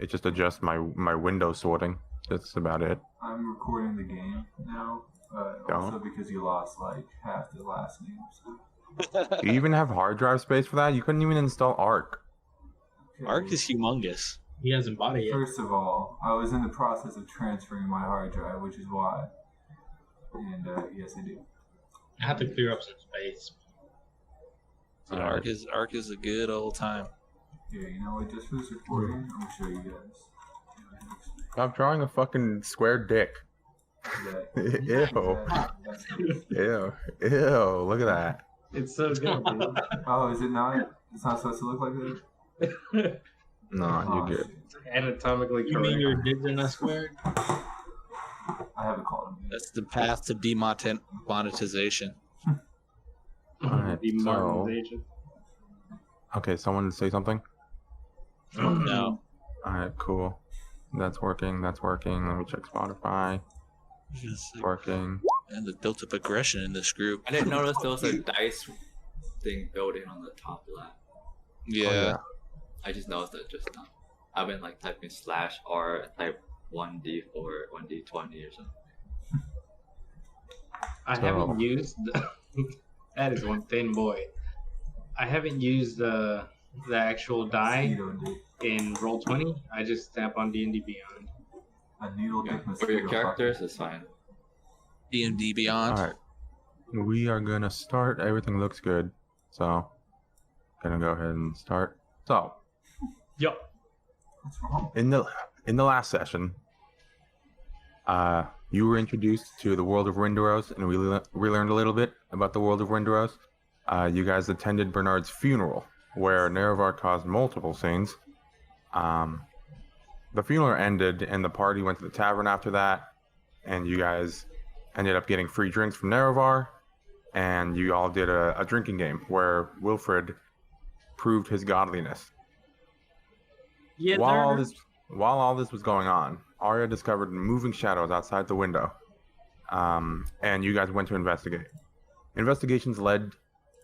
It just adjusts my window sorting. That's about it. I'm recording the game now, also because you lost like half the last name. So. Do you even have hard drive space for that? You couldn't even install Arc. Okay. Arc is humongous. He hasn't bought it yet. First of all, I was in the process of transferring my hard drive, which is why. And yes, I do. I have to clear up some space. Arc is a good old time. Yeah, you know what? Just for this recording, I'm gonna show you guys. Stop drawing a fucking square dick. Yeah. Ew. Ew. Look at that. It's so good, dude. Oh, is it not? It's not supposed to look like that? No, you're good. Anatomically correct. You mean your dicks are not squared? I haven't called him. That's the path to demonetization. Alright, Demonetization. Okay, someone say something? No. Alright, cool. That's working. Let me check Spotify. Working. And the built-up aggression in this group. I didn't notice there was a dice thing built in on the top left. Yeah. Oh, yeah. I just noticed that just now. I've been like typing /r and type 1d or 1d20 or something. I haven't used that is one thing, boy. I haven't used the actual die in Roll20. I just tap on D&D Beyond. A needle dick For your characters, it's fine. D&D Beyond. Alright. We are gonna start. Everything looks good. So gonna go ahead and start. So Yup. What's wrong? in the last session, you were introduced to the world of Rindaros, and we learned a little bit about the world of Rindaros. You guys attended Bernard's funeral, where Nerevar caused multiple scenes. The funeral ended, and the party went to the tavern after that, and you guys ended up getting free drinks from Nerevar, and you all did a drinking game where Wilfred proved his godliness. Yeah, While all this was going on, Arya discovered moving shadows outside the window, and you guys went to investigate. Investigations led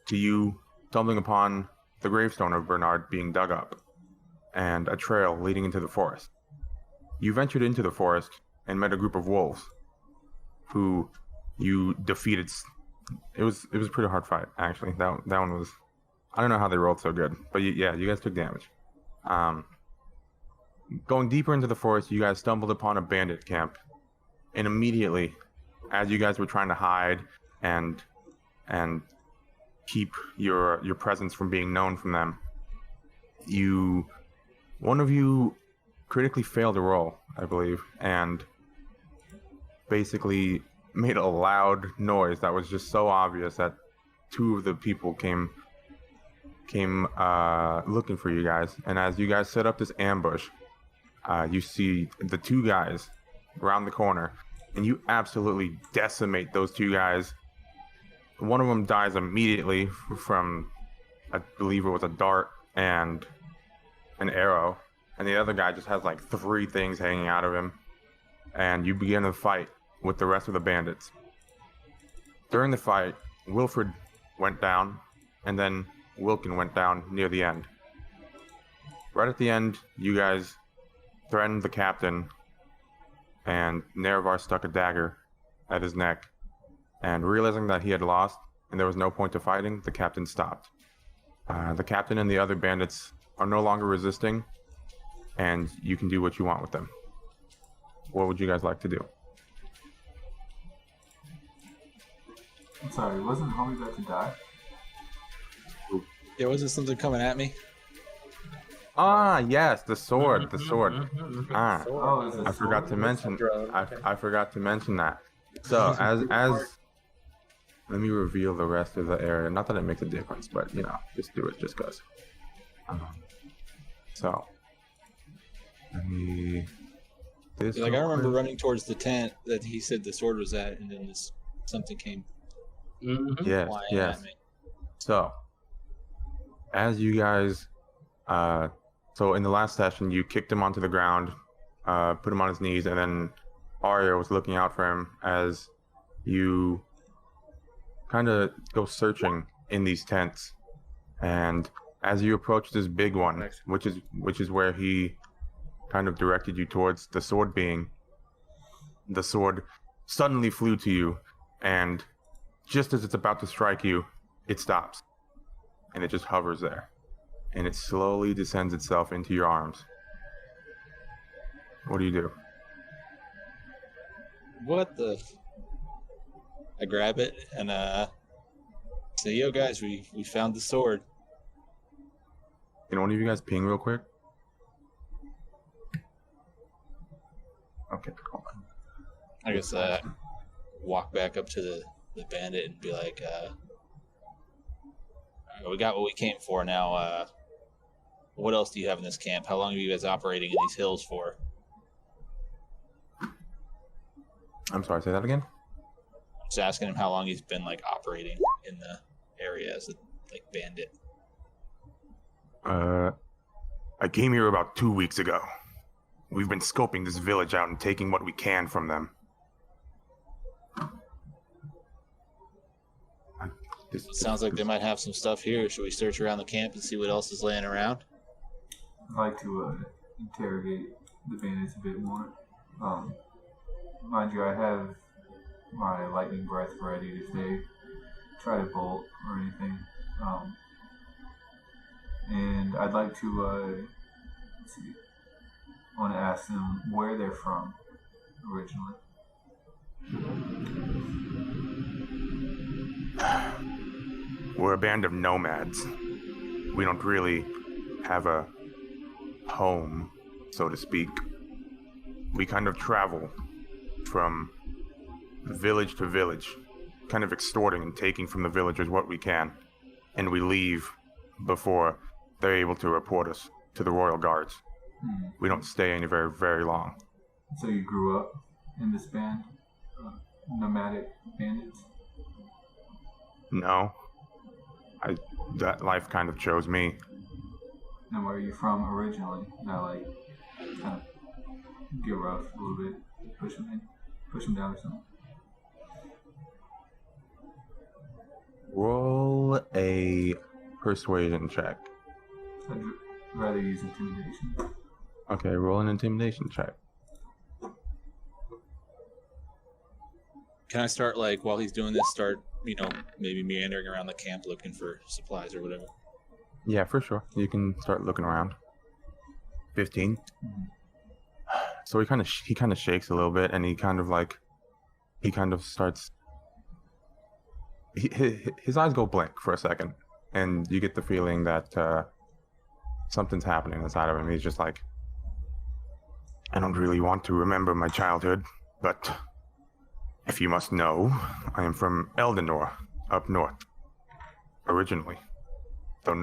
to you stumbling upon the gravestone of Bernard being dug up, and a trail leading into the forest. You ventured into the forest and met a group of wolves, who you defeated. It was a pretty hard fight, actually. That one was. I don't know how they rolled so good, but yeah, you guys took damage. Going deeper into the forest, you guys stumbled upon a bandit camp, and immediately, as you guys were trying to hide and keep your presence from being known from them, one of you critically failed a roll, I believe, and basically made a loud noise that was just so obvious that two of the people came looking for you guys. And as you guys set up this ambush, you see the two guys around the corner, and you absolutely decimate those two guys. One of them dies immediately from, I believe it was a dart and an arrow, and the other guy just has like 3 things hanging out of him, and you begin to fight with the rest of the bandits. During the fight, Wilfred went down, and then Wilkin went down near the end. Right at the end, you guys threatened the captain, and Nerevar stuck a dagger at his neck, and realizing that he had lost and there was no point to fighting, the captain stopped. The captain and the other bandits are no longer resisting, and you can do what you want with them. What would you guys like to do? I'm sorry, wasn't Homie about to die? Yeah, wasn't something coming at me? Ah, yes, the sword. Ah, Oh, is it I forgot to sword? mention. I forgot to mention that. So as let me reveal the rest of the area. Not that it makes a difference, but you know, just do it, just cause. So let me. This Like I remember running towards the tent that he said the sword was at, and then something came Yes, flying yes. at me. So as you guys, so in the last session, you kicked him onto the ground, put him on his knees, and then Arya was looking out for him as you kind of go searching in these tents. And as you approach this big one, which is where he kind of directed you towards the sword being. The sword suddenly flew to you, and just as it's about to strike you, it stops. And it just hovers there. And it slowly descends itself into your arms. What do you do? What the? I grab it and say, "Yo, guys, we found the sword." Can one of you guys ping real quick? Okay, hold on. I guess walk back up to the bandit and be like, "We got what we came for. Now, what else do you have in this camp? How long are you guys operating in these hills for?" I'm sorry, say that again? Just asking him how long he's been like operating in the area as a like bandit. I came here about 2 weeks ago. We've been scoping this village out and taking what we can from them. It sounds like they might have some stuff here. Should we search around the camp and see what else is laying around? I'd like to interrogate the bandits a bit more. Mind you, I have my lightning breath ready if they try to bolt or anything. And I'd like to, let's see, I want to ask them where they're from originally. We're a band of nomads. We don't really have a home, so to speak. We kind of travel from village to village, kind of extorting and taking from the villagers what we can, and we leave before they're able to report us to the royal guards. We don't stay any very, very long. So you grew up in this band, nomadic bandits? No. That life kind of chose me. And where are you from originally? Not like kind of get rough a little bit, push them down or something. Roll a persuasion check. I'd rather use intimidation. Okay, roll an intimidation check. Can I start like while he's doing this? Start maybe meandering around the camp looking for supplies or whatever. Yeah, for sure. You can start looking around. 15. So he kind of shakes a little bit, and he kind of starts. His eyes go blank for a second, and you get the feeling that something's happening inside of him. He's just like, I don't really want to remember my childhood, but if you must know, I am from Eldenor, up north, originally. Though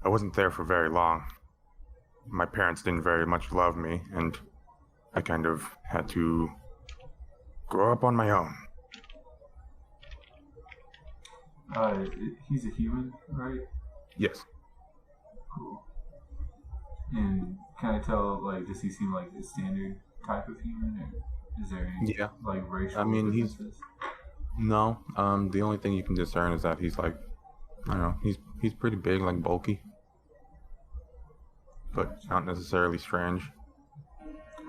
I wasn't there for very long. My parents didn't very much love me, and I kind of had to grow up on my own. He's a human, right? Yes. Cool. And can I tell, does he seem like a standard type of human, or is there any, racial differences? No. The only thing you can discern is that he's I don't know, he's pretty big, bulky. But not necessarily strange.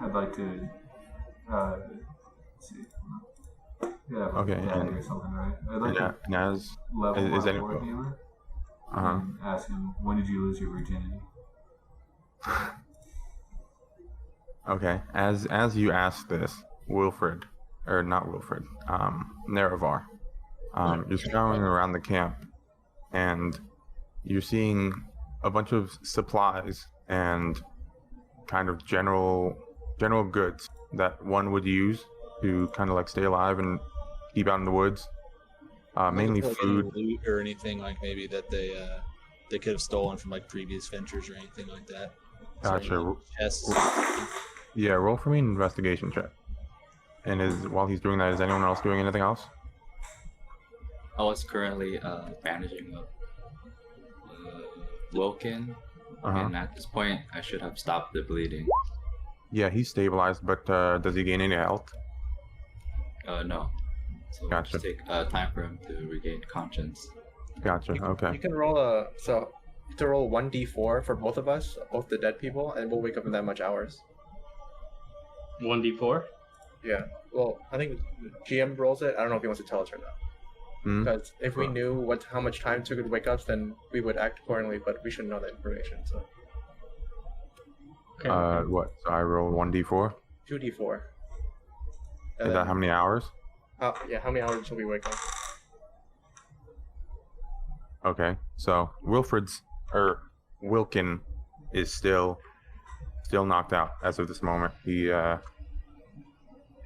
I'd like to, let's see. Yeah, okay, or something, right? I'd like to level my war healer and ask him, when did you lose your virginity? Okay, as you ask this, Nerevar, you're scouring around the camp, and you're seeing a bunch of supplies and kind of general goods that one would use to kind of stay alive and keep out in the woods. Mainly food loot or anything maybe that they could have stolen from previous ventures or anything like that. Gotcha. Chests. Yeah, roll for me an investigation check. And while he's doing that, is anyone else doing anything else? I was currently bandaging up Wilkin, and at this point, I should have stopped the bleeding. Yeah, he's stabilized, but does he gain any health? No. So gotcha. Just take time for him to regain conscience. Gotcha. Okay. You can roll to roll 1d4 for both of us, both the dead people, and we'll wake up in that much hours. 1d4? Yeah. Well, I think GM rolls it. I don't know if he wants to tell us or not. Because if we knew how much time it took to wake up, then we would act accordingly. But we should know that information. So. Okay. What? So I roll 1d4. 2d4. Is that how many hours? Yeah. How many hours until we wake up? Okay. So Wilkin is still knocked out as of this moment. He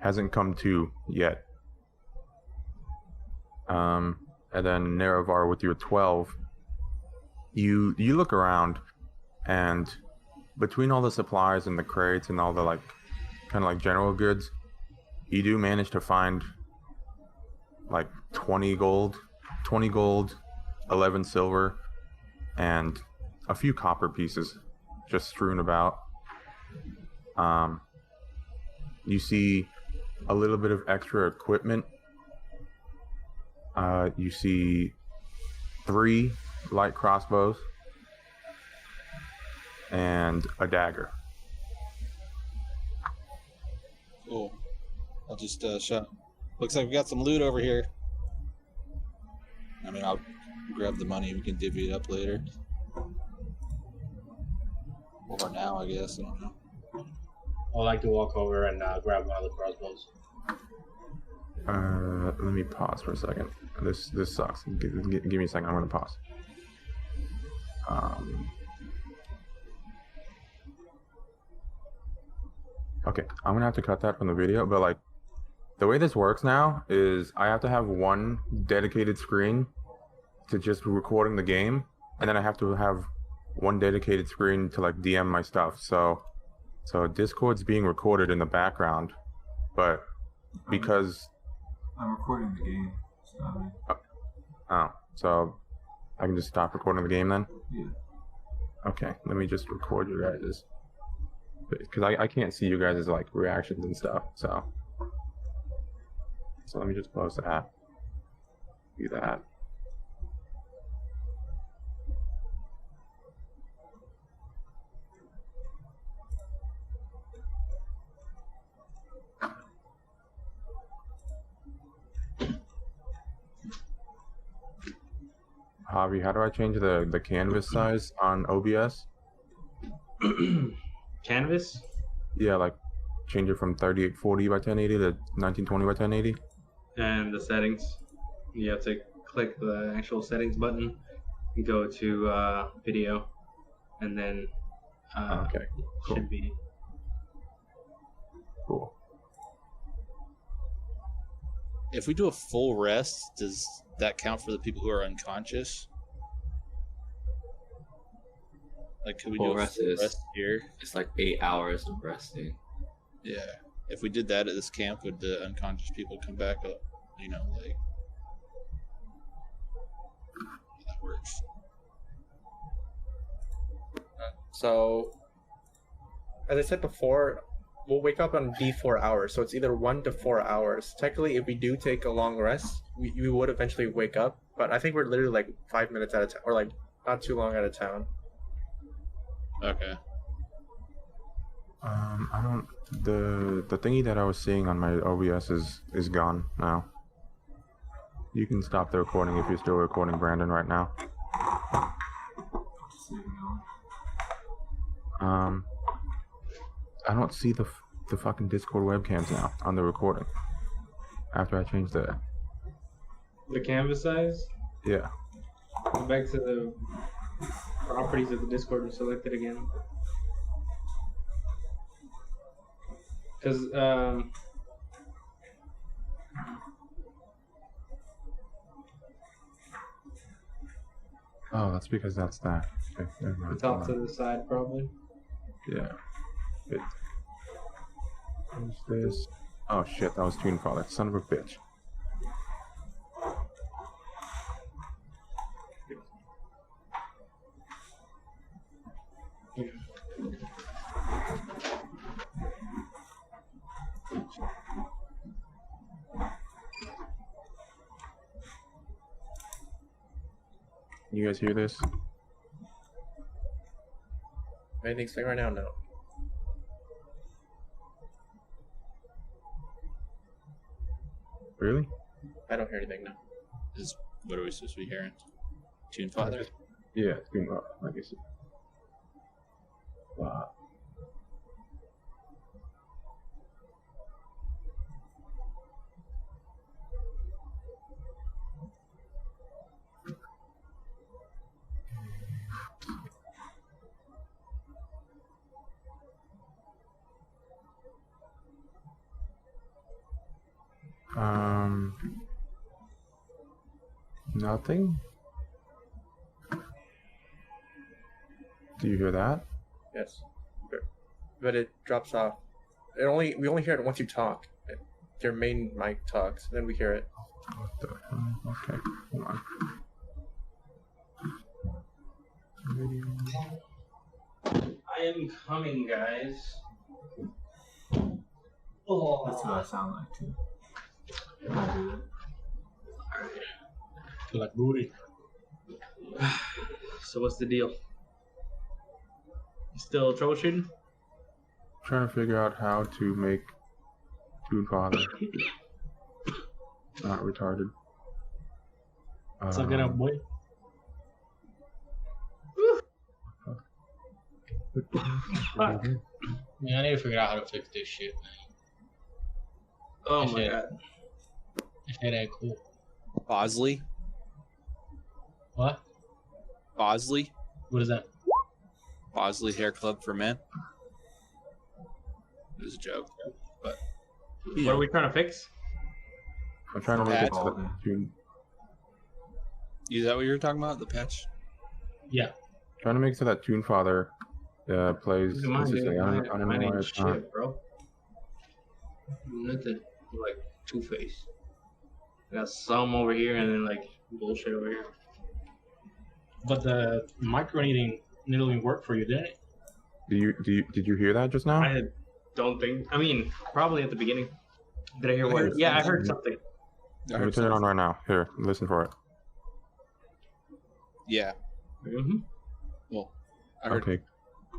hasn't come to yet. And then Nerevar with your 12, you look around, and between all the supplies and the crates and all the like kind of like general goods, you do manage to find like 20 gold, 11 silver, and a few copper pieces just strewn about. You see a little bit of extra equipment. You see 3 light crossbows and a dagger. Cool. I'll just shout. Looks like we got some loot over here. I mean, I'll grab the money. We can divvy it up later. Or now, I guess. I don't know. I'd like to walk over and grab one of the crossbows. Let me pause for a second. This sucks. Give me a second. I'm gonna pause. Okay, I'm gonna have to cut that from the video, but like the way this works now is I have to have one dedicated screen to just recording the game, and then I have to have one dedicated screen to like DM my stuff. So Discord's being recorded in the background, but because I'm recording the game. So I can just stop recording the game then? Yeah. Okay, let me just record you guys' because I can't see you guys' like reactions and stuff. So let me just close that. Do that. Javi, how do I change the canvas size on OBS? Canvas? Yeah, like change it from 3840 by 1080 to 1920 by 1080. And the settings. You have to click the actual settings button, go to video, and then Okay, cool. Should be. Cool. If we do a full rest, does that count for the people who are unconscious? Like, could we do a rest full rest here? It's like 8 hours of resting. Yeah. If we did that at this camp, would the unconscious people come back up? You know, like, that works. So, as I said before, we'll wake up on D4 hours, so it's either 1 to 4 hours. Technically, if we do take a long rest, we would eventually wake up, but I think we're literally like 5 minutes out of town, or like not too long out of town. Okay. I don't. The thingy that I was seeing on my OBS is gone now. You can stop the recording if you're still recording, Brandon, right now. I don't see the fucking Discord webcams now on the recording. After I changed the canvas size? Yeah. Go back to the properties of the Discord and select it again. Because, oh, that's because that's that. Okay, never mind. it's off to the side, probably. Yeah. What's this? Oh shit, that was Toonfather. Son of a bitch. You guys hear this? Anything saying right now? No. Really? I don't hear anything now. What are we supposed to be hearing? Tune Father? Yeah, it's been like I said. Wow. Nothing. Do you hear that? Yes. But it drops off. We only hear it once you talk. Your main mic talks, then we hear it. What the hell? Okay, hold on. I am coming, guys. That's what I sound like too. I do that. Feel like booty. So what's the deal? You still troubleshooting? Trying to figure out how to make Toon Father not retarded. Suck it up, boy. Yeah, I need to figure out how to fix this shit, man. Oh This my shit- god. This shit ain't cool. Bosley? What? Bosley? What is that? Bosley Hair Club for Men? It was a joke. But What are we trying to fix? I'm trying to make it so Patch. that Toon, is that what you were talking about? The patch? Yeah. trying to make so that Toon Father plays Come on, dude. consistently. I don't know Mine why ain't it's not. shit, bro. Nothing like Two-Face. Got some over here and then like bullshit over here. But the micro needling worked for you, didn't it? Did you hear that just now? I don't think. I mean, probably at the beginning. Did I hear what? Yeah, I heard something. Let me turn it on right now. Here, listen for it. Yeah. Mm-hmm. Well, I heard. Okay.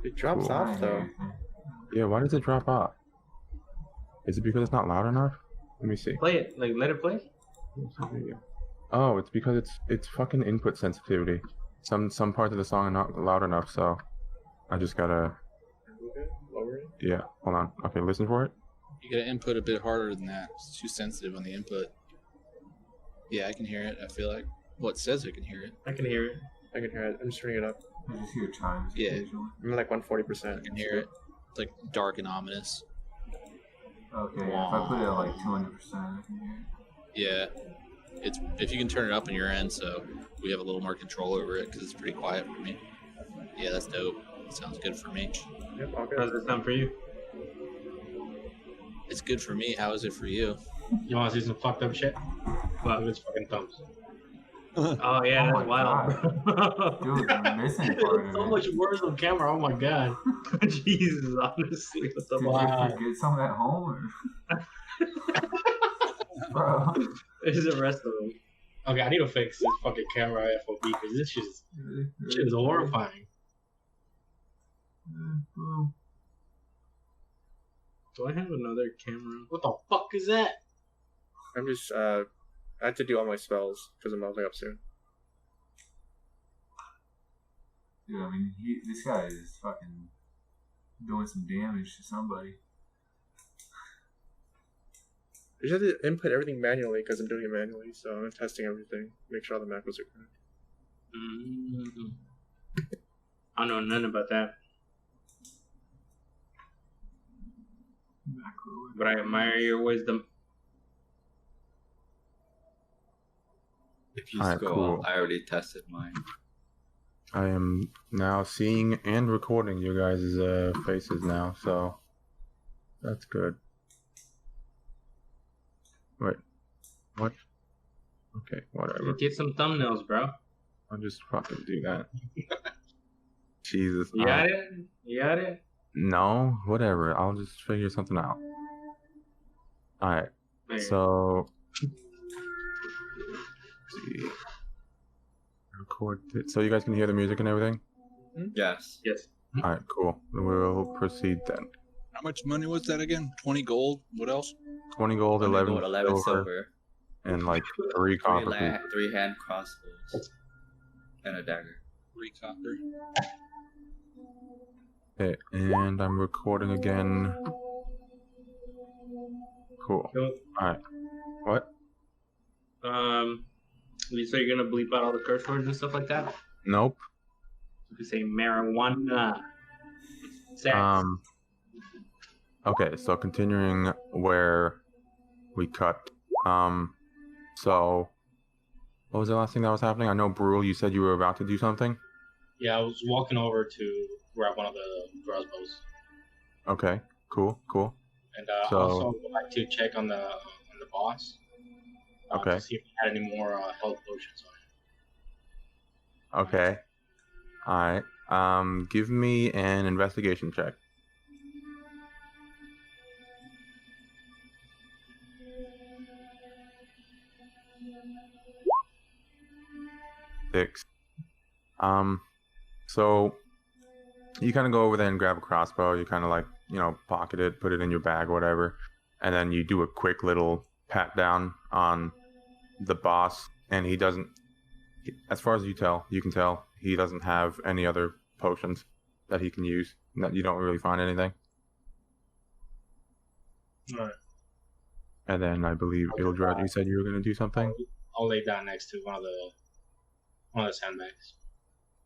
It drops Cool. off though. Yeah, why does it drop off? Is it because it's not loud enough? Let me see. Play it. Like, let it play. Oh, it's because it's fucking input sensitivity. Some parts of the song are not loud enough, so I just gotta. Move it, lower it. Yeah, hold on. Okay, listen for it. You gotta input a bit harder than that. It's too sensitive on the input. Yeah, I can hear it. I feel like. Well, it says I can hear it. I can hear it. I can hear it. I'm just turning it up. I just hear chimes Yeah. occasionally. I'm like I 140%. can hear it. It's like dark and ominous. Okay, yeah, if I put it at like 200%, I can hear it. Yeah. It's if you can turn it up on your end, so we have a little more control over it because it's pretty quiet for me. Yeah, that's dope. Sounds good for me. Yep, all How's good. it sound for you? It's good for me. How is it for you? You want to see some fucked up shit? Well, it's fucking thumbs. Oh yeah, Oh that's my wild, bro. Dude, the missing part It's of so it. much worse on camera. Oh my god. Jesus, honestly, what the Did Wow. you forget some at home? Or... Bro. There's the rest of them. Okay, I need to fix this fucking camera FOB because this shit is horrifying. Do I have another camera? What the fuck is that? I'm just I had to do all my spells because I'm leveling up soon. Dude, I mean, this guy is fucking doing some damage to somebody. I just have to input everything manually because I'm doing it manually, so I'm testing everything, make sure all the macros are correct. I don't know nothing about that, Macro. but I admire your wisdom. If you Alright, scroll cool. up, I already tested mine. I am now seeing and recording you guys' faces now, so that's good. Wait, what? Okay, whatever. Get some thumbnails, bro. I'll just fucking do that. Jesus. You got it? You got it? No, whatever. I'll just figure something out. Alright, There. so. Let's see. Record it. So you guys can hear the music and everything? Yes. Yes. All right, cool. We'll proceed then. How much money was that again? 20 gold. What else? 20 gold, 11, 11 silver, silver, and like 3 copper pieces. 3 hand crossbows, and a dagger. 3 copper. Okay, and I'm recording again. Cool. Cool. Alright. What? You say you're gonna bleep out all the curse words and stuff like that? Nope. You can say marijuana. Sex. Okay, so continuing where we cut. So what was the last thing that was happening? I know, Brule, you said you were about to do something? Yeah, I was walking over to grab one of the crossbows, Okay, cool. and So- also would like to check on the boss. Okay. To see if he had any more health potions on him. Okay. Alright. Give me an investigation check. Six. So you kind of go over there and grab a crossbow. You kind of like, pocket it, put it in your bag or whatever. And then you do a quick little pat down on the boss. And he doesn't, as far as you can tell, he doesn't have any other potions that he can use. That you don't really find anything. Alright. And then I believe Ildred, you said you were going to do something? I'll lay down next to one of the sandbags.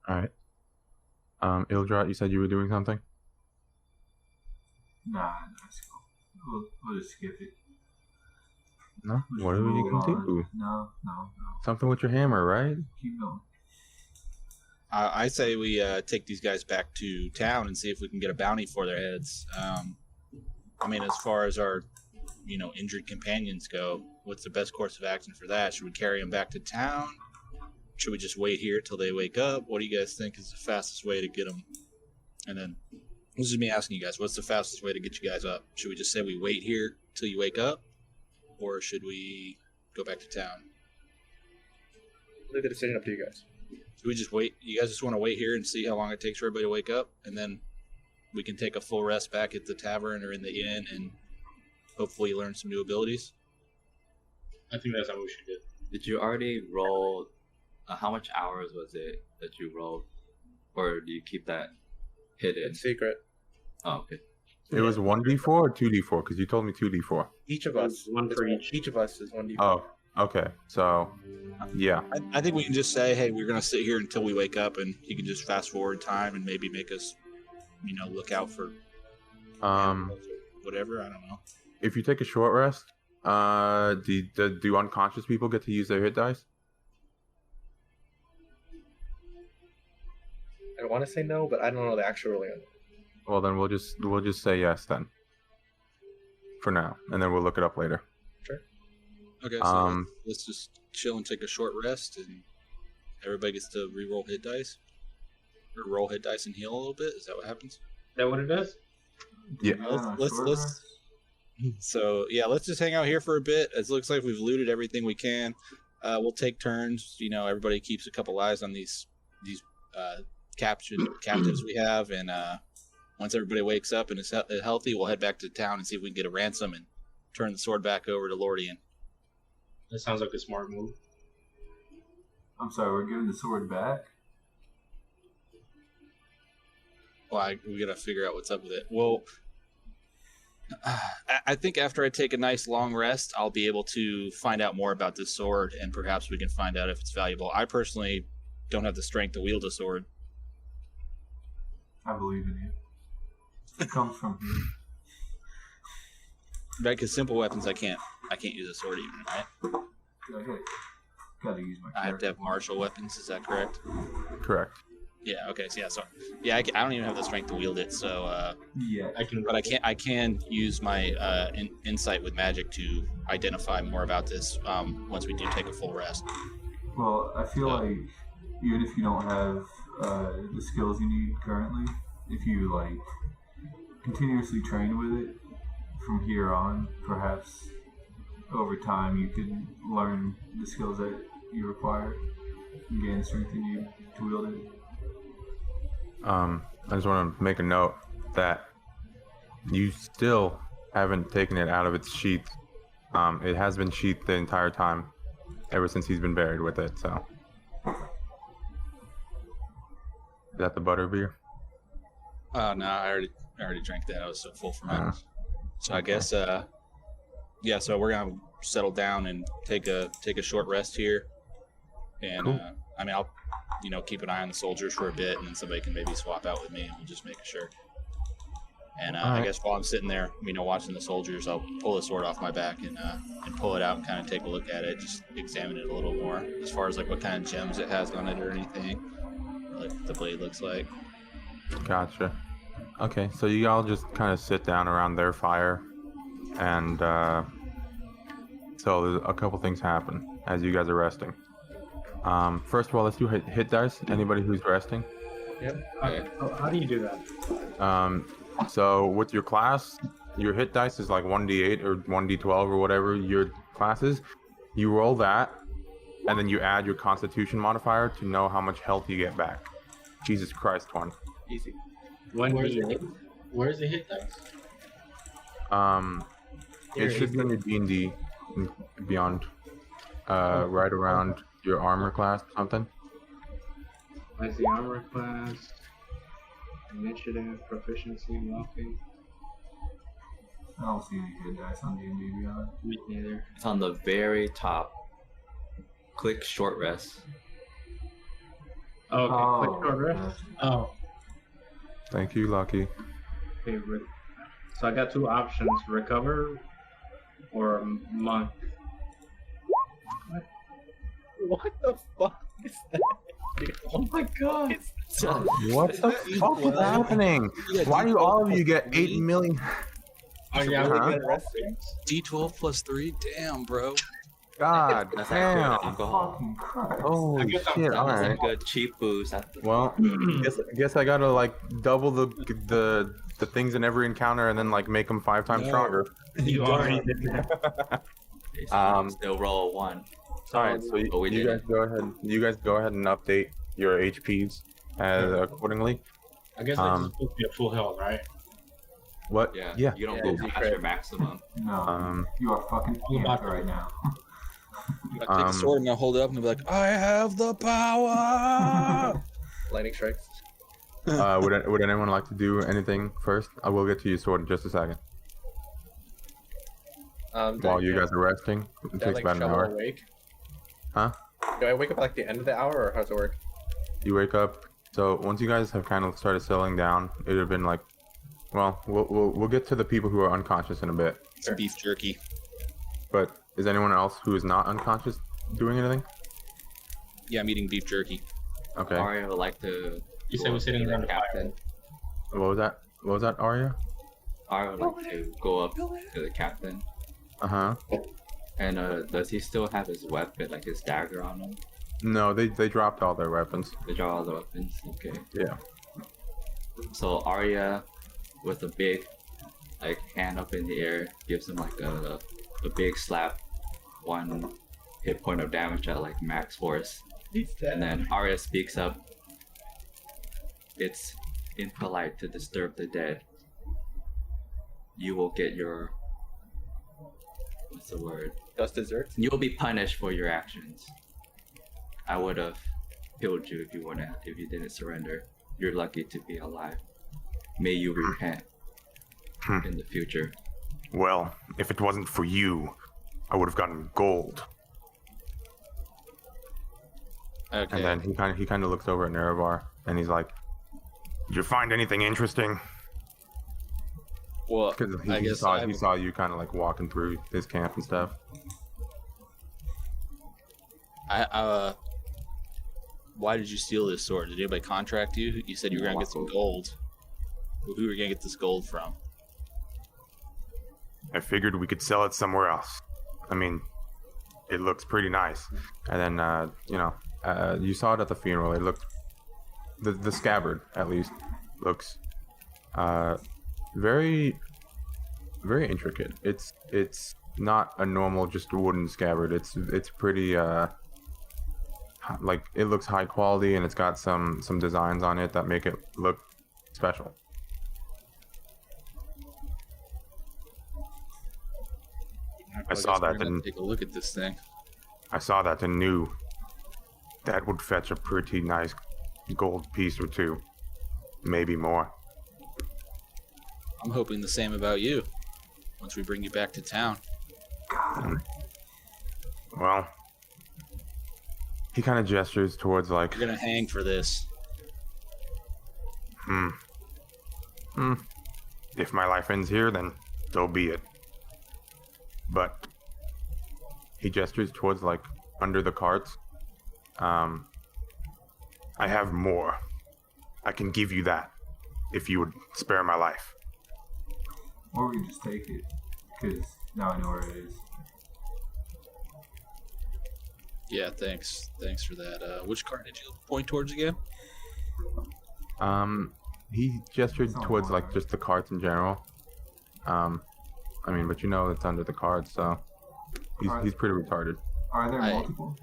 Alright. Ildred, you said you were doing something? Nah, that's cool. We'll just skip it. No? We'll What just are you move going to on. do? No. Something with your hammer, right? Keep going. I say we take these guys back to town and see if we can get a bounty for their heads. I mean, as far as our, injured companions go, what's the best course of action for that? Should we carry them back to town? Should we just wait here till they wake up? What do you guys think is the fastest way to get them? And then, this is me asking you guys, what's the fastest way to get you guys up? Should we just say we wait here till you wake up? Or should we go back to town? Leave the decision up to you guys. Should we just wait? You guys just want to wait here and see how long it takes for everybody to wake up? And then we can take a full rest back at the tavern or in the inn and hopefully learn some new abilities? I think that's how we should do it. Did you already roll? How much hours was it that you rolled, or do you keep that hidden? It's secret. Oh, okay. It was 1d4 or 2d4? Because you told me 2d4. Each of us. One for it's each. Each of us is 1d4. Oh, okay. So, yeah. I think we can just say, hey, we're going to sit here until we wake up, and you can just fast forward time and maybe make us, look out for whatever. I don't know. If you take a short rest, do unconscious people get to use their hit dice? I want to say no, but I don't know the actual ruling on it. Well, then we'll just say yes then. For now, and then we'll look it up later. Okay, so let's just chill and take a short rest, and everybody gets to re-roll hit dice? Or roll hit dice and heal a little bit? Is that what happens? Is that what it does? Yeah. Let's So yeah, let's just hang out here for a bit. It looks like we've looted everything we can. We'll take turns. Everybody keeps a couple eyes on these captives we have, and once everybody wakes up and is healthy, we'll head back to town and see if we can get a ransom and turn the sword back over to Lordian. That sounds like a smart move. I'm sorry, we're giving the sword back? Well, we gotta figure out what's up with it. Well, I think after I take a nice long rest, I'll be able to find out more about this sword, and perhaps we can find out if it's valuable. I personally don't have the strength to wield a sword. I believe in you. It comes from here. Right, because simple weapons I can't use a sword even, right? Gotta use my I have to have character. martial weapons, is that correct? Correct. Yeah, okay, so I don't even have the strength to wield it, so Yeah. but I can use my insight with magic to identify more about this once we do take a full rest. Well, I feel like even if you don't have the skills you need currently, if you continuously train with it from here on, perhaps over time you could learn the skills that you require and gain the strength you need to wield it. I just want to make a note that you still haven't taken it out of its sheath. It has been sheathed the entire time, ever since he's been buried with it. So, is that the butter beer? Oh no, I already drank that. I was so full from it. So I okay. guess yeah. So we're gonna settle down and take a short rest here, and Cool. I mean I'll keep an eye on the soldiers for a bit, and then somebody can maybe swap out with me, and we'll just make sure. And I Alright. guess while I'm sitting there, watching the soldiers, I'll pull the sword off my back and pull it out and kind of take a look at it, just examine it a little more, as far as like what kind of gems it has on it or anything, like the blade looks like. Gotcha. Okay, so you all just kind of sit down around their fire, and so there's a couple things happen as you guys are resting. First of all, let's do hit dice. Anybody who's resting. Okay. How do you do that? So with your class, your hit dice is like 1d8 or 1d12 or whatever your class is. You roll that, and then you add your Constitution modifier to know how much health you get back. Jesus Christ, one. Easy. Where's the hit dice? It should be on your D&D and Beyond, right around your armor class or something. I see armor class, initiative, proficiency, walking. I don't see any good dice on D&D Beyond. Me neither. It's on the very top. Click short rest. Oh, okay. Oh, Click short rest. gotcha. Oh, Thank you, Lucky. Okay, so I got two options: recover or monk. What the fuck is that? Oh my god! What the fuck is happening? Why do all of you get 8 million? oh yeah, Huh? we get arrested. D12 plus 3? Damn, bro. God That's actually damn. alcohol. Fucking Christ. Holy guess I'm shit, That was a alright. good cheap booze. Well, guess I gotta like double the things in every encounter and then like make them 5 times No. stronger. You already did that. Still roll a 1. Alright, so But we you did guys go ahead. You guys go ahead and update your HPs accordingly. I guess Um, that's supposed to be a full health, right? What? Yeah. Yeah. You don't Yeah, go you past crit. your maximum. No, you are fucking I'm about amped right now. I'll take the sword and I'll hold it up and I'll be like, I have the power! Lightning strikes. Would anyone like to do anything first? I will get to your sword in just a second. While you guys are resting, it do I, takes like, about an shovel hour. awake? Huh? Do I wake up at, like the end of the hour, or how's it work? You wake up. So once you guys have kind of started settling down, it would have been like, well, we'll get to the people who are unconscious in a bit. It's beef jerky. But is anyone else who is not unconscious doing anything? Yeah, I'm eating beef jerky. Okay. Arya would like to. You said we're sitting around the fire. captain. What was that? What was that, Arya? Arya would like to go up to the captain. Uh-huh. And does he still have his weapon, like his dagger on him? No, they dropped all their weapons. They draw all the weapons. Okay. Yeah. So Arya, with a big, like, hand up in the air, gives him like a big slap, 1 hit point of damage at like max force. And then Arya speaks up. It's impolite to disturb the dead. You will get your, what's the word? Just dessert? You will be punished for your actions. I would have killed you if you didn't surrender. You're lucky to be alive. May you repent in the future. Well, if it wasn't for you, I would have gotten gold. Okay. And then he kind of looks over at Nerevar and he's like, "Did you find anything interesting?" Well, Because I he guess saw you kind of like walking through his camp and stuff. why did you steal this sword? Did anybody contract you? You said you were gonna get some gold. Well, who were you gonna get this gold from? I figured we could sell it somewhere else. I mean, it looks pretty nice. And then, you saw it at the funeral. It looked, the scabbard at least looks very, very intricate. It's not a normal just wooden scabbard. It's pretty like it looks high quality, and it's got some designs on it that make it look special. I saw that and take a look at this thing. I saw that and knew that would fetch a pretty nice gold piece or two, maybe more. I'm hoping the same about you once we bring you back to town. Well, he kind of gestures towards like, You're gonna hang for this. If my life ends here, then so be it. But he gestures towards like under the carts. I have more. I can give you that if you would spare my life. Or we can just take it, because now I know where it is. Yeah, thanks. Thanks for that. Which cart did you point towards again? He gestured It's not towards more, like right? just the carts in general. I mean, but you know it's under the cards, so he's pretty retarded. Are there I- multiple?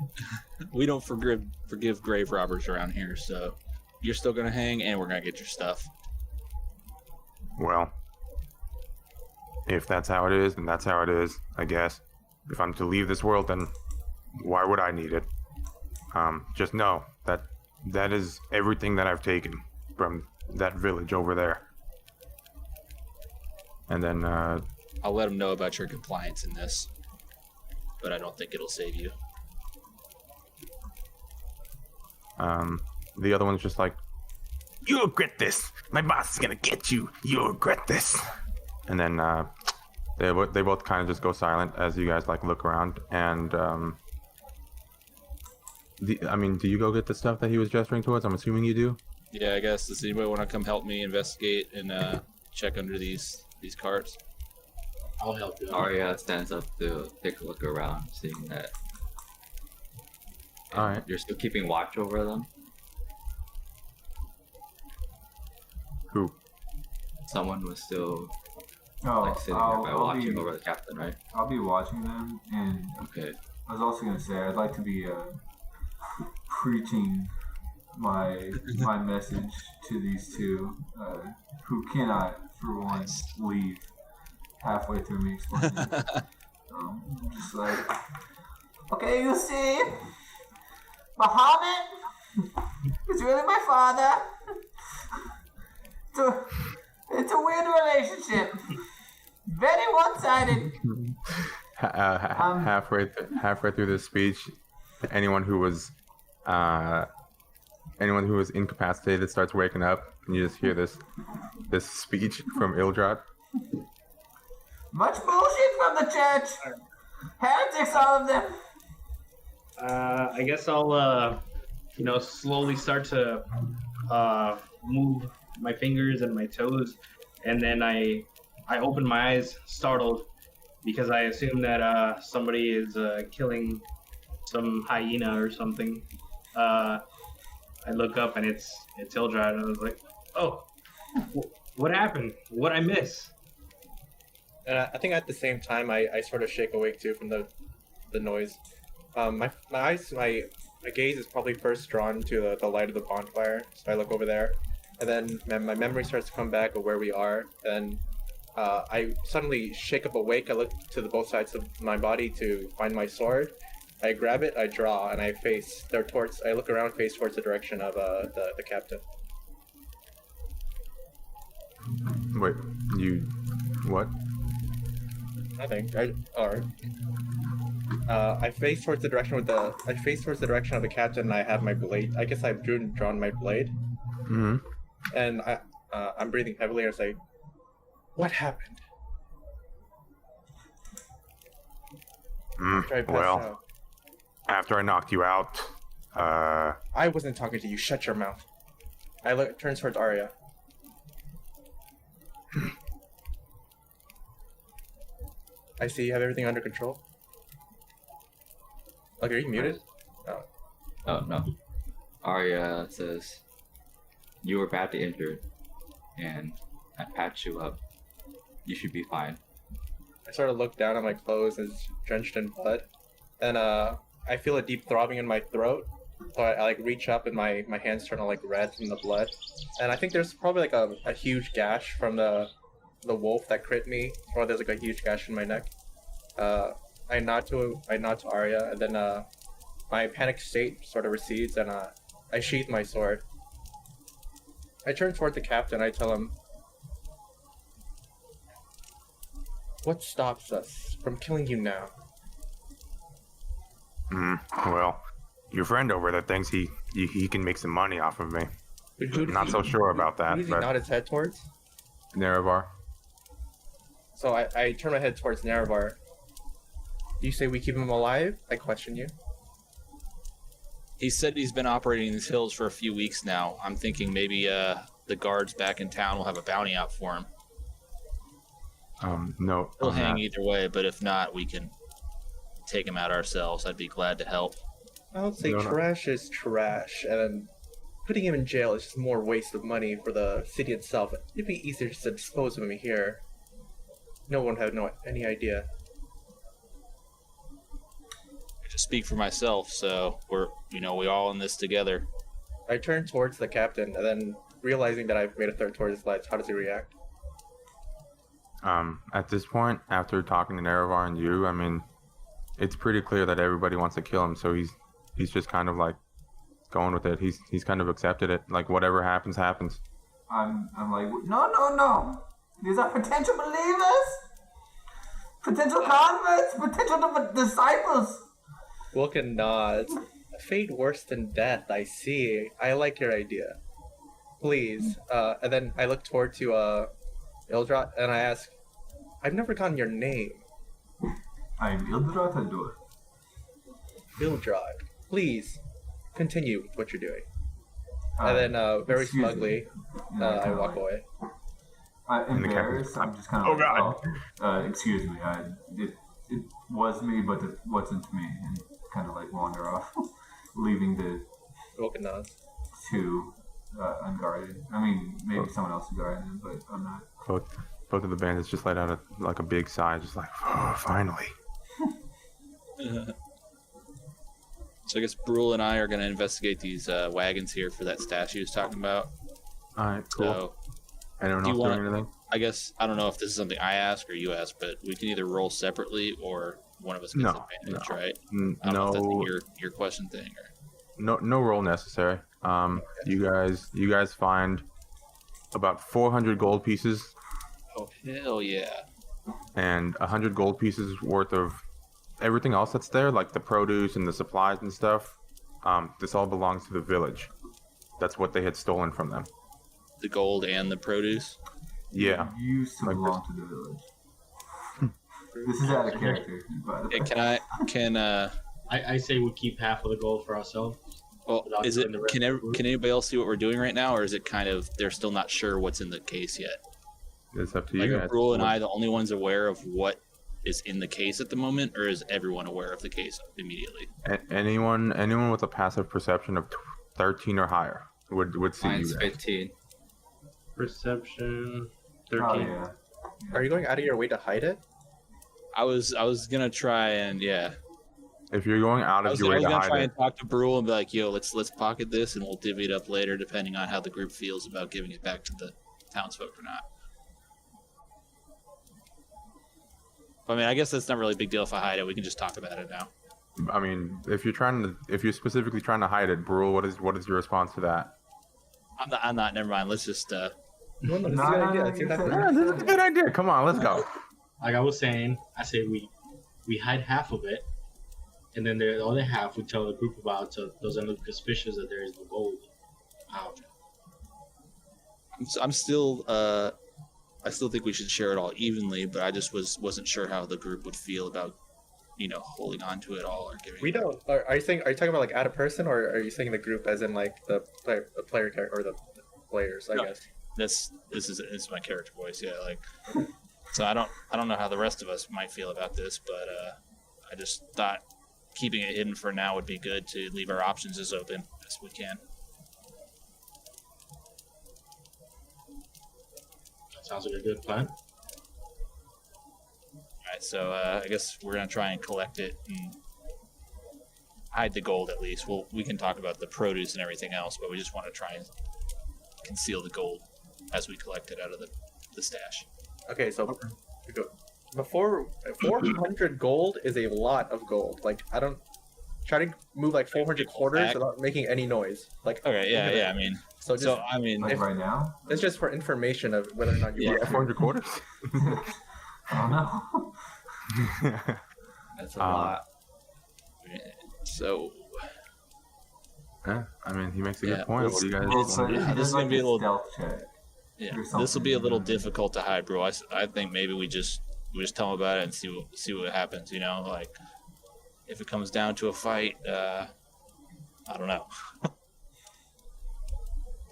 We don't forgive grave robbers around here, so you're still gonna hang, and we're gonna get your stuff. Well, if that's how it is, then that's how it is, I guess. If I'm to leave this world, then why would I need it? Just know that that is everything that I've taken from that village over there. And then, I'll let them know about your compliance in this, but I don't think it'll save you. the other one's just like, you'll regret this. My boss is gonna get you. You'll regret this. And then, they both kind of just go silent as you guys like look around and, do you go get the stuff that he was gesturing towards? I'm assuming you do. Yeah, I guess. Does anybody want to come help me investigate and check under these carts? I'll help you. Arya stands up to take a look around, seeing that. All right. You're still keeping watch over them? Who? Someone was still No, like sitting there by watching over the captain, right? I'll be watching them, and Okay. I was also gonna say I'd like to be preaching my message to these two who cannot, for once, leave halfway through me explaining. Just like, okay, you see, Muhammad is really my father. It's a weird relationship. Very one-sided. Halfway through this speech, anyone who was incapacitated starts waking up, and you just hear this speech from Ildrat. Much bullshit from the church. Heretics, all of them. I guess I'll, slowly start to move my fingers and my toes, and then I open my eyes, startled, because I assume that somebody is killing some hyena or something. I look up and it's Ildrat, and I was like, "Oh, what happened? What I miss?" And I think at the same time, I sort of shake awake too from the noise. My gaze is probably first drawn to the light of the bonfire, so I look over there, and then my memory starts to come back of where we are, and I suddenly shake up awake. I look to the both sides of my body to find my sword. I grab it, I draw, and I look around, face towards the direction of the captain. Wait, you what? Nothing. I face towards the direction of the captain, and I have my blade. I guess I've drawn my blade. Mm-hmm. And I'm breathing heavily, and I say, "What happened?" After I pass out. After I knocked you out, I wasn't talking to you. Shut your mouth. I turn towards Arya. I see you have everything under control. Like, are you muted? Oh. Oh, no. Arya says, you were badly injured, and I patched you up. You should be fine. I sort of look down at my clothes, and it's drenched in blood. And I feel a deep throbbing in my throat. So I like reach up and my hands turn all like red from the blood, and I think there's probably like a huge gash from the wolf that crit me, or there's like a huge gash in my neck. I nod to Arya, and then my panic state sort of recedes, and I sheath my sword. I turn toward the captain. I tell him, "What stops us from killing you now?" Well, your friend over there thinks he can make some money off of me. Not so sure about that. Who does he But nod his head towards? Nerevar. So I turn my head towards Nerevar. You say we keep him alive? I question you. He said he's been operating in these hills for a few weeks now. I'm thinking maybe the guards back in town will have a bounty out for him. No. He'll on hang that. either way, but if not, we can take him out ourselves. I'd be glad to help. I would say No. trash is trash, and then putting him in jail is just more waste of money for the city itself. It'd be easier just to dispose of him here. No one would have any idea. I just speak for myself, so we're all in this together. I turn towards the captain, and then realizing that I've made a third towards his legs, how does he react? At this point, after talking to Nerevar and you, I mean, it's pretty clear that everybody wants to kill him, so he's just kind of like going with it. He's kind of accepted it. Like whatever happens, happens. I'm like, no. These are potential believers, potential converts, potential disciples. Wilkin nods. A fate worse than death, I see. I like your idea. Please. And then I look toward to Ildrat, and I ask, I've never gotten your name. I'm Ildrat Ador. Ildrat, please continue with what you're doing. And then very excuse me. smugly, Yeah, I kinda walk like- away. Embarrassed. I'm just kind of Oh, like, God. excuse me. It was me, but it wasn't me, and kind of like wander off, leaving the Wilkin nods. two unguarded. I mean, maybe someone else is guarding them, but I'm not. Both of the bandits just let out a big sigh, just like, oh, finally. So I guess Brule and I are going to investigate these wagons here for that statue he was talking about. All right, cool. So Anyone do else you doing wanna- anything? I guess, I don't know if this is something I ask or you ask, but we can either roll separately or one of us gets No, advantage, no. right? I don't know if No, that's your question thing or... no roll necessary. You guys find about 400 gold pieces Oh, hell yeah. and 100 gold pieces worth of everything else that's there, like the produce and the supplies and stuff. This all belongs to the village. That's what they had stolen from them. The gold and the produce? Yeah. Used to Like belong to the village. This is out of character, by the way. Yeah, can I say we keep half of the gold for ourselves. well, Without is it, doing the rest can, of the group? can anybody else see what we're doing right now, or is it kind of, they're still not sure what's in the case yet? It's up to Like, you are guys. Brule and I the only ones aware of what is in the case at the moment, or is everyone aware of the case immediately? Anyone with a passive perception of 13 or higher would see Mine's you guys. 15. Perception, Oh 13. yeah. Are you going out of your way to hide it? I was gonna try and If you're going out I of was, your I way was to gonna hide try it, and talk to Brule and be like, "Yo, let's pocket this, and we'll divvy it up later, depending on how the group feels about giving it back to the townsfolk or not." I mean, I guess that's not really a big deal if I hide it. We can just talk about it now. I mean, if you're specifically trying to hide it, Brule, what is your response to that? I'm not. Never mind. Let's just. No, this is a good No, idea. no, Let's see what you happens. said- Yeah, this is a good idea. Come on, let's go. Like I was saying, I say we hide half of it, and then the other half we tell the group about, so it doesn't look suspicious that there is no gold out. I'm still. I still think we should share it all evenly, but I just wasn't sure how the group would feel about, holding on to it all or giving. We don't. Are you talking about like at a person, or are you saying the group as in like the player character or the players? I No. guess. This is my character voice. Yeah, like. So I don't know how the rest of us might feel about this, but I just thought keeping it hidden for now would be good to leave our options as open as we can. That sounds like a good plan. All right, so I guess we're gonna try and collect it. And hide the gold at least. We can talk about the produce and everything else, but we just want to try and conceal the gold as we collect it out of the stash. Okay, so before 400 gold is a lot of gold. Like, I don't try to move like 400 quarters back. without making any noise. Like, Okay, yeah. I mean, So just, Like right now? it's just for information of whether or not you want 400 quarters. Oh no. That's a lot. so Yeah, I mean, he makes a Yeah, good point. What do you guys Well, want so to do? Yeah, he this does is gonna like be a a little- stealth check. yeah, Or this will be a something. little difficult to hide, bro. I think maybe we just tell him about it and see what happens. You know, like if it comes down to a fight, I don't know.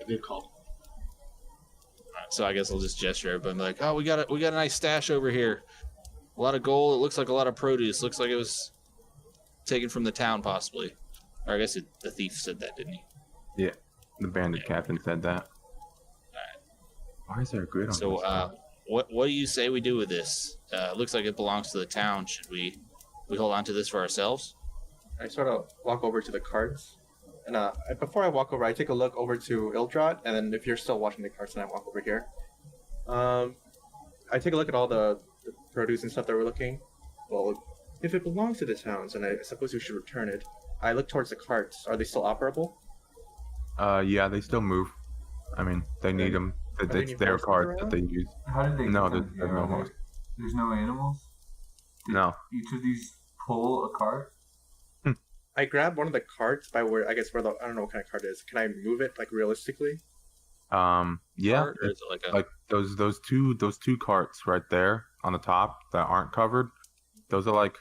A good call. So I guess I'll just gesture everybody and be like, oh, we got a nice stash over here. A lot of gold. It looks like a lot of produce. Looks like it was taken from the town, possibly. Or I guess the thief said that, didn't he? The bandit captain said that. Why is there a grid on So, this? what do you say we do with this? Looks like it belongs to the town. Should we hold on to this for ourselves? I sort of walk over to the carts, and before I walk over, I take a look over to Ildrat, and then if you're still watching the carts, then I walk over here. I take a look at all the produce and stuff that we're looking. Well, if it belongs to the towns, then I suppose we should return it. I look towards the carts. Are they still operable? Yeah, they still move. I mean, they need them. there It's any their horses cards around? that they use. How did they No, get there's them here? no Are horse. There's no animals? Did No. each of these pull a cart? I grab one of the carts by where I don't know what kind of cart it is. Can I move it like realistically? Yeah, Or is it like a like those two carts right there on the top that aren't covered. Those are like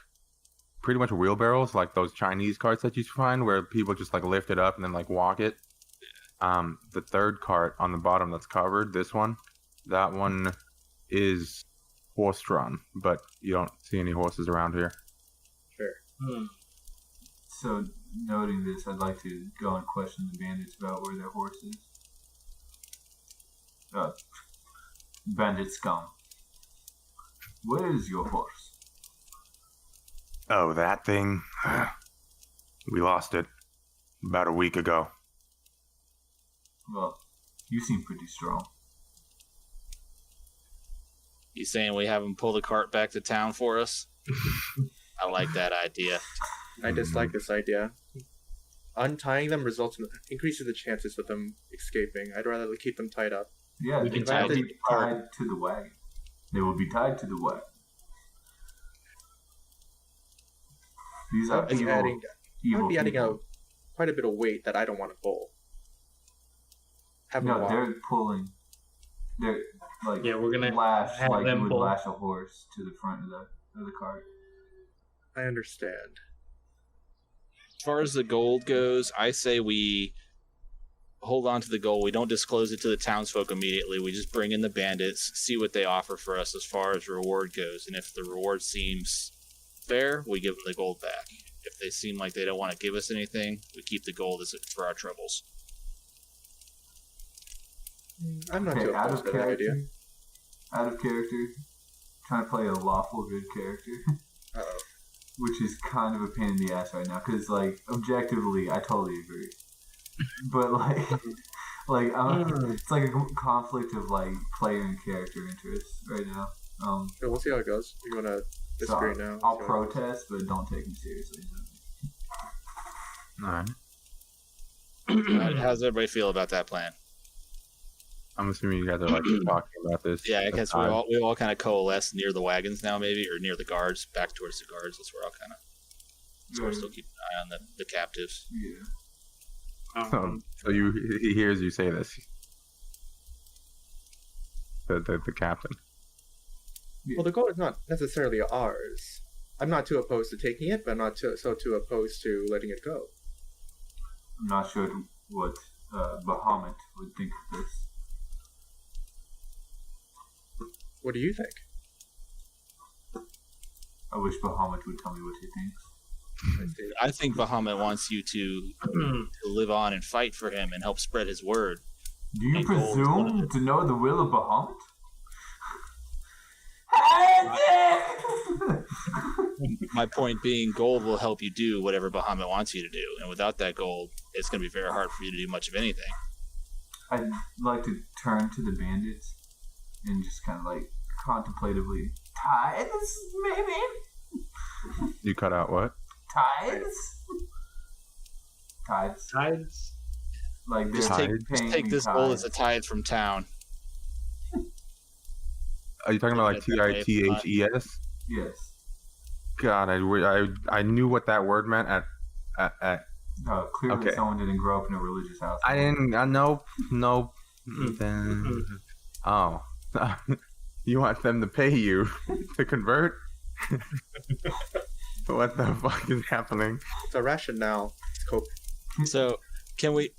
pretty much wheelbarrows, like those Chinese carts that you find where people just like lift it up and then like walk it. The third cart on the bottom that's covered, that one is horse-drawn, but you don't see any horses around here. Sure. So, noting this, I'd like to go and question the bandits about where their horse is. Bandit scum. Where is your horse? Oh, that thing? We lost it about a week ago. Well, you seem pretty strong. You saying we have him pull the cart back to town for us? I like that idea. I dislike this idea. Untying them increases the chances of them escaping. I'd rather keep them tied up. Yeah, We they can will tie be the tied to the wagon. They will be tied to the wagon. These are I'd be evil, adding people. quite a bit of weight that I don't want to pull. Have them No, walk. they're pulling. They're like Yeah, we're gonna lash have like you them would pull. lash a horse to the front of the cart. I understand. As far as the gold goes, I say we hold on to the gold. We don't disclose it to the townsfolk immediately. We just bring in the bandits, see what they offer for us as far as reward goes. And if the reward seems fair, we give them the gold back. If they seem like they don't want to give us anything, we keep the gold as for our troubles. I'm not Okay, too out opposed of to that idea. character. Out of character. Trying to play a lawful good character. Uh-oh. Which is kind of a pain in the ass right now, because like objectively, I totally agree. But it's like a conflict of like player and character interests right now. Yeah, we'll see how it goes. You want to disagree so now? I'll So- protest, but don't take me seriously. All right. How does everybody feel about that plan? I'm assuming you guys are like talking about this. Yeah, I guess aside. we've all kind of coalesced near the wagons now, maybe, or near the guards, back towards the guards. That's where I'll kind of. So we're still keeping an eye on the captives. Yeah. So he hears you say this. The captain. Well, the gold is not necessarily ours. I'm not too opposed to taking it, but I'm not too opposed to letting it go. I'm not sure what Bahamut would think of this. What do you think? I wish Bahamut would tell me what he thinks. I think Bahamut wants you to live on and fight for him and help spread his word. Do you And gold is one of presume it. to know the will of Bahamut? my point being, gold will help you do whatever Bahamut wants you to do, and without that gold, it's going to be very hard for you to do much of anything. I'd like to turn to the bandits and just kind of like contemplatively tithes, maybe You cut out what? tithes. Tides. Like Just they're take paying me this gold as tithes. a tithe from town. Are you talking about like TITHES? Yes. God, I knew what that word meant at No, clearly Okay. someone didn't grow up in a religious house. I didn't. Nope. Then, oh, you want them to pay you to convert? What the fuck is happening? It's a rationale. Cope. So, can we?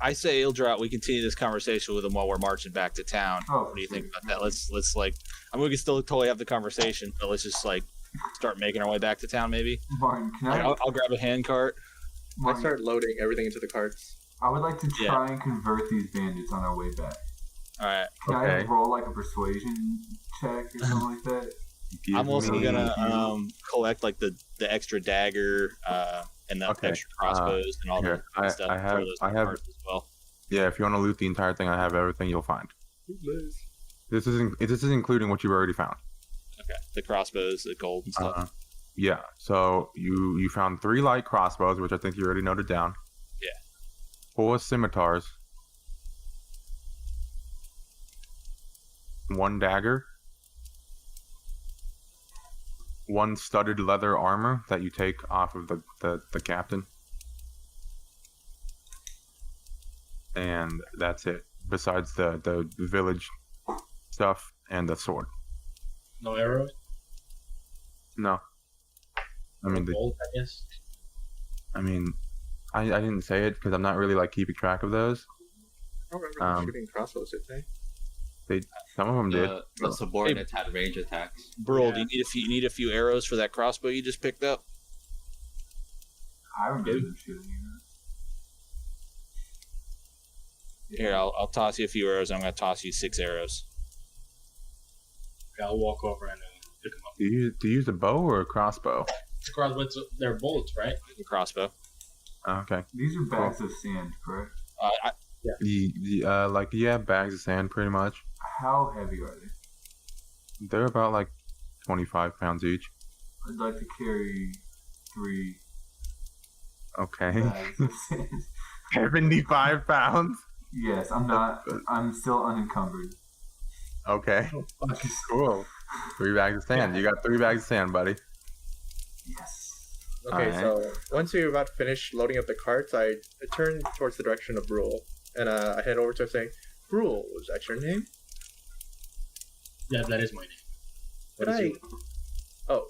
I say, Ildrat, we continue this conversation with him while we're marching back to town. Oh, What do you think about that? Let's like, I mean, we can still totally have the conversation, but let's just like start making our way back to town, maybe. Martin, can Like, I? I'll grab a hand cart. I Martin, start loading everything into the carts. I would like to Yeah. try and convert these bandits on our way back. All right. Can I Okay. roll like a persuasion check or something like that? Give I'm also me- gonna collect like the extra dagger and the Okay, extra crossbows and all here, the stuff. I and have- throw those I in the have- carts as well. Yeah, if you want to loot the entire thing, I have everything you'll find. This is including what you've already found. Okay. The crossbows, the gold and stuff. Yeah. So you found 3 light crossbows, which I think you already noted down. Yeah. 4 scimitars. 1 dagger. 1 studded leather armor that you take off of the captain. And that's it. Besides the village stuff and the sword. No arrows. No. I mean, Bolt, I guess. I didn't say it because I'm not really like keeping track of those. I don't remember them Um, shooting crossbows, did they? Some of them did. The subordinates had range attacks. Burl, Yeah. do you need a few arrows for that crossbow you just picked up? I remember them shooting you. Here, I'll toss you a few arrows. I'm gonna toss you 6 arrows. Okay, I'll walk over and pick them up. Do you use a bow or a crossbow? It's crossbows. They're bullets, right? The crossbow. Okay. These are bags of sand, correct? Bags of sand, pretty much. How heavy are they? They're about like 25 pounds each. I'd like to carry 3 Okay. bags of sand. 75 pounds. Yes, I'm not. I'm still unencumbered. Okay. Cool. 3 bags of sand. You got 3 bags of sand, buddy. Yes. Okay, Alright. so once we were about to finish loading up the carts, I turn towards the direction of Brule, and I head over to her saying, Brule, was that your name? Yeah, that is my name. Could What is I... yours? Oh,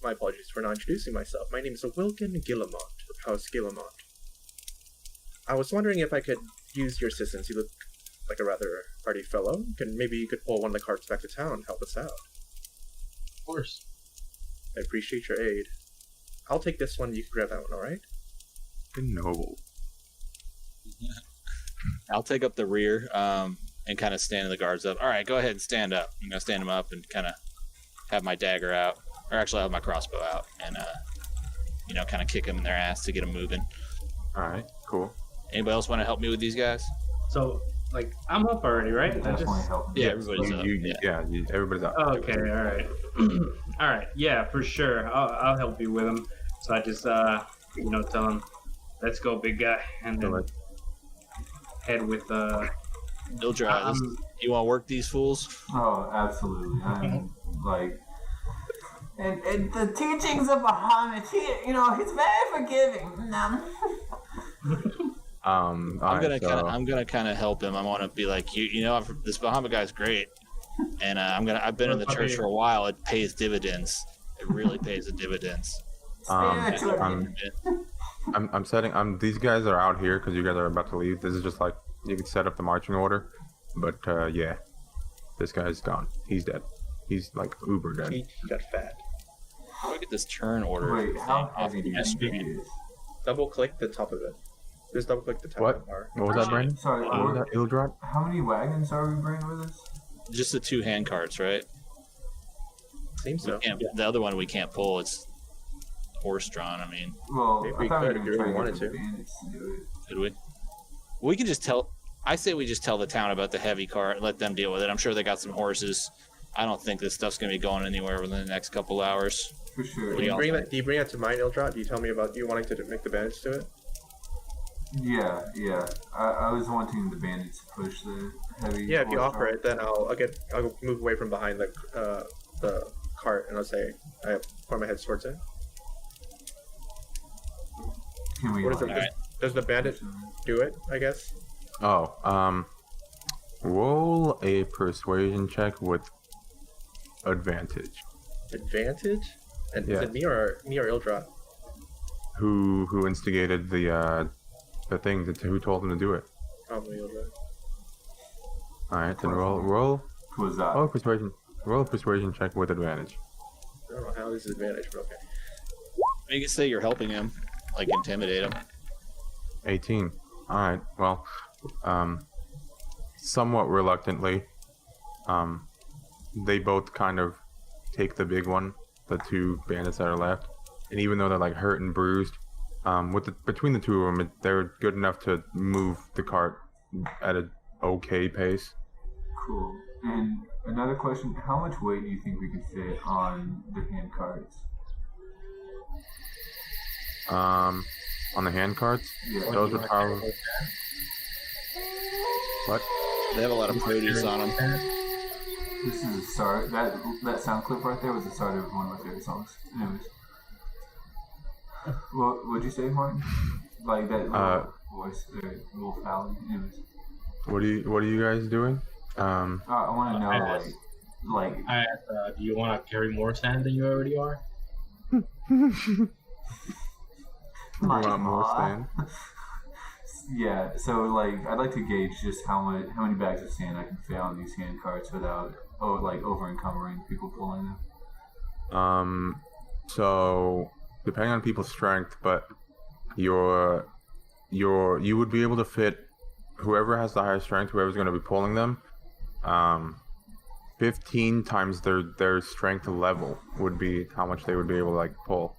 my apologies for not introducing myself. My name is Wilkin Gillamont, of House Gillamont. I was wondering if I could use your assistance. You look like a rather hearty fellow. Maybe you could pull one of the carts back to town and help us out. Of course. I appreciate your aid. I'll take this one, you can grab that one, alright? Noble. I'll take up the rear and kind of stand the guards up. All right, go ahead and stand up. I'm gonna stand them up and kind of have my dagger out, or actually I have my crossbow out, and kind of kick them in their ass to get them moving. All right. Cool. Anybody else want to help me with these guys? So, like, I'm up already, right? I Definitely just... help me. Yeah, everybody's up. Yeah. Everybody's up. Okay, all right. All right, yeah, for sure. I'll help you with him. So I just, tell him, let's go, big guy, and then Alright. head with, Ildra, you want to work these fools? Oh, absolutely. I'm like, and the teachings of Muhammad, he's very forgiving. I'm gonna kind of help him. I want to be like, this Bahamut guy's great, and I've been in the church for a while. It pays dividends. It really pays the dividends. Spiritually. I'm setting. These guys are out here because you guys are about to leave. This is just like you can set up the marching order, but yeah, this guy's gone. He's dead. He's like uber dead. He got fat. How do I get this turn order Wait, how thing off heavy of do you my think screen? it is? Double click the top of it. Just double click the top What? of the bar. What was that, Brandon? Sorry, What was that? Ildrod? how many wagons are we bringing with us? Just the 2 hand carts, right? Seems so. The other one we can't pull. horse-drawn. I mean, Well, If I we thought could, we if were you trying to wanted get the to. bandits to do it. could we? We can just tell. I say we just tell the town about the heavy cart and let them deal with it. I'm sure they got some horses. I don't think this stuff's gonna be going anywhere within the next couple hours. For sure. What Do you y'all bring think? that? Do you bring that to mine, Ildrot? Do you tell me about you wanting to make the bandits do it? Yeah. I was wanting the bandits to push the heavy. Yeah, if you horse offer cart. it, then I'll move away from behind the cart and I'll say I point my head towards it. Can we? What is it? Alright. Does the bandit do it? I guess. Oh, roll a persuasion check with advantage. Advantage? And Yeah. is it me or Ildrot? Who instigated the thing? Who told him to do it? Probably Ildrot. All right, then roll Who was that? roll a persuasion check with advantage. I don't know how this is advantage, but okay. You can say you're helping him, like intimidate him. 18. All right. Well, somewhat reluctantly, they both kind of take the big one, the two bandits that are left, and even though they're like hurt and bruised, between the two of them, they're good enough to move the cart at an okay pace. Cool. And another question: how much weight do you think we can fit on the hand carts? On the hand carts, Yeah. those would probably. What? They have a lot of produce on them. This is the start. That sound clip right there was the start of one of my favorite songs. Anyways, what would you say, Martin? Like that little voice, Wolf Valley. Anyways, What are you guys doing? I want to know, I asked- like I asked, do you want to carry more sand than you already are? You want more stand? Yeah, so like I'd like to gauge just how many bags of sand I can fit on these hand carts without over encumbering people pulling them. So depending on people's strength, but you would be able to fit whoever has the highest strength, whoever's going to be pulling them. 15 times their strength level would be how much they would be able to like pull.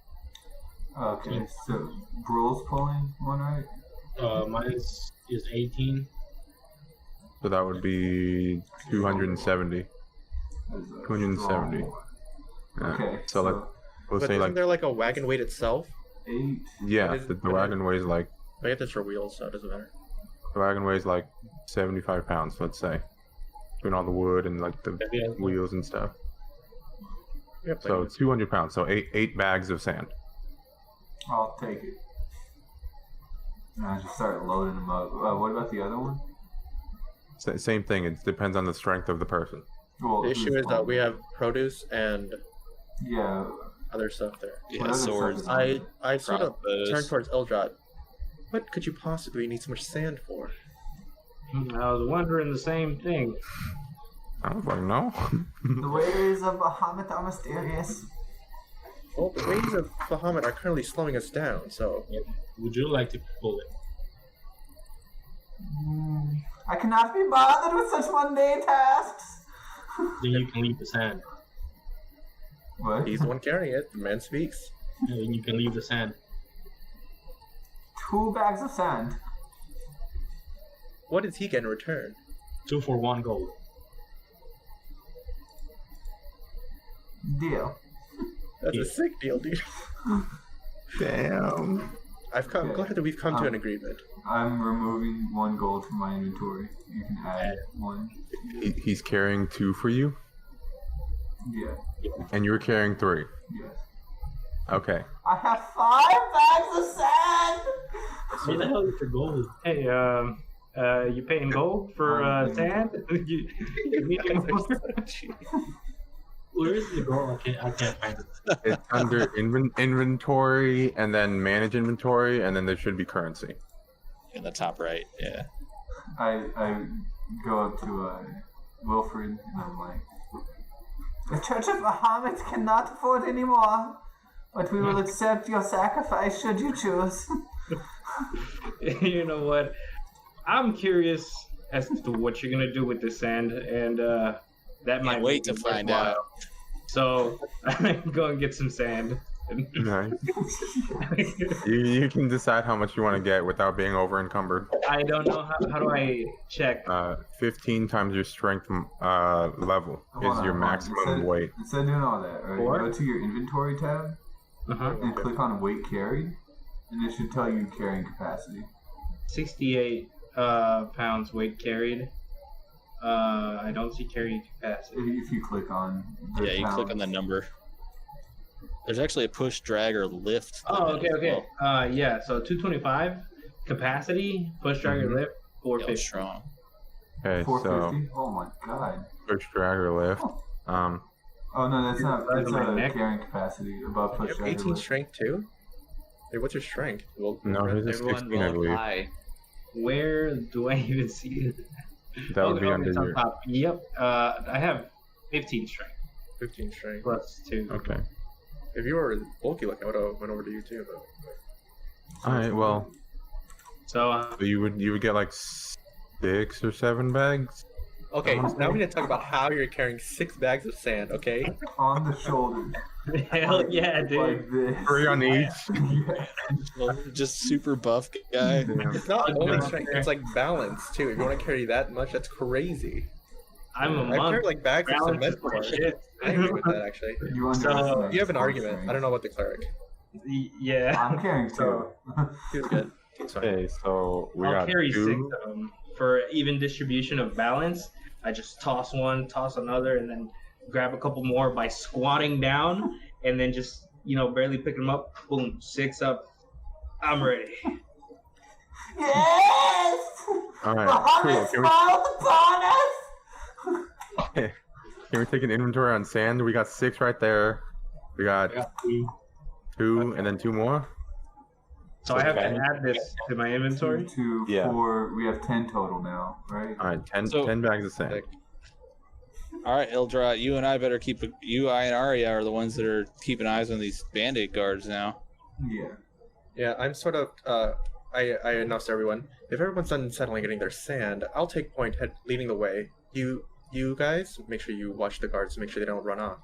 Okay, so Brule's pulling one, right? Mine is 18. So that would be 270. 270. Yeah. Okay, So like we'll But say isn't like there like a wagon weight itself? 8. yeah, what is- the what is- wagon weighs like I get this for wheels, so it doesn't matter. the wagon weighs like 75 pounds, let's say, between all the wood and like the Yeah. wheels and stuff. Yep. So like- 200 pounds. So eight bags of sand. I'll take it. And I just start loading them up. What about the other one? Same thing. It depends on the strength of the person. Well, the who's issue is that pulling? we have produce and Yeah. other stuff there. Yeah, What other swords. stuff is I sort of Crossbows. turn towards Ildrot. What could you possibly need so much sand for? I was wondering the same thing. I don't fucking know. The ways of Bahamut are mysterious. Well, the waves of Bahamut are currently slowing us down, so Would you like to pull it? I cannot be bothered with such mundane tasks. Then you can leave the sand. What? he's the one carrying it. The man speaks. And then you can leave the sand. 2 bags of sand. What does he get in return? 2 for 1 gold. Deal. That's Yeah. a sick deal, dude. Damn. I'm glad that we've come to an agreement. I'm removing 1 gold from my inventory. You can add 1. He's carrying 2 for you, Yeah. and you're carrying 3. Yes. Okay. I have 5 bags of sand. Where the hell is your gold? Hey, you paying gold for sand? you need more? Where is the gold? I can't find it. It's under inventory, and then manage inventory, and then there should be currency. In the top right, yeah. I go up to Wilfred and I'm like, the Church of Bahamut cannot afford any more, but we will accept your sacrifice should you choose. You know what? I'm curious as to what you're gonna do with the sand, and that might Can't wait make to it find worthwhile. out. So I'm going to get some sand. Nice. You can decide how much you want to get without being over encumbered. I don't know how do I check. 15 times your strength level Hold is on, your hold on. maximum weight. Instead of doing all that, right, Four? go to your inventory tab Uh-huh. and click on weight carried, and it should tell you carrying capacity. 68 pounds weight carried. I don't see carrying capacity. If you click on the Yeah, you click on pounds. the number. There's actually a push, drag, or lift. Oh, limit okay, as okay. well. Yeah, so 225 capacity, push, drag, or lift, Yeah, 450. strong. Okay, so 450? Oh my god. push, drag, or lift. Oh no, that's not. Size That's of my a neck. carrying capacity above You push have drag. 18 strength too? Hey, what's your strength? Well, No, his is Everyone 16, I roll believe. high. Where do I even see it? That would be under it's on your. top. Yep. I have 15 strength 15 strength. plus 2. Okay. If you were bulky, like I would have went over to you too. But All right. Well, So so you would get like 6 or 7 bags. okay, now we need to talk about how you're carrying 6 bags of sand. Okay. On the shoulders. hell yeah, dude. Like this. 3 on each. Yeah. Well, just super buff guy. It's not only Yeah. strength; it's like balance too. If you want to carry that much, that's crazy. I'm a I've monk. carried like bags of Balance cement is my before. shit. I agree with that actually. You So, underestimate You have an his argument. strength. I don't know about the cleric. Yeah. I'm carrying 2. He was good. It's fine. Okay, so we I'll got carry 6 2. of them for even distribution of balance. I just toss one, toss another, and then grab a couple more by squatting down, and then just barely picking them up. Boom, 6 up. I'm ready. Yes! All right. Cool. smiled upon us! Can we take an inventory on sand? We got 6 right there. We got I got 2. 2 and then 2 more. So I have to Okay. add this to my inventory. 2, Yeah. 4. We have 10 total now, right? All right, 10 So- bags of sand. Sick. All right, Ildra, you and I better keep. I and Arya are the ones that are keeping eyes on these bandit guards now. Yeah. Yeah, I'm sort of. I announced to everyone. If everyone's done settling getting their sand, I'll take point leading the way. You guys, make sure you watch the guards to make sure they don't run off.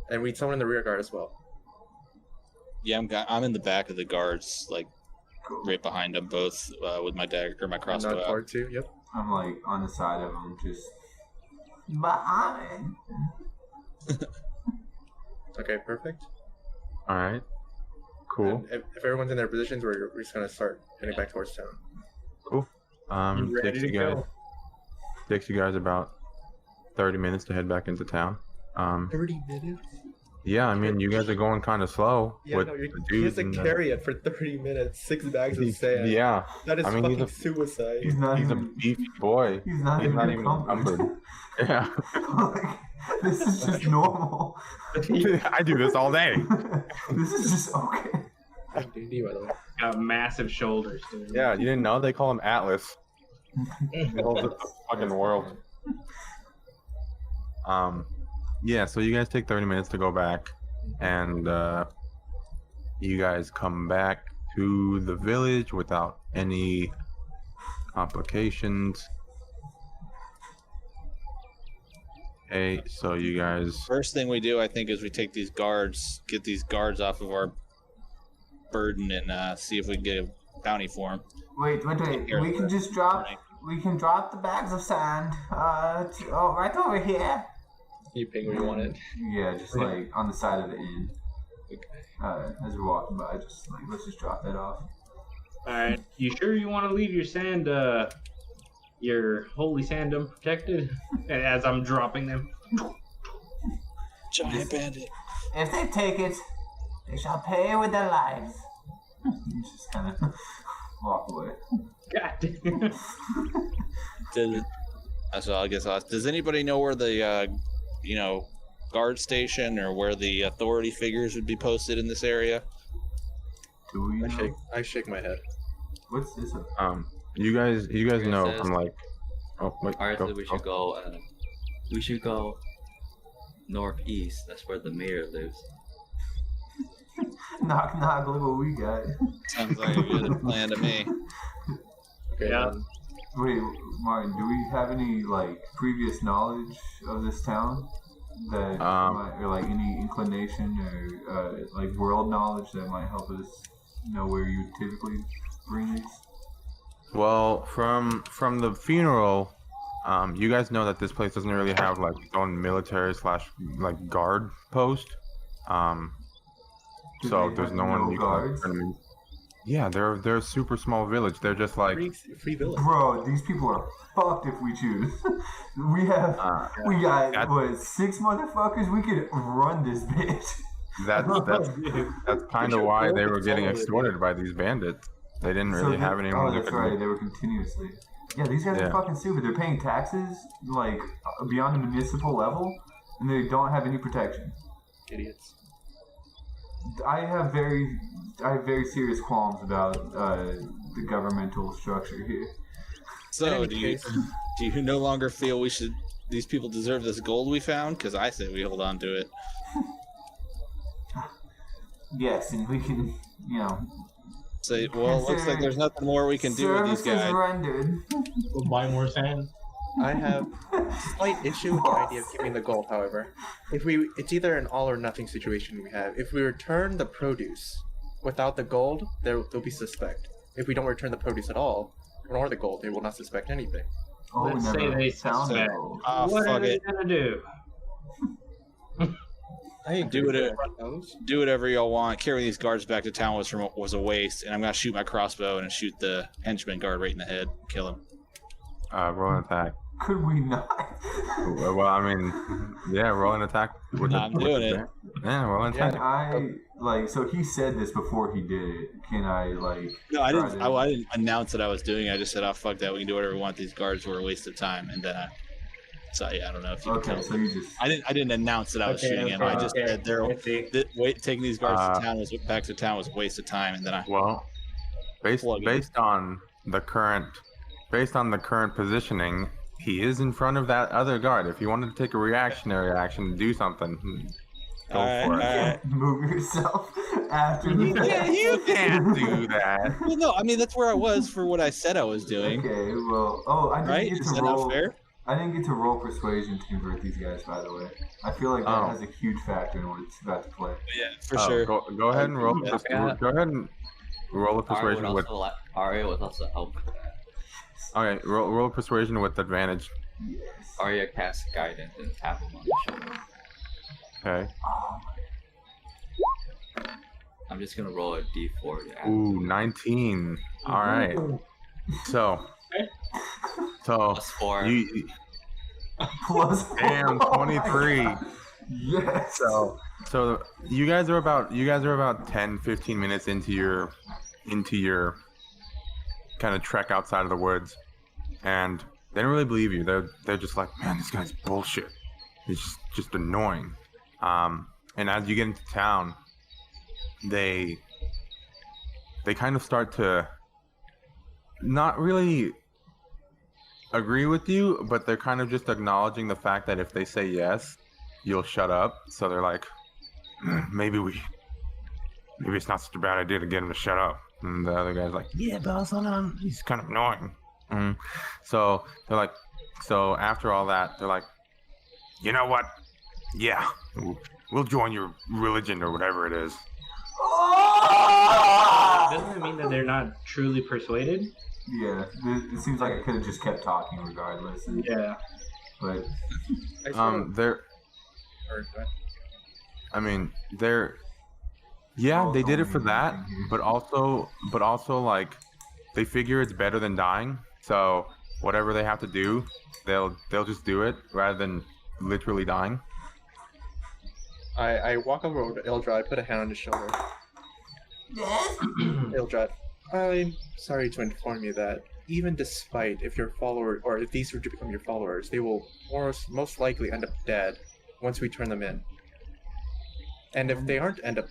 And we need someone in the rear guard as well. Yeah, I'm in the back of the guards, like Cool. right behind them both, with my dagger or my crossbow. Not out. hard too. Yep. I'm like on the side of them, just behind. Okay, perfect. All right. Cool. And if everyone's in their positions, we're just gonna start heading back towards town. You ready to go? Takes you guys about 30 minutes to head back into town. 30 minutes. Yeah, I mean, you guys are going kind of slow Yeah, with no, the he has dudes. to and carry it for 30 minutes. 6 bags of he's- sand. Yeah, That is I mean, fucking he's suicide. He's not he's a even. beefy boy. He's not He's even not even encumbered. encumbered. Yeah, Like, this is just normal. I do this all day. This is just okay. D&D, by the way. Got massive shoulders, dude. Yeah, you didn't know? They call him Atlas. He holds up the fucking world. Yeah, so you guys take 30 minutes to go back, and you guys come back to the village without any complications. Okay, so you guys. First thing we do, I think, is we take these guards, get these guards off of our burden, and see if we can get a bounty for them. Wait. We can just drop. We can drop the bags of sand. Right over here. You ping where you want it. Yeah, just like on the side of the inn. As we're walking by, just like let's just drop that off. Alright. You sure you want to leave your sand, your holy sand unprotected? As I'm dropping them. Giant bandit. If they take it, they shall pay with their lives. Just kind of walk away. God damn. So I guess does anybody know where the guard station or where the authority figures would be posted in this area? Do we know? I shake my head. What's this? You guys know says- from like. Oh wait. Arthur, Go, we go. should go. We should go northeast. That's where the mayor lives. Knock knock. Look what we got. Sounds like a good plan to me. Okay, Yeah. Wait, Martin. Do we have any like previous knowledge of this town? that or like any inclination or like world knowledge that might help us know where you typically bring these? Well, from the funeral, you guys know that this place doesn't really have like its own military / like guard post. Do So they there's have no one you guards? can. Yeah, they're a super small village. They're just like Free village. Bro, these people are fucked if we choose. we got what, 6 motherfuckers? We could run this bitch. that's kind of why they were getting extorted by these bandits. They didn't really have anyone. Oh, that's right. They were continuously. Yeah, these guys are fucking stupid. They're paying taxes like beyond the municipal level, and they don't have any protection. Idiots. I have very serious qualms about the governmental structure here. So, do you no longer feel these people deserve this gold we found? Because I say we hold on to it. Yes, and we can, Say, well, looks like there's nothing more we can do with these guys. Services rendered. We'll buy more sand. I have a slight issue with the idea of keeping the gold, however. It's either an all or nothing situation we have. If we return the produce without the gold, they'll be suspect. If we don't return the produce at all, nor the gold, they will not suspect anything. Oh, Let's say they suspect. What are they gonna do? I agree Do with it. that. Do whatever y'all want. Carrying these guards back to town was a waste, and I'm gonna shoot my crossbow and shoot the henchman guard right in the head, kill him. Roll an attack. Could we not? Well, I mean, yeah, roll an attack. I'm doing it. Yeah, roll an attack. Can I so he said this before he did it. Can I No, I didn't announce that I was doing it. I just said, "Oh, fuck that. We can do whatever we want. These guards were a waste of time." And then I don't know if you can tell. So you just I didn't announce that I was shooting him. I just said taking these guards back to town was a waste of time. And then based on the current positioning, he is in front of that other guard. If you wanted to take a reactionary action to do something, go for it. Move yourself after the You can't do that. Well, no, I mean that's where I was for what I said I was doing. Okay, well, I didn't get to Is that roll. not fair? I didn't get to roll persuasion to convert these guys, by the way. I feel like that has a huge factor in what's about to play. Yeah, for sure. Go ahead and roll. Go ahead and roll a persuasion with. Arya would also help with that. All right, roll persuasion with advantage. Yes. Arya casts guidance and tap him on the shoulder. Okay. I'm just gonna roll a d4 to add. Ooh, 19. All right. So Plus 4. Plus damn, 23. Yes. So you guys are about 10, 15 minutes into your kind of trek outside of the woods, and they don't really believe you. They're just like, man, this guy's bullshit. He's just annoying. And as you get into town, they kind of start to not really agree with you, but they're kind of just acknowledging the fact that if they say yes, you'll shut up. So they're like, maybe it's not such a bad idea to get him to shut up. And the other guy's like, yeah, boss, hold on. He's kind of annoying. So they're like, so after all that, they're like, you know what? Yeah, we'll join your religion or whatever it is. Doesn't it mean that they're not truly persuaded? Yeah, it seems like I could have just kept talking regardless. Yeah. But they did it for that, but also like they figure it's better than dying. So whatever they have to do, they'll just do it rather than literally dying. I walk over to Ildra, I put a hand on his shoulder. Ildra, I'm sorry to inform you that even despite if your follower or if these were to become your followers, they will most likely end up dead once we turn them in. And if they don't end up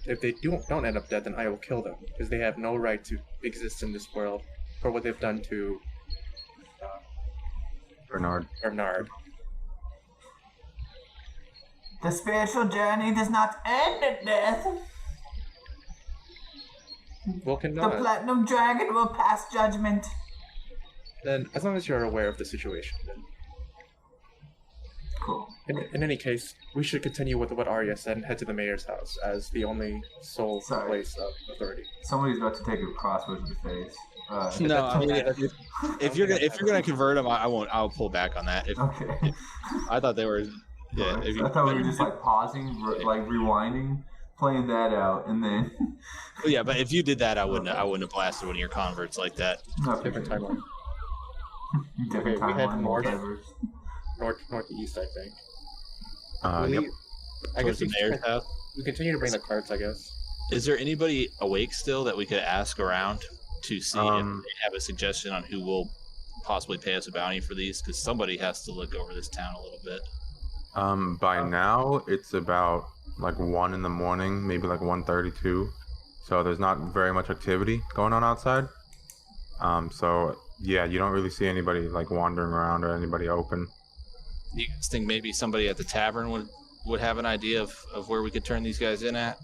dead, then I will kill them because they have no right to exist in this world for what they've done to Bernard. the spiritual journey does not end at death. Well, The platinum dragon will pass judgment. Then, as long as you're aware of the situation, then. Cool. In any case, we should continue with what Arya said and head to the mayor's house as the only sole Sorry. place of authority. Somebody's about to take a crossbow to the face. No, I mean, if you're gonna convert them, I won't. I'll pull back on that. Okay. I thought they were. Yeah, I thought we were just like pausing, like rewinding, playing that out, and then. Yeah, but if you did that, I wouldn't have blasted one of your converts like that. Not Different timeline. Different Okay, we head timeline, north. multiverse. Northeast, I think. Yep. I guess Towards the mayor's house. we continue to bring the carts, I guess. Is there anybody awake still that we could ask around to see if Um, they have a suggestion on who will possibly pay us a bounty for these? Because somebody has to look over this town a little bit. By now it's about like 1 in the morning, maybe like 1:32. So there's not very much activity going on outside. So yeah, you don't really see anybody like wandering around or anybody open. You guys think maybe somebody at the tavern would have an idea of where we could turn these guys in at?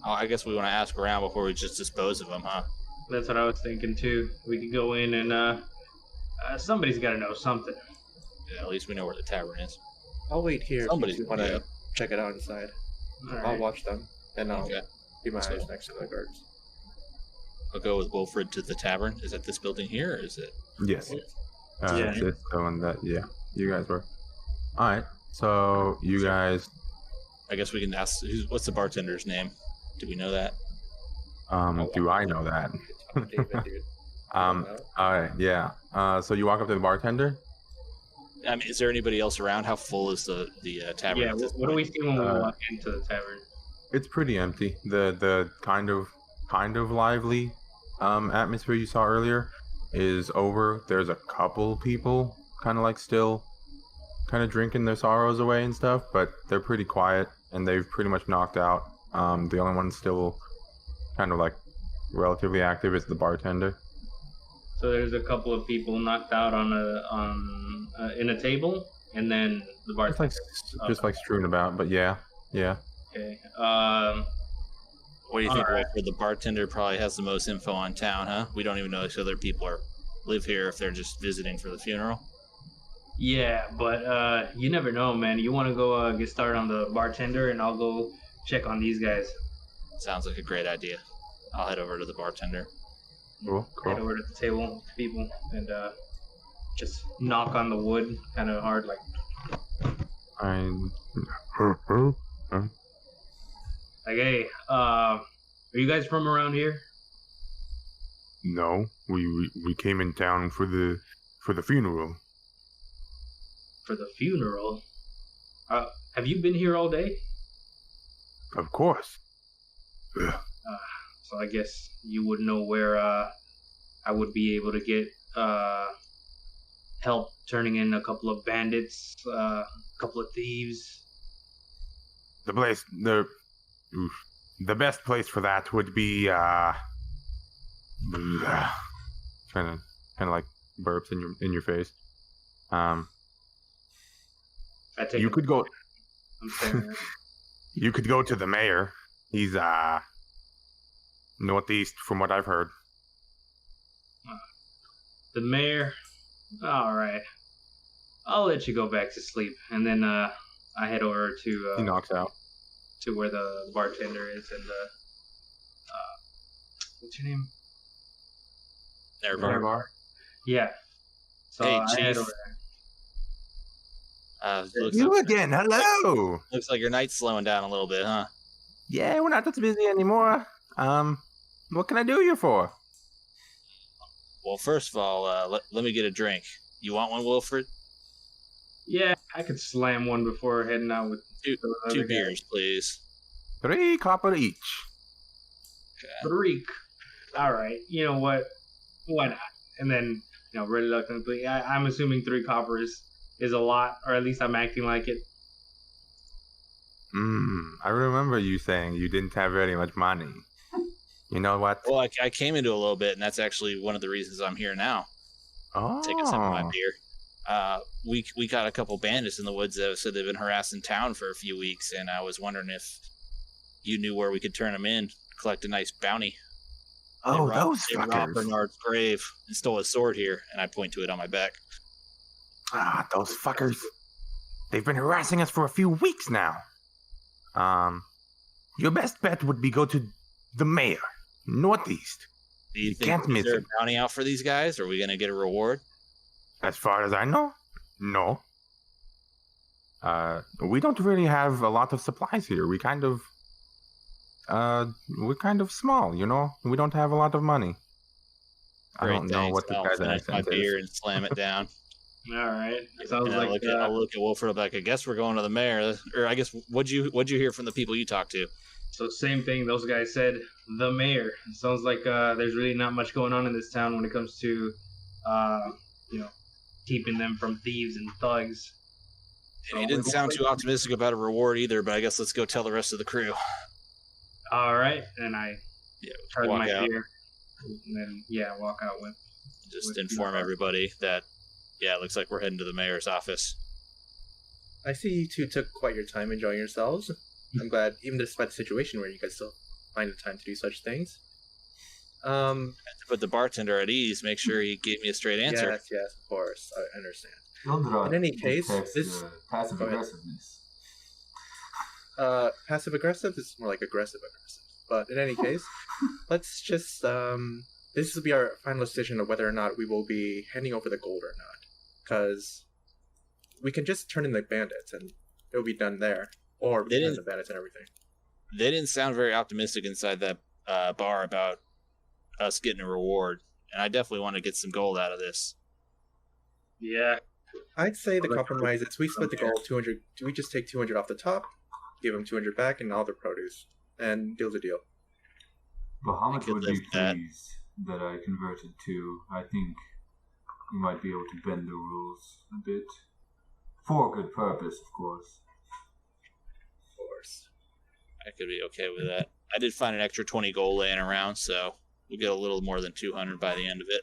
I guess we want to ask around before we just dispose of them, huh? That's what I was thinking too. We could go in and somebody's got to know something. Yeah, at least we know where the tavern is. I'll wait here Somebody's if you want to yeah. check it out inside. All I'll right. watch them, and I'll Okay. keep my So- eyes next to the guards. I'll go with Wilfred to the tavern. Is that this building here, or is it? Yes. Yeah. It's the one that you guys were. All right. So you guys I guess we can ask. What's the bartender's name? Do we know that? do I know that? David, dude. All right, yeah. So you walk up to the bartender. I mean, is there anybody else around? How full is the tavern? Yeah. at this What do we point? see when we walk into the tavern? It's pretty empty. The kind of lively atmosphere you saw earlier is over. There's a couple people kind of like still kind of drinking their sorrows away and stuff, but they're pretty quiet and they've pretty much knocked out. The only one still kind of like relatively active is the bartender. So there's a couple of people knocked out in a table, and then the bar. Just like strewn about, but yeah. Okay. What do you think, Alright. Wilfred? The bartender probably has the most info on town, huh? We don't even know if other people live here, if they're just visiting for the funeral. Yeah, but you never know, man. You want to go get started on the bartender, and I'll go check on these guys. Sounds like a great idea. I'll head over to the bartender. Cool. Head over to the table to people and just knock on the wood kind of hard, like hey, are you guys from around here? No, we came in town for the funeral. For the funeral? Have you been here all day? Of course. So I guess you would know where I would be able to get help turning in a couple of bandits, a couple of thieves. The best place for that would be kind of like burps in your face. I take You it- could go. I'm saying that. You could go to the mayor. He's northeast, from what I've heard. The mayor. All right. I'll let you go back to sleep, and then I head over He to knocks out. where the bartender is, and what's your name? Nervar. Yeah. So Hey, I head Chief. over there. Looks Again, hello. looks like your night's slowing down a little bit, huh? Yeah, we're not that busy anymore. What can I do you for? Well, first of all, let me get a drink. You want one, Wilfred? Yeah, I could slam one before heading out with Two, those other two guys. beers, please. 3 copper each. Freak. All right. You know what? Why not? And then, reluctantly, I'm assuming 3 coppers is a lot, or at least I'm acting like it. I remember you saying you didn't have very much money. You know what? Well, I came into a little bit, and that's actually one of the reasons I'm here now. Take a sip of my beer. We got a couple bandits in the woods that said they've been harassing town for a few weeks, and I was wondering if you knew where we could turn them in, collect a nice bounty. Oh, They robbed- those they robbed fuckers. Bernard's grave and stole his sword here, and I point to it on my back. Those fuckers. They've been harassing us for a few weeks now. Your best bet would be go to the mayor, northeast. Do you You think can't is miss there a it. bounty out for these guys? Are we gonna get a reward? As far as I know, no. We don't really have a lot of supplies here. We're kind of small, you know? We don't have a lot of money. I Great, don't know thanks. what the I'll guy's finish my accent beer is. and slam it down. All right. Sounds And like I'll look at Wolford. I'm like, I guess we're going to the mayor. Or I guess what'd you hear from the people you talked to? so. Same thing. Those guys said the mayor. It sounds like there's really not much going on in this town when it comes to, you know, keeping them from thieves and thugs. And he didn't sound too optimistic about a reward either. But I guess let's go tell the rest of the crew. All right, and I tried walk my out. beer, and then walk out with. Just With inform the- everybody that it looks like we're heading to the mayor's office. I see you two took quite your time enjoying yourselves. I'm glad, even despite the situation where you guys still find the time to do such things. To put the bartender at ease, make sure he gave me a straight answer. Yes, of course. I understand. Ildra In any case, detects, this- passive go ahead. aggressiveness. Passive aggressive is more like aggressive aggressive. But in any case, let's just this will be our final decision of whether or not we will be handing over the gold or not. Because we can just turn in the bandits and it'll be done there. Or They turn didn't- the bandits and everything. They didn't sound very optimistic inside that bar about us getting a reward, and I definitely want to get some gold out of this. Yeah. I'd say the compromise is we split the gold 200. We just take 200 off the top, give them 200 back and all the produce, and deal's a deal. Bahamut could would live be with that. pleased that I converted too. I think we might be able to bend the rules a bit. For a good purpose, of course. Of course. I could be okay with that. I did find an extra 20 gold laying around, so we'll get a little more than 200 by the end of it.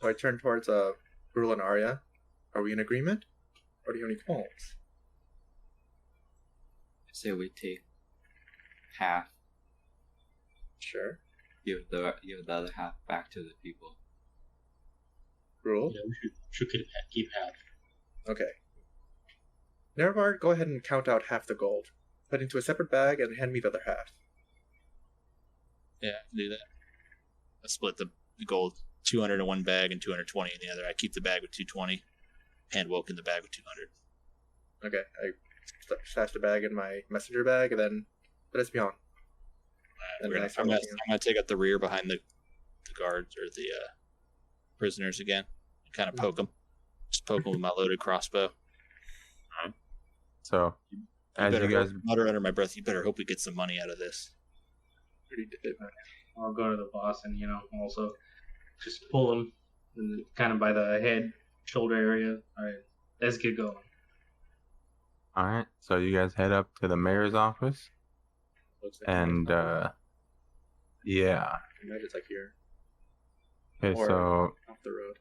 So I turn towards Brule and Arya. Are we in agreement? Or do you have any qualms? I say we take half, Sure. give the other half back to the people. Brule? Yeah, we should keep half. Okay. Nervar, go ahead and count out half the gold. Put it into a separate bag and hand me the other half. Yeah, I can do that. I split the gold 200 in one bag and 220 in the other. I keep the bag with 220, hand Woke in the bag with 200. Okay, I stash the bag in my messenger bag and then put us beyond. And then I I'm start gonna looking take out the rear behind the guards or the prisoners again and kind of poke them. Just poke them with my loaded crossbow. So, as better you guys, mutter under my breath, you better hope we get some money out of this. pretty did. I'll go to the boss and also just pull him kind of by the head, shoulder area. All right, let's get going. all right. So you guys head up to the mayor's office, Looks like and yeah. it's like here, Okay, Or- so off the road.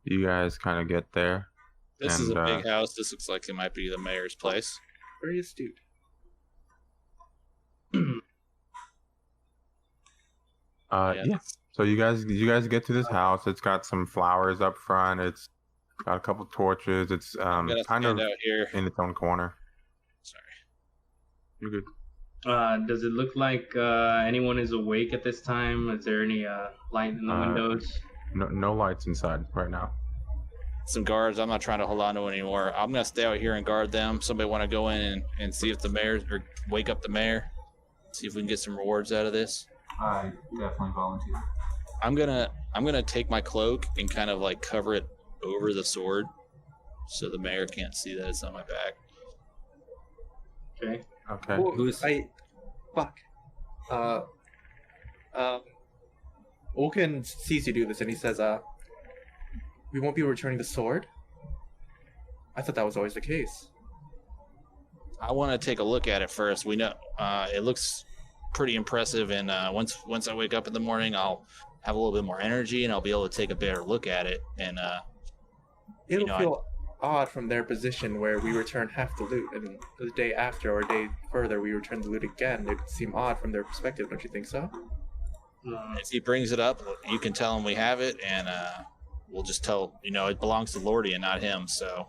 you guys kind of get there. This is And, a big house. This looks like it might be the mayor's place. Very astute. Yeah. So you guys get to this house. It's got some flowers up front. It's got a couple torches. It's I'm gonna kind stand of out here. in its own corner. Sorry. You're good. Does it look like anyone is awake at this time? Is there any light in the windows? No lights inside right now. Some guards. I'm not trying to hold on to it anymore. I'm gonna stay out here and guard them. Somebody want to go in and see if the mayor or wake up the mayor. See if we can get some rewards out of this. I definitely volunteer. I'm gonna take my cloak and kind of like cover it over the sword, so the mayor can't see that it's on my back. Okay. Okay. Well, Who's- fuck. Vulcan sees you do this and he says, we won't be returning the sword? I thought that was always the case. I want to take a look at it first. We know it looks pretty impressive, and once I wake up in the morning, I'll have a little bit more energy and I'll be able to take a better look at it. And It'll know, feel odd from their position where we return half the loot and the day after or a day further we return the loot again. It would seem odd from their perspective, don't you think so? if he brings it up, you can tell him we have it, and we'll just tell it belongs to Lordy and not him. So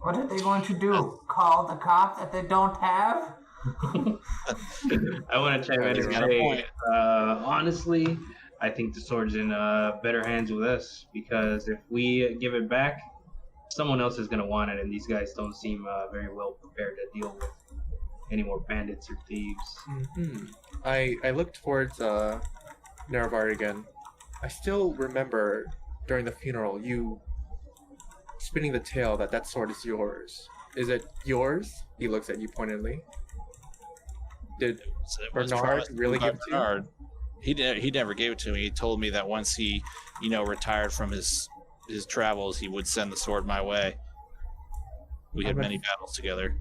What are they going to do? Call the cops that they don't have? I want to chime in He's and got a say, point. honestly, I think the sword's in better hands with us because if we give it back, someone else is going to want it, and these guys don't seem very well prepared to deal with any more bandits or thieves. Mm-hmm. I look towards Nerevar again. I still remember during the funeral you spinning the tale that sword is yours. Is it yours? He looks at you pointedly. Did So it was Bernard trusted really by give it to you? Bernard. He never gave it to me. He told me that once he, retired from his travels, he would send the sword my way. We had I'm a- many battles together.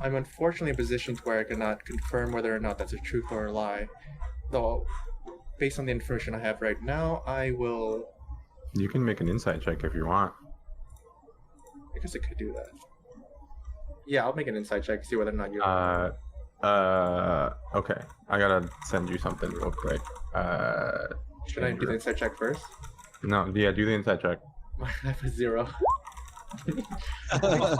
I'm unfortunately in a position to where I cannot confirm whether or not that's a truth or a lie. Though, based on the information I have right now, I will. You can make an insight check if you want. I guess I could do that. Yeah, I'll make an insight check, see whether or not you. Okay. I gotta send you something real quick. Should I do the insight check first? No, yeah, do the insight check. I have a 0.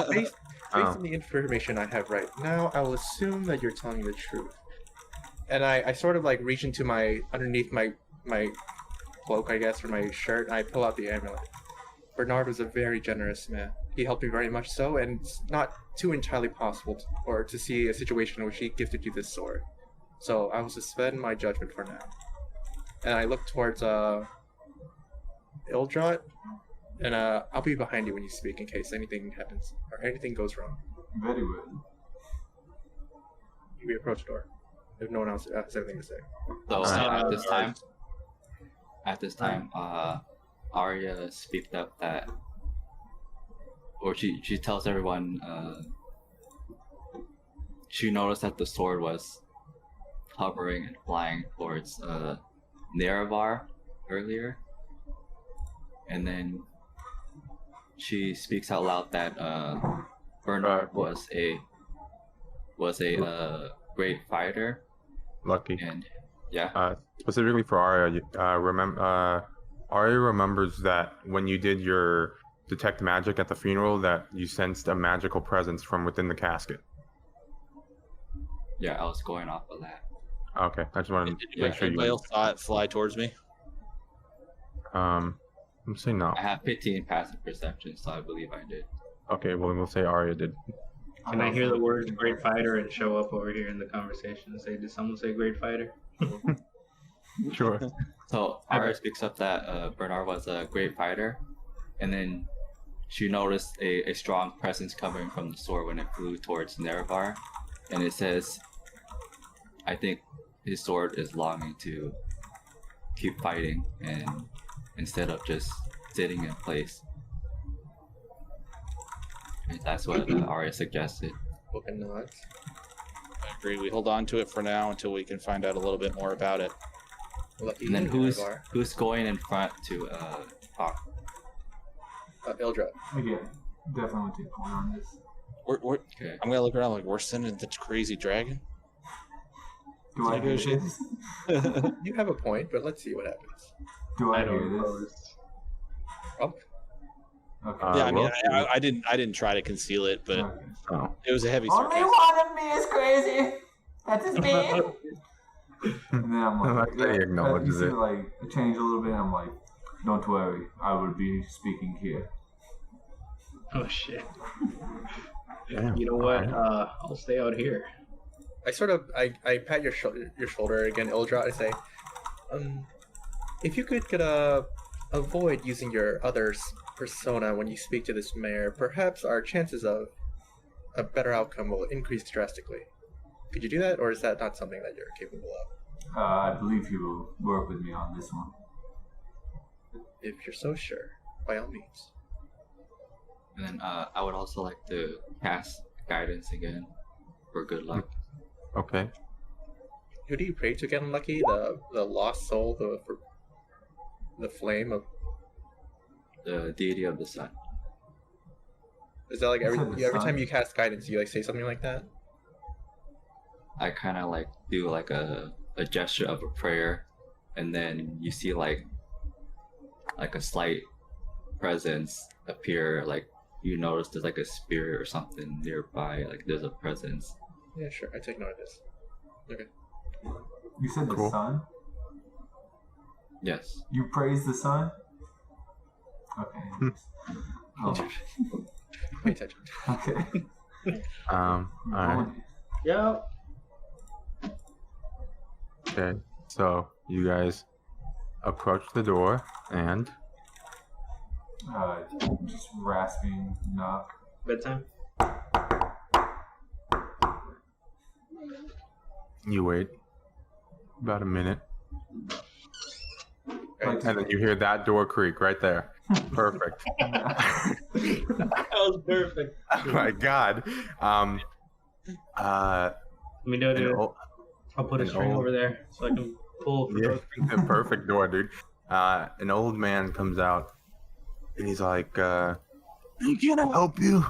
Based on the information I have right now, I will assume that you're telling the truth. And I sort of like reach into underneath my cloak, I guess, or my shirt, and I pull out the amulet. Bernard was a very generous man. He helped me very much so, and it's not too entirely possible to see a situation in which he gifted you this sword. So I will suspend my judgment for now. And I look towards Ildrat, and I'll be behind you when you speak in case anything happens or anything goes wrong. Very well. We approach the door. If no one else has anything to say. So Alright. at this time, Arya speaks up that, or she tells everyone, she noticed that the sword was hovering and flying towards Nerevar earlier, and then she speaks out loud that Bernard was a great fighter, Lucky. and yeah. Specifically for Arya, Arya remembers that when you did your detect magic at the funeral, that you sensed a magical presence from within the casket. Yeah, I was going off of that. Okay, I just wanted to make sure Anybody you. else saw it fly towards me? I'm saying no. I have 15 passive perception, so I believe I did. Okay, well we'll say Arya did. Can I hear the words "great fighter" and show up over here in the conversation and say, "Did someone say great fighter?" Sure. So Arya speaks up that Bernard was a great fighter, and then she noticed a strong presence coming from the sword when it flew towards Nerevar, and it says, I think his sword is longing to keep fighting, and instead of just sitting in place. And that's what Arya suggested. Open nods. I agree. We hold on to it for now until we can find out a little bit more about it. Lucky And then Nerevar. who's going in front to talk? Ildrat. Again, definitely take point on this. We're, Okay. I'm gonna look around like we're sending the crazy dragon. Do I hear Negotiate. this? You have a point, but let's see what happens. Do I I hear don't know. this? Oh, Okay. Yeah, I mean, well- I didn't try to conceal it, but Okay. Oh. it was a heavy Only sarcasm. one of me is crazy. That is me. And then I'm I like, like that he acknowledges you see, it. like change a little bit. I'm like, don't worry, I will be speaking here. Oh shit! Damn. You know what? Alright. I'll stay out here. I pat your shoulder again, Ildrat. I say, if you could avoid using your other persona when you speak to this mayor, perhaps our chances of a better outcome will increase drastically. Could you do that, or is that not something that you're capable of? I believe he will work with me on this one. If you're so sure, by all means. And then I would also like to cast guidance again for good luck. Okay. Who do you pray to get unlucky? The lost soul, the flame of. The deity of the sun. Is that like every Said the every sun. time you cast guidance, you like say something like that? I kind of like do like a gesture of a prayer, and then you see like a slight presence appear like you notice there's like a spirit or something nearby, like there's a presence. Yeah, sure. I take note of this. Okay. You said the Cool. sun? Yes. You praise the sun? Okay. Oh, Pay attention. okay. Alright. Yeah. Okay. So you guys approach the door and Just rasping knock. Bedtime. you wait about a minute. Like, And then you hear that door creak right there. Perfect. That was perfect. Oh my god. Let me know, An dude. old- I'll put a an string old- over there so I can pull. yeah, the perfect door, dude. An old man comes out and he's like, "Can I help you?"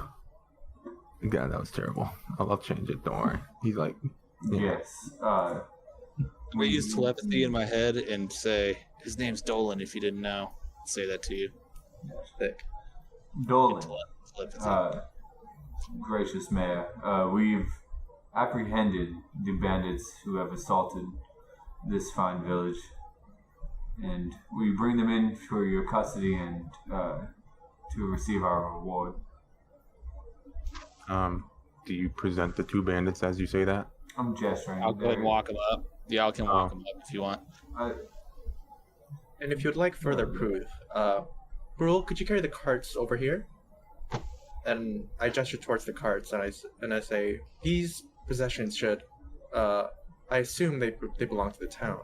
God, that was terrible. I'll change it. Don't worry. He's like, yes. I use telepathy in my head and say, his name's Dolan, if you didn't know. Say that to you. Thick. Dolan. Telepathy. Gracious Mayor, we've apprehended the bandits who have assaulted this fine village, and we bring them in for your custody and to receive our reward. do you present the two bandits as you say that? I'm gesturing. I'll go ahead and walk him up. Y'all can walk him up if you want. And if you'd like further proof, Brule, could you carry the carts over here? And I gesture towards the carts, and I say, these possessions should, I assume they belong to the town.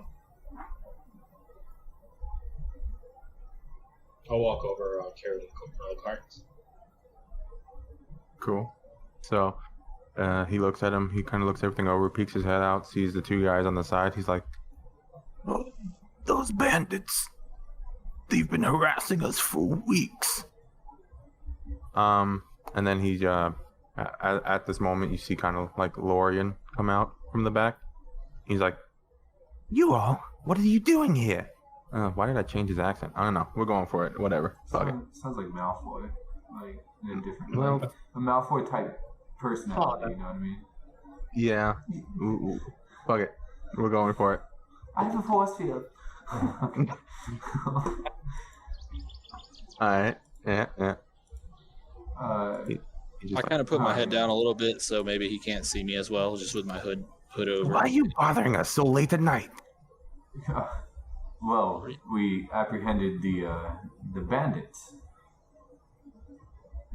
I'll walk over, carry the carts. Cool. So he looks at him. He kind of looks everything over, peeks his head out, sees the two guys on the side. He's like, "Oh, those bandits. They've been harassing us for weeks." And then he, at this moment, you see kind of like Lorian come out from the back. He's like, "You all, what are you doing here?" Why did I change his accent? I don't know. We're going for it. Whatever. Fuck it. Sounds like Malfoy, like in a different, Well- like, a Malfoy type personality. You know what I mean? Yeah. Ooh. Fuck it. We're going for it. I have a force field. Alright. Yeah. He just I like, kind of put my head down a little bit so maybe he can't see me as well, just with my hood over. "Why are you bothering us so late at night?" Well, we apprehended the bandits,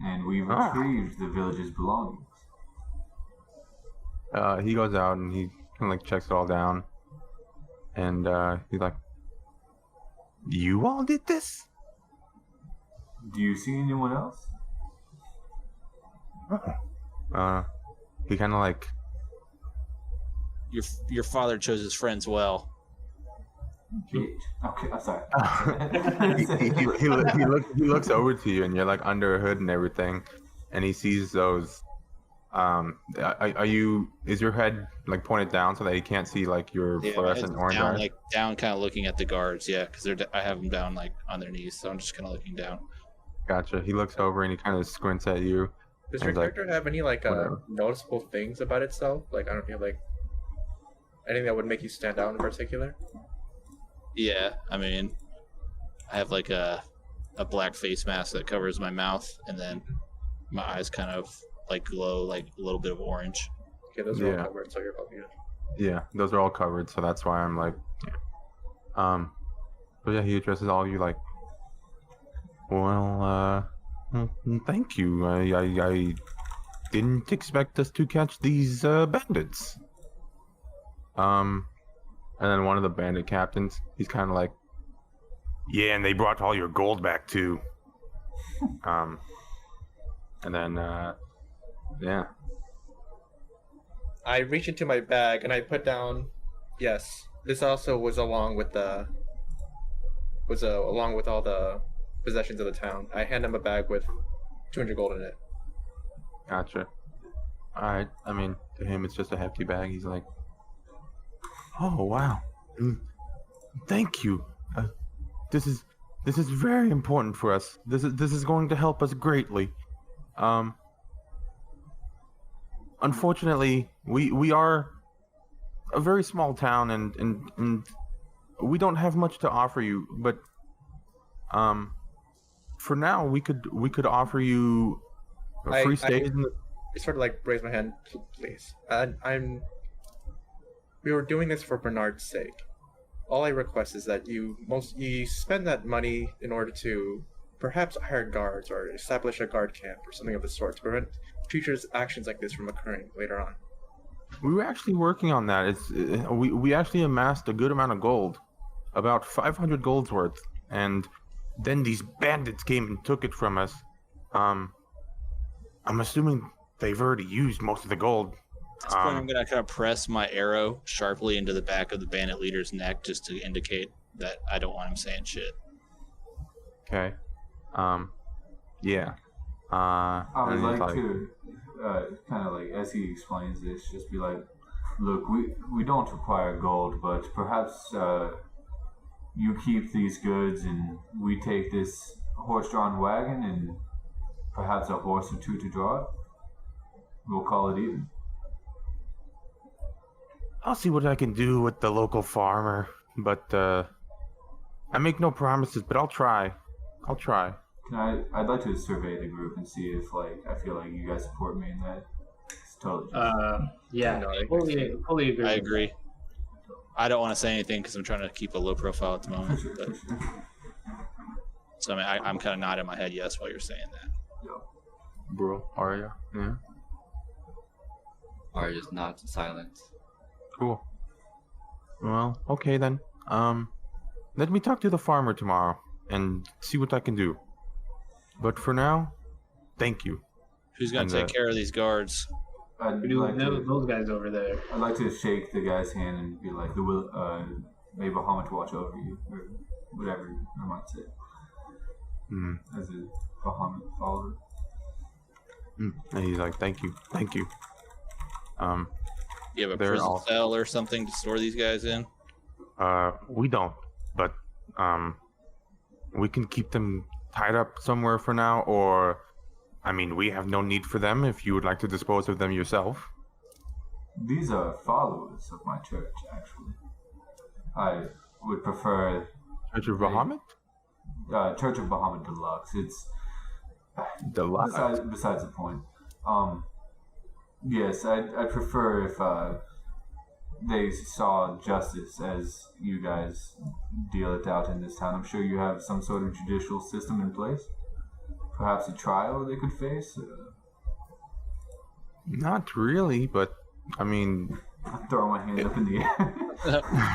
and we retrieved the village's belongings. He goes out and he kind of like checks it all down. And he's like, "You all did this?" Do you see anyone else? He kind of like, Your father chose his friends well. Bitch. Okay, I'm sorry. he looks over to you and you're like under a hood and everything. And he sees those, is your head like pointed down so that he can't see like your Yeah, fluorescent orange down, eyes? like down, kind of looking at the guards. Yeah, because I have them down like on their knees, so I'm just kind of looking down. Gotcha. He looks over and he kind of squints at you. Does I your was like, character have any like whatever. noticeable things about itself? Like, I don't know if you have like anything that would make you stand out in particular? Yeah, I mean, I have like a black face mask that covers my mouth, and then my eyes kind of like glow like a little bit of orange. Okay, those are all Yeah. covered, so you're probably good. Yeah, those are all covered, so that's why I'm like, yeah. But yeah, he addresses all of you like, "Well, thank you. I didn't expect us to catch these bandits." And then one of the bandit captains, he's kind of like, "Yeah, and they brought all your gold back too." And then, yeah. I reach into my bag and I put down, yes, this also was along with all the possessions of the town. I hand him a bag with 200 gold in it. Gotcha. Alright, I mean, to him it's just a hefty bag. He's like, "Oh, wow. Thank you. This is very important for us. This is going to help us greatly." Unfortunately, we are a very small town, and we don't have much to offer you. But for now, we could offer you a free stay. I sort of like raise my hand, please. We were doing this for Bernard's sake. All I request is that you spend that money in order to perhaps hire guards or establish a guard camp or something of the sort to prevent future actions like this from occurring later on. We were actually working on that. We actually amassed a good amount of gold, about 500 gold's worth, and then these bandits came and took it from us. I'm assuming they've already used most of the gold. At this point, I'm going to kind of press my arrow sharply into the back of the bandit leader's neck just to indicate that I don't want him saying shit. Okay. Yeah. I would like to, kind of like, as he explains this, just be like, look, we don't require gold, but perhaps you keep these goods and we take this horse-drawn wagon and perhaps a horse or two to draw it. We'll call it even. I'll see what I can do with the local farmer, but I make no promises, but I'll try. I'd like to survey the group and see if, like, I feel like you guys support me in that. It's totally. Yeah, fully agree. I agree. I don't want to say anything because I'm trying to keep a low profile at the moment. For sure. So I mean, I'm kind of nodding my head yes while you're saying that. Bro, Arya, yeah. Arya's nods in silence. Cool. Well, okay then. Let me talk to the farmer tomorrow and see what I can do. But for now, thank you. Who's going to take care of these guards? Those guys over there. I'd like to shake the guy's hand and be like, may Bahamut watch over you, or whatever I might say. As a Bahamut follower. And he's like, thank you. You have a prison cell or something to store these guys in? We don't, but we can keep them tied up somewhere for now, or I mean, we have no need for them if you would like to dispose of them yourself. These are followers of my church, actually. I would prefer Church of Bahamut? Church of Bahamut Deluxe. It's Deluxe. Besides the point. Yes, I'd prefer if they saw justice as you guys deal it out in this town. I'm sure you have some sort of judicial system in place. Perhaps a trial they could face. Not really, but I mean, I throw my hand up in the air.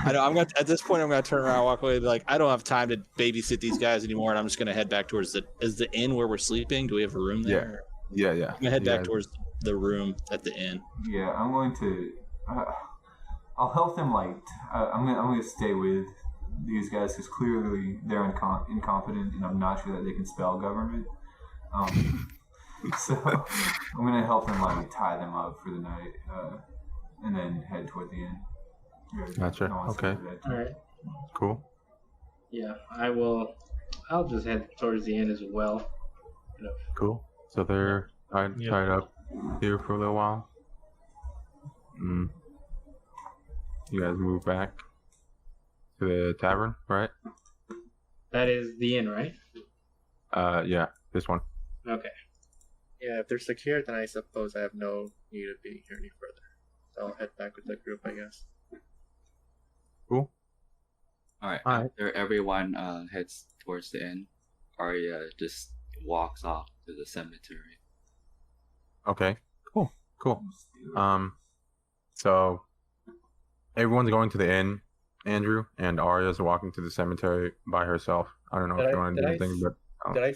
I know. At this point, I'm gonna turn around, and walk away, and be like, I don't have time to babysit these guys anymore, and I'm just gonna head back towards the inn where we're sleeping. Do we have a room there? Yeah. I'm gonna head back towards the room at the inn. Yeah, I'm going to. I'll help them. Like, I'm gonna stay with these guys because clearly they're incompetent, and I'm not sure that they can spell government. So I'm gonna help them like tie them up for the night, and then head toward the inn. Gotcha. Okay. All right. Cool. Yeah, I will. I'll just head towards the inn as well. Cool. So they're tied up here for a little while. You guys move back to the tavern, right? That is the inn, right? Yeah, this one. Okay. Yeah, if they're secure, then I suppose I have no need of being here any further. So I'll head back with the group, I guess. Cool. Alright, Alright. after everyone heads towards the inn, Arya just walks off to the cemetery. Okay. Cool. So everyone's going to the inn, Andrew, and Arya's walking to the cemetery by herself. I don't know if you want to do anything, but did I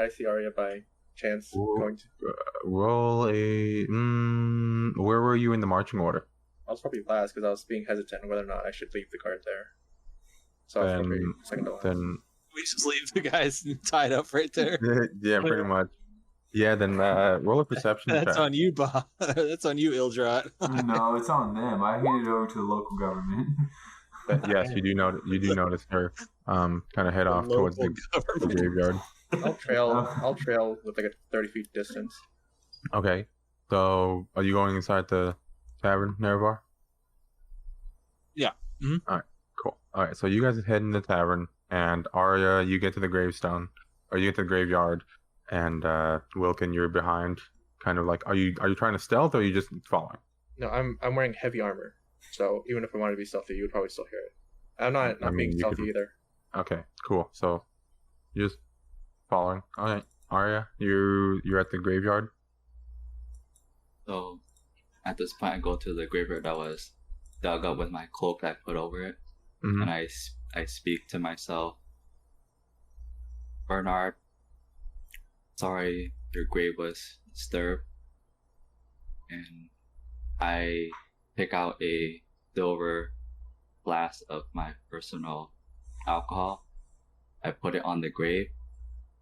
see Arya by chance going to? Roll a. Where were you in the marching order? I was probably last because I was being hesitant on whether or not I should leave the guard there. So I was probably second to last. Then We just leave the guys tied up right there. yeah, pretty much. Yeah, then roll a perception check. That's on you, Bob. That's on you, Ildrat. No, it's on them. I handed it over to the local government. Yes, you do notice her kind of head off towards the graveyard. I'll trail with like a 30 feet distance. Okay. So, are you going inside the tavern, Nerevar? Yeah. Mhm. All right. Cool. All right. So you guys head in the tavern, and Arya, you get to the gravestone, or you get to the graveyard, and Wilkin, you're behind. Kind of like, are you trying to stealth, or are you just following? No, I'm wearing heavy armor, so even if I wanted to be stealthy, you would probably still hear it. I'm not I mean, being you stealthy could- either. Okay. Cool. So you're just following. All right. Arya, you're at the graveyard. So at this point, I go to the graveyard that was dug up with my cloak I put over it, Mhm. and I speak to myself. Bernard, sorry your grave was disturbed, and I pick out a silver glass of my personal alcohol. I put it on the grave,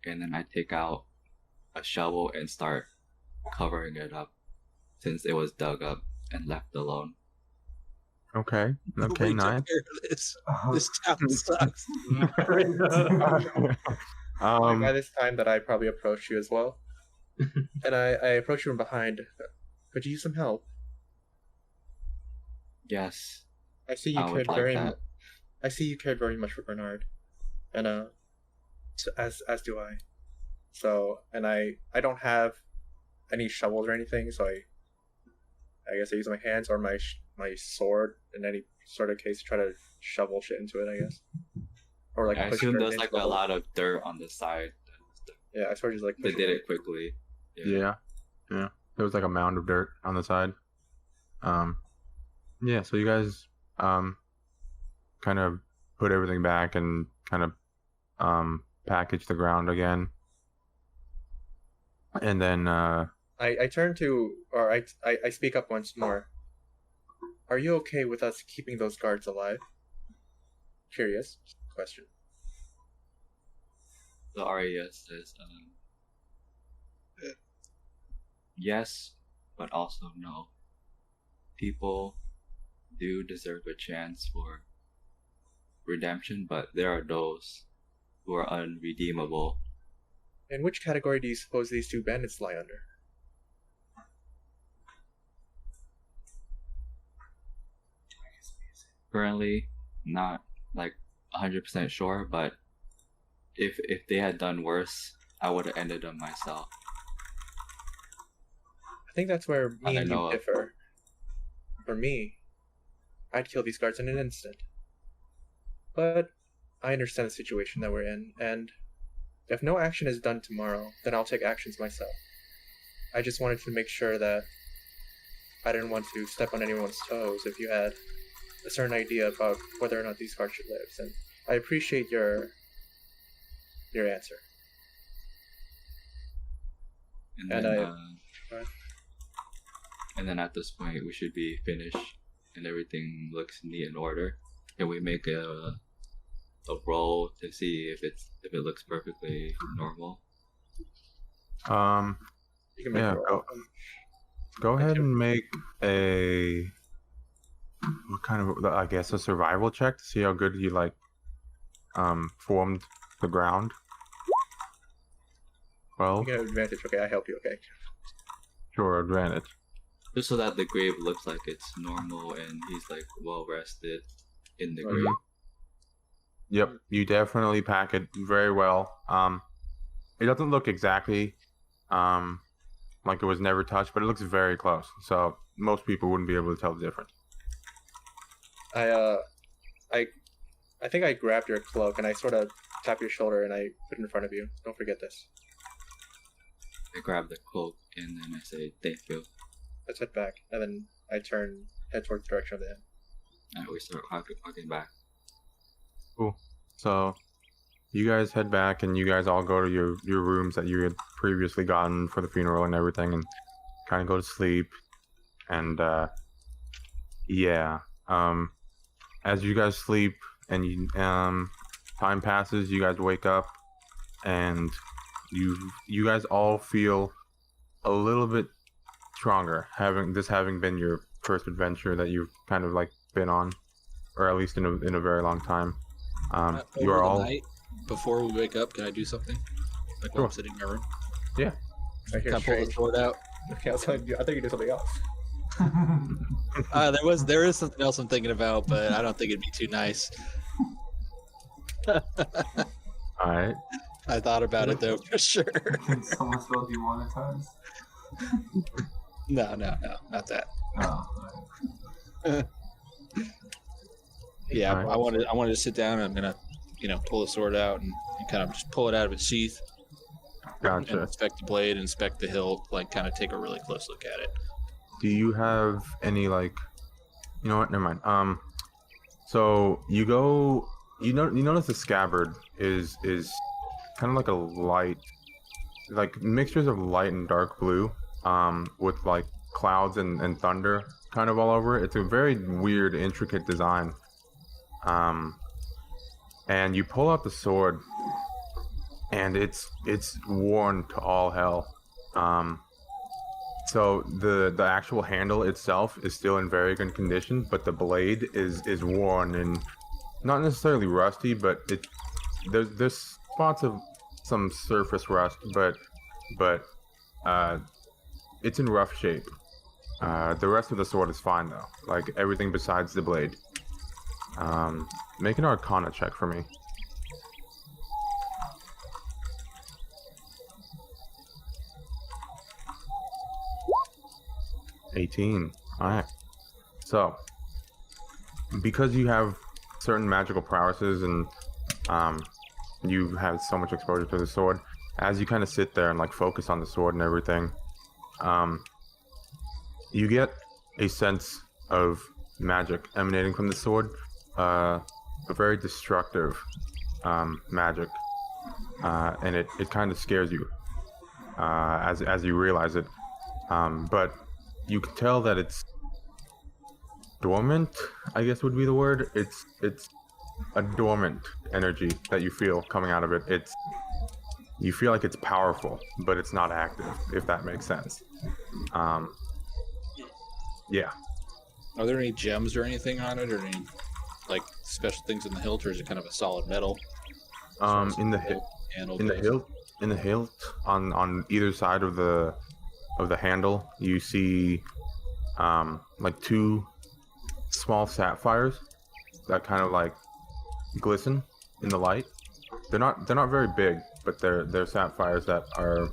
and then I take out a shovel and start covering it up, since it was dug up and left alone. Okay. Okay. We Nice. took care of this. This town sucks. By this time that I probably approached you as well, and I approached you from behind. Could you use some help? Yes, I see you I would cared like very. that. I see you cared very much for Bernard, and so as do I. So, and I don't have any shovels or anything, so I guess I use my hands or my sword in any sort of case to try to shovel shit into it. I guess, or like I push assume dirt there's into like the a hole. lot of dirt on the side. Yeah, I sort of just like They push did it. it quickly. Yeah. There was like a mound of dirt on the side. Yeah. So you guys kind of put everything back and kind of package the ground again, and then I turn to, or I speak up once more. Are you okay with us keeping those guards alive? Curious question. The Arya says, yes, but also no. People do deserve a chance for redemption, but there are those who are unredeemable. In which category do you suppose these two bandits lie under? Currently, not like 100% sure, but if they had done worse, I would have ended them myself. I think that's where me I and know you of. differ. For me, I'd kill these guards in an instant. But I understand the situation that we're in, and if no action is done tomorrow, then I'll take actions myself. I just wanted to make sure that I didn't want to step on anyone's toes if you had a certain idea about whether or not these guards should live. And I appreciate your answer. And And then, go ahead. and then at this point, we should be finished, and everything looks neat and order. Can we make a roll to see if it looks perfectly normal? You can make Yeah, a roll. go ahead you. and make a what kind of, I guess, a survival check to see how good you like formed the ground. Well, You get an advantage. Okay, I help you. Okay. sure, advantage. Just so that the grave looks like it's normal and he's like well rested in the Mhm. grave. Yep, you definitely pack it very well. It doesn't look exactly like it was never touched, but it looks very close. So most people wouldn't be able to tell the difference. I think I grabbed your cloak and I sort of tap your shoulder and I put it in front of you. Don't forget this. I grab the cloak and then I say thank you. Let's head back, and then I head towards the direction of the inn. And we start walking back. So you guys head back, and you guys all go to your rooms that you had previously gotten for the funeral and everything, and kind of go to sleep. And yeah, as you guys sleep and you, time passes, you guys wake up, and you guys all feel a little bit stronger, having been your first adventure that you've kind of like been on, or at least in a very long time. You Over are the all night, before we wake up, can I do something? Like Sure. while I'm sitting in my room. I hear Can I pull the strange. sword out? Okay, I thought you do something else. There is something else I'm thinking about, but I don't think it'd be too nice. All right. I thought about it though for sure. Can someone spell demonetized? No, not that. Oh, Yeah, Alright. I wanted to sit down. And I'm gonna, pull the sword out and kind of just pull it out of its sheath and Gotcha. inspect the blade, inspect the hilt, like kind of take a really close look at it. Do you have any like? You know what? Never mind. So you go. You notice the scabbard is kind of like a light, like mixtures of light and dark blue, with like clouds and thunder kind of all over it. It's a very weird, intricate design. And you pull out the sword, and it's worn to all hell. So the actual handle itself is still in very good condition, but the blade is worn and not necessarily rusty, but there's spots of some surface rust, but it's in rough shape. The rest of the sword is fine though, like everything besides the blade. Make an Arcana check for me. $18. Alright. So, because you have certain magical prowesses and you have so much exposure to the sword, as you kind of sit there and like focus on the sword and everything, you get a sense of magic emanating from the sword, a very destructive magic, and it kind of scares you as you realize it, but you can tell that it's dormant, I guess would be the word. It's a dormant energy that you feel coming out of it. You feel like it's powerful, but it's not active, if that makes sense. Yeah. Are there any gems or anything on it, or any like special things in the hilt, or is it kind of a solid metal? In the hilt on either side of the handle, you see like two small sapphires that kind of like glisten in the light. They're not very big, but they're sapphires that are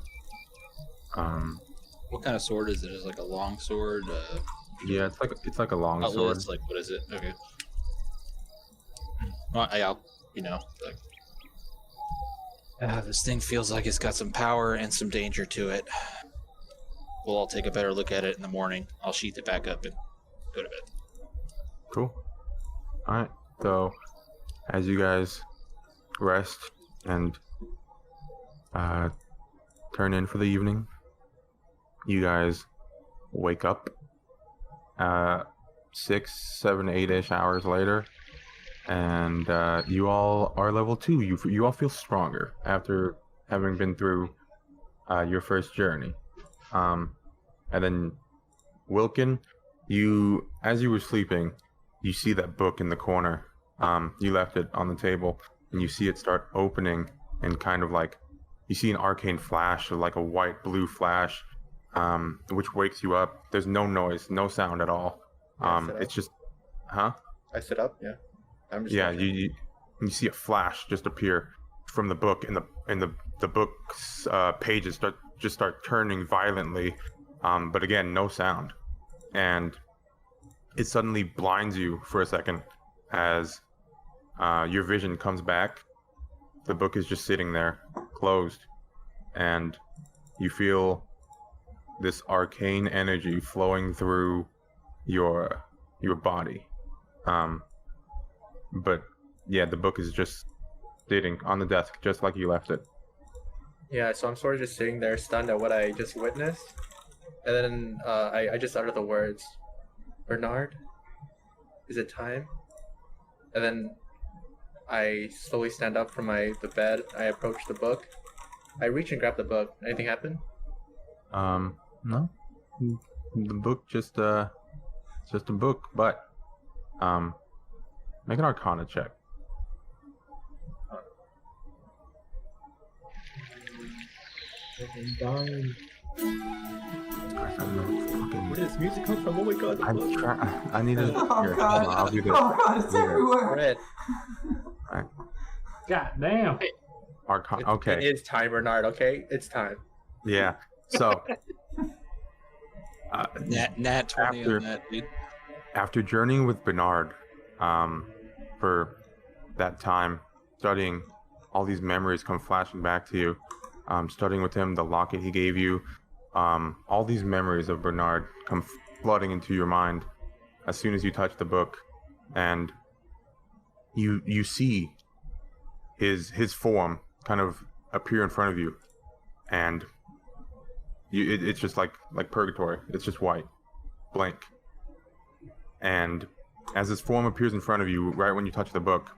What kind of sword is it? Is it like a long sword? yeah, it's like a long sword. It's like, what is it? Okay. Well, I'll like, this thing feels like it's got some power and some danger to it. We'll all take a better look at it in the morning. I'll sheath it back up and go to bed. Cool. Alright, so as you guys rest and turn in for the evening, you guys wake up 6, 7, 8-ish hours later, and you all are level 2. You all feel stronger after having been through your first journey. And then Wilkin, as you were sleeping, you see that book in the corner. You left it on the table, and you see it start opening, and kind of like you see an arcane flash, or like a white blue flash, which wakes you up. There's no noise, no sound at all. It's just, huh? I sit up. Yeah. I'm just. Yeah, watching. you see a flash just appear from the book, and the book's pages start turning violently, but again, no sound, and it suddenly blinds you for a second as your vision comes back. The book is just sitting there, closed, and you feel this arcane energy flowing through your body. But yeah, the book is just sitting on the desk, just like you left it. Yeah, so I'm sort of just sitting there, stunned at what I just witnessed, and then I just uttered the words, "Bernard, is it time?" And then I slowly stand up from the bed. I approach the book. I reach and grab the book. Anything happen? No. The book just a book, but make an Arcana check. I'm dying. Fucking- Where did this music come from? Oh my god. I'm trying. I need to. Oh Here, god! hold on, I'll do this. Oh god, it's Do this. everywhere! Red. God damn. Okay. It is time, Bernard, okay? It's time. Yeah. So, Nat 20 After- on that, dude. after journeying with Bernard, for that time, studying all these memories come flashing back to you. Studying with him, the locket he gave you, all these memories of Bernard come flooding into your mind as soon as you touch the book, and you see his form kind of appear in front of you, and it's just like purgatory. It's just white, blank. And as his form appears in front of you, right when you touch the book,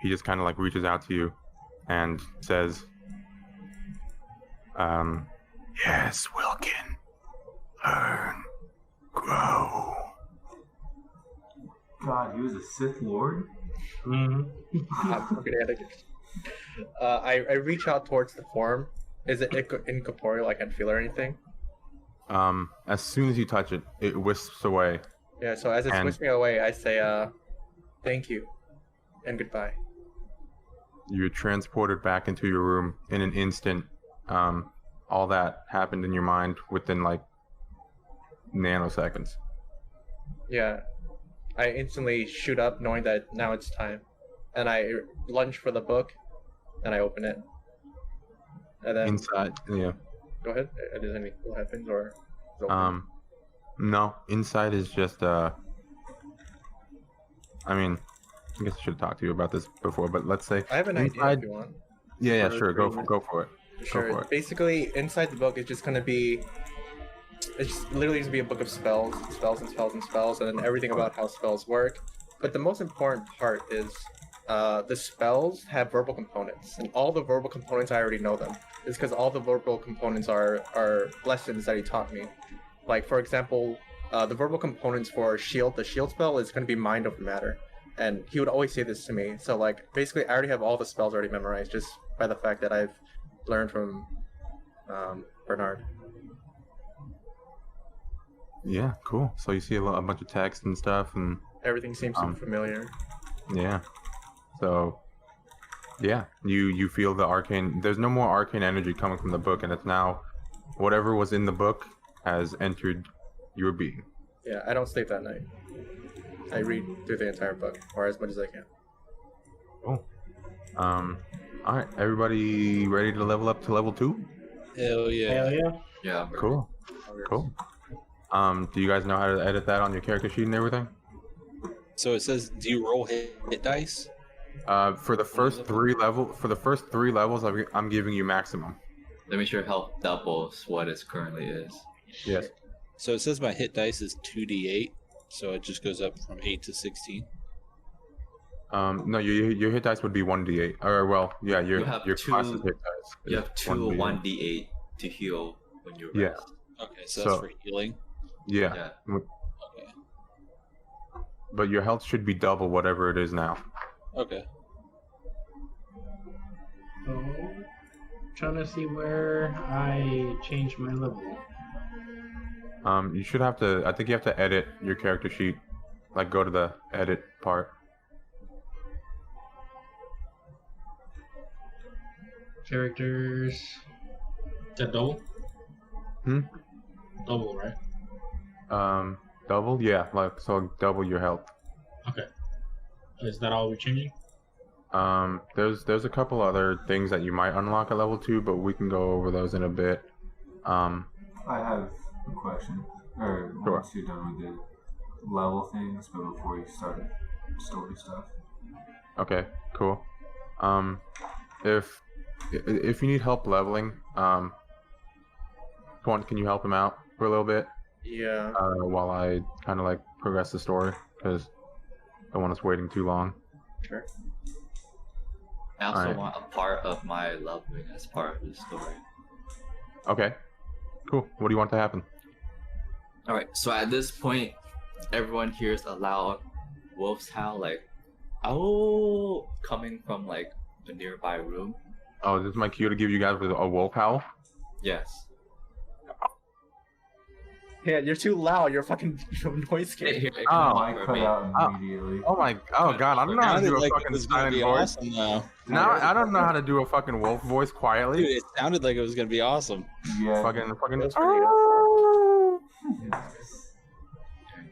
he just kind of like reaches out to you and says, "Yes, Wilkin, learn, grow." God, he was a Sith Lord? Mm-hmm. I'm gonna get I reach out towards the form. Is it incorporeal? I can't feel or anything? As soon as you touch it, it wisps away. Yeah, so as it's And- whispering away, I say, thank you, and goodbye. You're transported back into your room in an instant. All that happened in your mind within like nanoseconds. Yeah, I instantly shoot up knowing that now it's time. And I lunge for the book, and I open it. And then, Inside, yeah. go ahead. Does anything cool happens, or is it open? No, inside is just I mean, I guess I should have talked to you about this before, but let's say I have an idea inside. if you want. Yeah, for sure. Go agreement. for it. Sure. Go for it. Basically, inside the book is just gonna be. It's just literally just be a book of spells, spells and spells and spells, and then everything about how spells work. But the most important part is the spells have verbal components, and all the verbal components I already know them. It's because all the verbal components are lessons that he taught me. Like for example, the verbal components for shield, the shield spell is going to be mind over matter, and he would always say this to me. So like basically, I already have all the spells already memorized just by the fact that I've learned from Bernard. Yeah, cool. So you see a bunch of text and stuff, and Everything seems super Um, familiar. yeah. So, yeah, you feel the arcane. There's no more arcane energy coming from the book, and it's now whatever was in the book has entered your being. Yeah, I don't sleep that night. I read through the entire book, or as much as I can. Cool. All right, everybody ready to level up to level 2? Hell yeah. Hell yeah. Yeah, I'm ready. Cool. Cool. Do you guys know how to edit that on your character sheet and everything? So it says, do you roll hit dice? For the first 3 levels, I'm giving you maximum. Let me sure health doubles what it currently is. Yes. So it says my hit dice is 2d8, so it just goes up from 8 to 16. No, your hit dice would be 1d8. Or well, yeah, your You have class two- is hit dice. You is have two 1d8. 1d8 to heal when you Yeah. rest. Okay, so that's So- for healing. Yeah. Yeah. Okay. But your health should be double whatever it is now. Okay. So, trying to see where I changed my level. You should have to. I think you have to edit your character sheet. Like go to the edit part. Characters. Is that double? Hmm? Double, right? Double. Yeah, like so double your health. Okay. Is that all we're changing? There's a couple other things that you might unlock at level 2, but we can go over those in a bit. I have a question. Or Sure. once you're done with the level things, but before you start story stuff. Okay, cool. If you need help leveling, Twan, can you help him out for a little bit Yeah. while I kind of like progress the story because I don't want us waiting too long. Sure. I also Alright. want a part of my leveling as part of the story. Okay, cool. What do you want to happen? Alright, so at this point, everyone hears a loud wolf's howl, like, ow, coming from like a nearby room. Oh, this is my cue to give you guys a wolf howl. Yes. Yeah, you're too loud. You're fucking noise Here, canceling. here, Oh. I for cut me. out immediately. Oh my! Oh god! I don't know how to Sounded do a like it fucking was gonna silent be voice. awesome, though. Now I don't know how to do a fucking wolf voice quietly. Dude, it sounded like it was gonna be awesome. Yeah. Fucking. That's pretty good.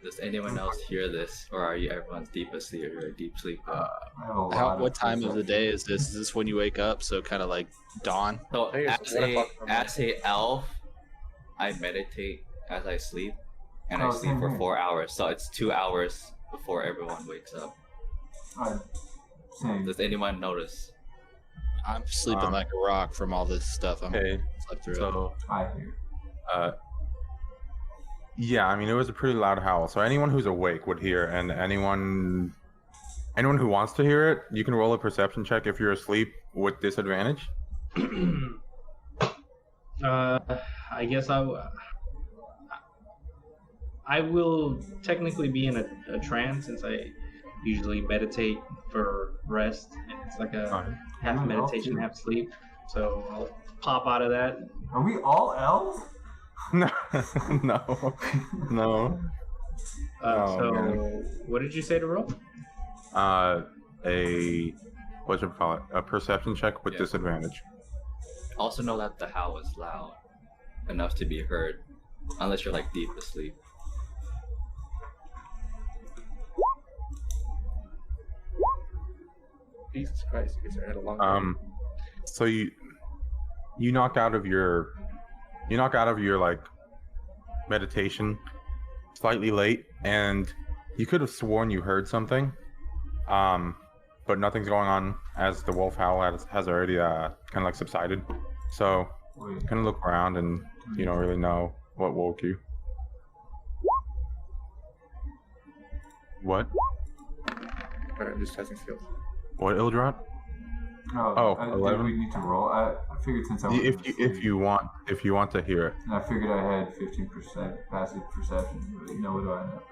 Does anyone else hear this, or are you everyone's deep asleep or you're a deep sleeper? I have a lot of What time of the perception. day is this? Is this when you wake up? So kind of like dawn. So I think it's as 1 a o'clock in the morning. as a elf, I meditate as I sleep, and I Oh, sleep same for here. 4 hours. So it's 2 hours before everyone wakes up. Same. Does anyone notice? I'm sleeping like a rock from all this stuff. I'm Okay. slept through it. So, I hear. yeah, I mean, it was a pretty loud howl. So anyone who's awake would hear, and anyone who wants to hear it, you can roll a perception check if you're asleep with disadvantage. I guess I will technically be in a trance since I usually meditate for rest. And it's like a Alright. half meditation, half sleep. So I'll pop out of that. Are we all elves? No, no, no. Oh, So man. what did you say to roll? What should we call it? A perception check with Yeah. disadvantage. Also know that the howl is loud enough to be heard, unless you're like deep asleep. Jesus Christ, you guys are had a long So you knock out of your like meditation slightly late, and you could have sworn you heard something, but nothing's going on as the wolf howl has already kind of like subsided. So Wait. kind of look around, and you don't really know what woke you. What? Alright, I'm just testing skills. What, Ildrot? Oh, Oh, did 11? we need to roll? I figured since I was If you want to hear it. and I figured I had 15% passive perception. But what do I know?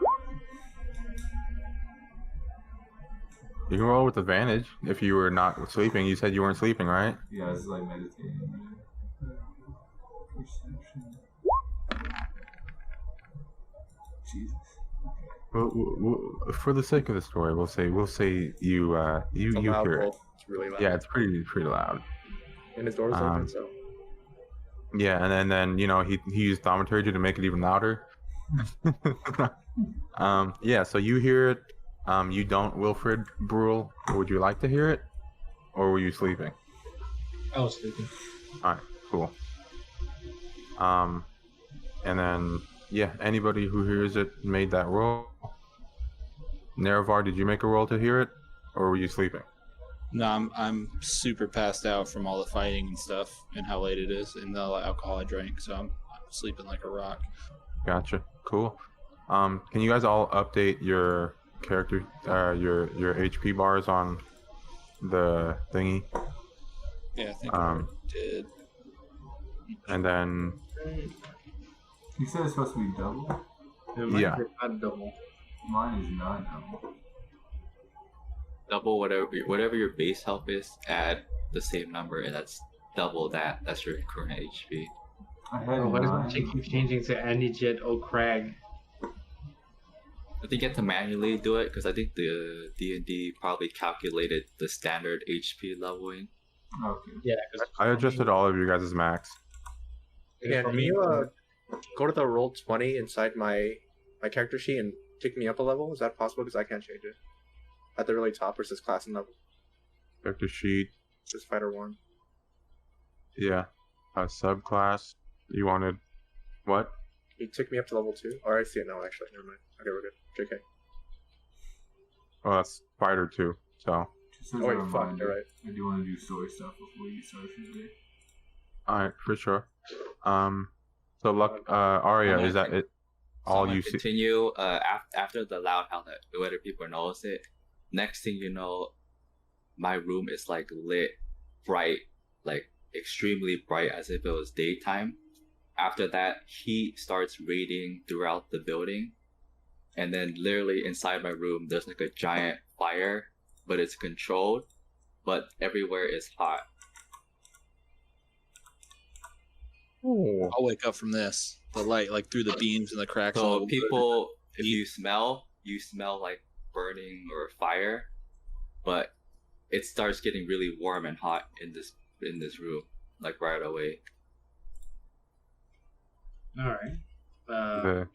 You can roll with advantage if you were not sleeping. You said you weren't sleeping, right? Yeah, I was like meditating. Perception. Jesus. For the sake of the story, we'll say you It's a you loud hear it. roll. It's really loud. Yeah, it's pretty loud. And his door's open, so. Yeah, and then he used thaumaturgy to make it even louder. Yeah, so you hear it. You don't, Wilfred Brule. Would you like to hear it, or were you sleeping? I was sleeping. All right, cool. And then yeah, anybody who hears it made that roll. Nerevar, did you make a roll to hear it, or were you sleeping? No, I'm super passed out from all the fighting and stuff, and how late it is, and the alcohol I drank. So I'm sleeping like a rock. Gotcha. Cool. Can you guys all update your character, your HP bars on the thingy, Yeah, I think I Um, did. and then You said it's supposed to be double? Yeah. Not double. Mine is not double. Double whatever your base health is, add the same number, and that's double that. That's your current HP. I had Oh, why does my 9. chick keep changing to Andyjet O'Crag? I think you have to manually do it because I think the D&D probably calculated the standard HP leveling. Okay. Yeah, because I adjusted all of you guys' max. Again, for can me, you go to the roll 20 inside my character sheet and kick me up a level? Is that possible? Because I can't change it. At the really top, versus class and level. Character sheet. Just fighter 1. Yeah. Subclass. You wanted what? You took me up to level 2? Or I see it now, actually. Never mind. Okay, we're good. JK. Oh, that's fighter 2. So Just as Oh, a wait, fuck, reminder, you're right. I do want to do story stuff before you start for the day. all right, for sure. So luck. Arya, is that it? All So you I see? continue after the loud howl that whether people notice it. Next thing you know, my room is like lit bright, like extremely bright, as if it was daytime. After that, heat starts radiating throughout the building, and then literally inside my room, there's like a giant fire, but it's controlled, but everywhere is hot. Oh. I'll wake up from this. The light, like through the beams and the cracks. all So over. people, if you smell like burning or fire, but it starts getting really warm and hot in this room, like right away. All right.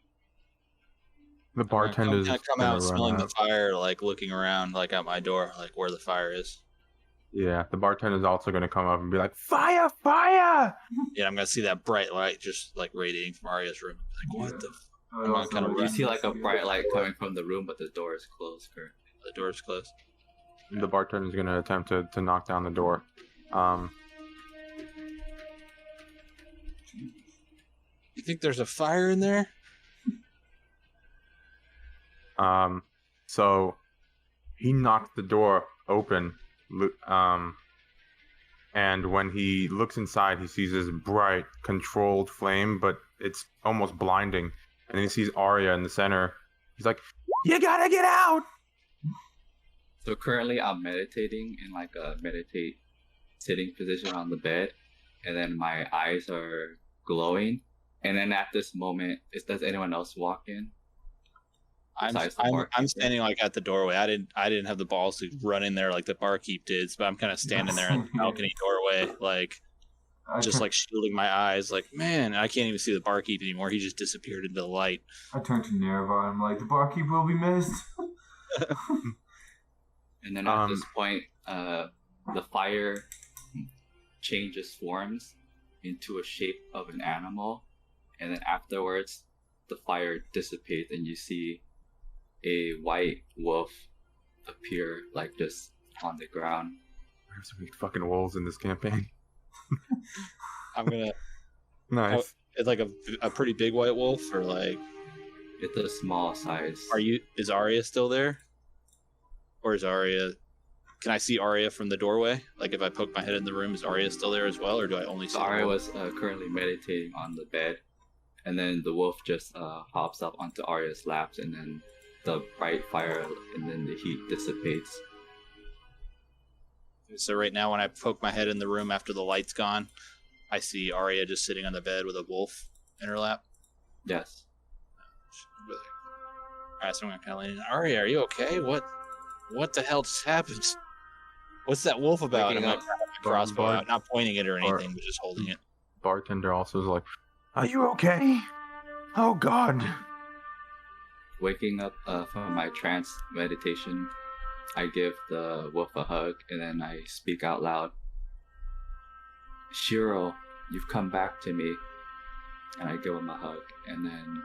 The bartender's I come gonna out run smelling the out. fire, like looking around, like at my door, like where the fire is. Yeah, the bartender's also gonna come up and be like, "Fire! Fire!" Yeah, I'm gonna see that bright light just like radiating from Arya's room. Like, what the? I I'm also kinda would You run. see like a bright light coming from the room, but the door is closed currently. The door's closed. The bartender's gonna attempt to knock down the door. You think there's a fire in there? So he knocked the door open, and when he looks inside, he sees this bright, controlled flame, but it's almost blinding. And then he sees Arya in the center. He's like, "You gotta get out!" So currently I'm meditating in like a meditate sitting position on the bed, and then my eyes are glowing. And then at this moment, does anyone else walk in? I'm standing like at the doorway. I didn't have the balls to run in there like the barkeep did, but I'm kind of standing there at the balcony doorway, like just like shielding my eyes. Like, man, I can't even see the barkeep anymore. He just disappeared into the light. I turned to Nerva and I'm like, the barkeep will be missed. And then at this point, the fire changes forms into a shape of an animal, and then afterwards, the fire dissipates, and you see a white wolf appear, like just on the ground. There's so many fucking wolves in this campaign. I'm gonna. Nice. It's like a pretty big white wolf, or like. It's a small size. Is Arya still there? Or is Arya? Can I see Arya from the doorway? Like if I poke my head in the room, is Arya still there as well, or do I only see? So Arya was currently meditating on the bed, and then the wolf just hops up onto Arya's laps, and then the bright fire and then the heat dissipates. So right now, when I poke my head in the room after the light's gone, I see Arya just sitting on the bed with a wolf in her lap. Yes. Alright, so I'm gonna kind of lean in. Arya, are you okay? What the hell just happened? What's that wolf about? Waking I'm up. gonna grab my crossbow out, not pointing it or anything, but just holding it. Bartender also is like, "Are you okay? Oh God." Waking up from my trance meditation, I give the wolf a hug, and then I speak out loud. Shiro, you've come back to me. And I give him a hug, and then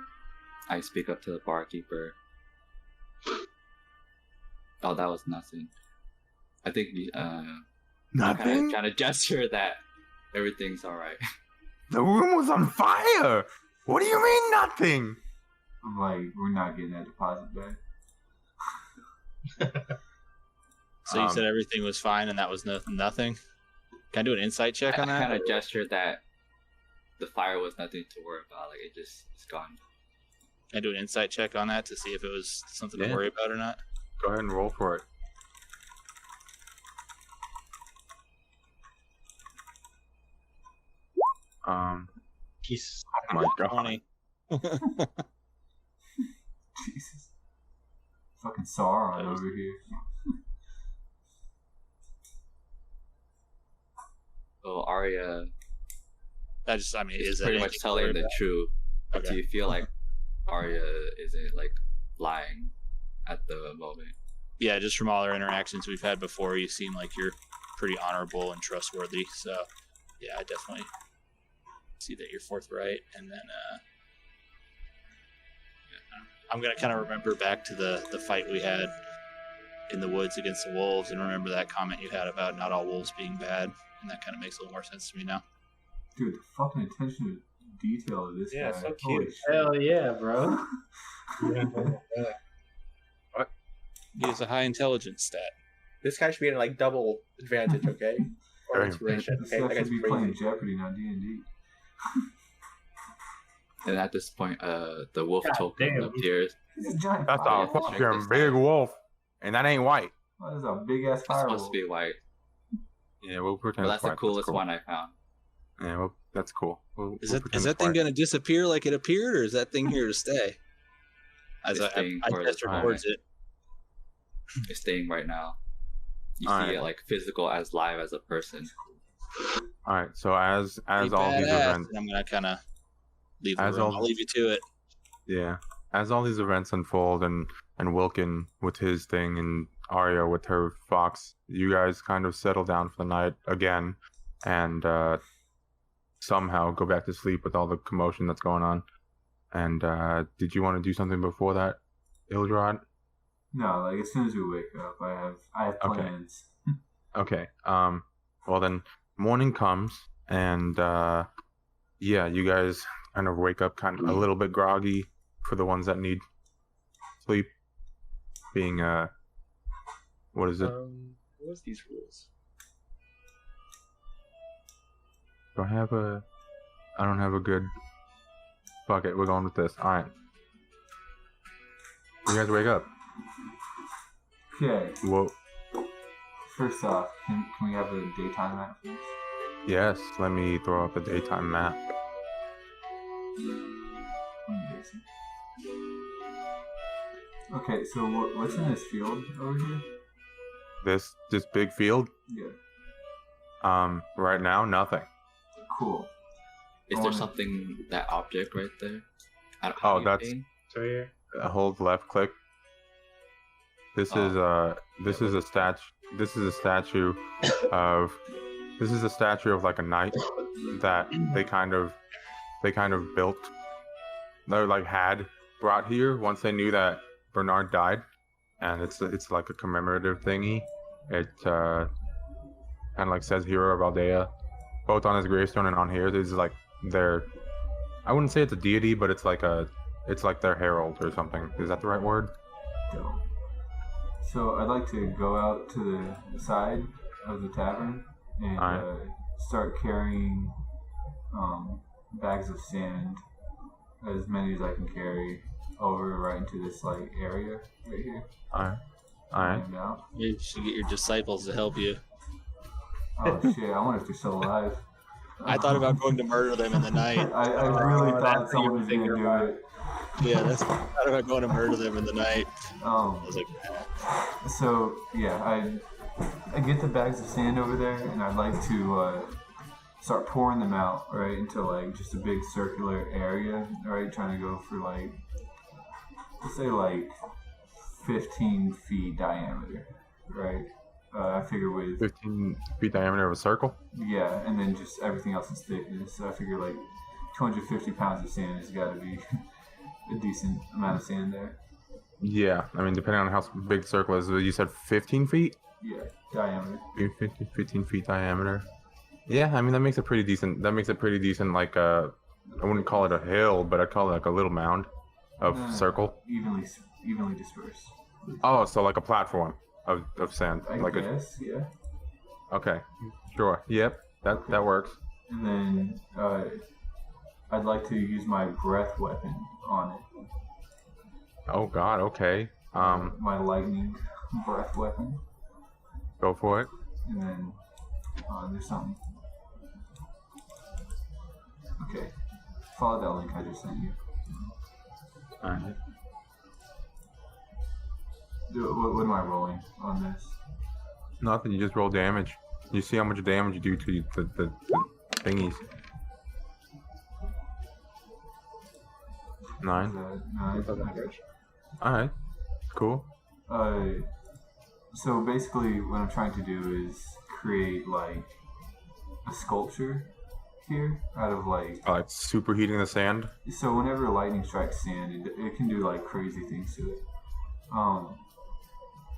I speak up to the barkeeper. Oh, that was nothing. I think I'm kind Nothing? of trying to gesture that everything's alright. The room was on fire! What do you mean nothing? I'm like, we're not getting that deposit back. So you said everything was fine and that was nothing? Can I do an insight check on I that? kind of gestured that the fire was nothing to worry about. Like, it's gone. Can I do an insight check on that to see if it was something to Yeah. worry about or not? Go ahead and roll for it. He's Oh my God. 20. Jesus. Fucking Sauron over here. So Arya Is that is anything pretty much to telling worry the about? truth. But Okay. do you feel like Arya isn't like lying at the moment? Yeah, just from all our interactions we've had before, you seem like you're pretty honorable and trustworthy. So, yeah, I definitely see that you're forthright. And then I'm going to kind of remember back to the fight we had in the woods against the wolves and remember that comment you had about not all wolves being bad. And that kind of makes a little more sense to me now. Dude, the fucking attention to detail of this Yeah, guy. so Holy cute. shit. Hell yeah, bro. He has a high intelligence stat. This guy should be in like double advantage, okay? Or Very inspiration. This Okay, guy that should guy's be playing crazy. Jeopardy, not D&D. And at this point, the wolf God token damn. appears. He's a giant That's fire. a fucking big wolf. And that ain't white. That is a big ass It's fire supposed wolf. to be white. Yeah, we'll pretend But it's that's the white. coolest cool. one I found. Yeah, well, that's cool. Is that thing gonna disappear like it appeared, or is that thing here to stay? As It's staying I for gesture the towards it. It's staying right now. You All see right. it like physical as live as a person. All right. So as Pretty all these badass, events, and I'm gonna kind of leave the As room. all- I'll leave you to it. yeah, as all these events unfold, and Wilkin with his thing, and Arya with her fox, you guys kind of settle down for the night again, and somehow go back to sleep with all the commotion that's going on. And did you want to do something before that, Ildrod? No, like as soon as we wake up, I have Okay. plans. Okay. Well then, morning comes, and yeah, you guys kind of wake up kind of a little bit groggy for the ones that need sleep. Being what is it? What was these rules? I don't have a good. Fuck it, we're going with this. All right. You guys wake up. Okay. Whoa. First off, can we have a daytime map, please? Yes. Let me throw up a daytime map. Amazing. Okay, so what's in this field over here? This big field. Yeah. Right now, nothing. Cool. Is I there wanna- something, that object right there? Oh, that's- So here. Hold left click. This is a statue. This is a statue of. This is a statue of like a knight that they kind of built. They like had brought here once they knew that Bernard died, and it's like a commemorative thingy. It kind of like says Hero of Aldea, both on his gravestone and on here. This is like their. I wouldn't say it's a deity, but it's like their herald or something. Is that the right word? Go. So I'd like to go out to the side of the tavern and Alright. Start carrying bags of sand, as many as I can carry, over right into this like area right here. Alright. Alright. And out. You should get your disciples to help you. Oh shit! I wonder if they're still alive. I thought about going to murder them in the night. I really thought that's how you someone was gonna figure do about it. Yeah, I thought about going to murder them in the night. I was like, So yeah, I get the bags of sand over there, and I'd like to start pouring them out right into like just a big circular area, right? Trying to go for like, let's say like 15 feet diameter, right? I figure with 15 feet diameter of a circle. yeah, and then just everything else is thickness. So I figure like 250 pounds of sand has got to be a decent amount of sand there. Yeah, I mean, depending on how big the circle is, you said 15 feet? Yeah, diameter. 15 feet diameter. Yeah, I mean, that makes it pretty decent. Like, I wouldn't call it a hill, but I'd call it like a little mound of circle. Evenly dispersed. Oh, so like a platform of sand. I Like guess, yeah. okay, sure. Yep, that works. And then I'd like to use my breath weapon on it. Oh God, okay. My lightning breath weapon. Go for it. And then there's something. Okay. Follow that link I just sent you. Alright. What am I rolling on this? Nothing. You just roll damage. You see how much damage you do to the thingies. 9. Is that 9? Okay. Alright. Cool. So basically what I'm trying to do is create like a sculpture here out of like Like superheating the sand. so whenever lightning strikes sand it can do like crazy things to it.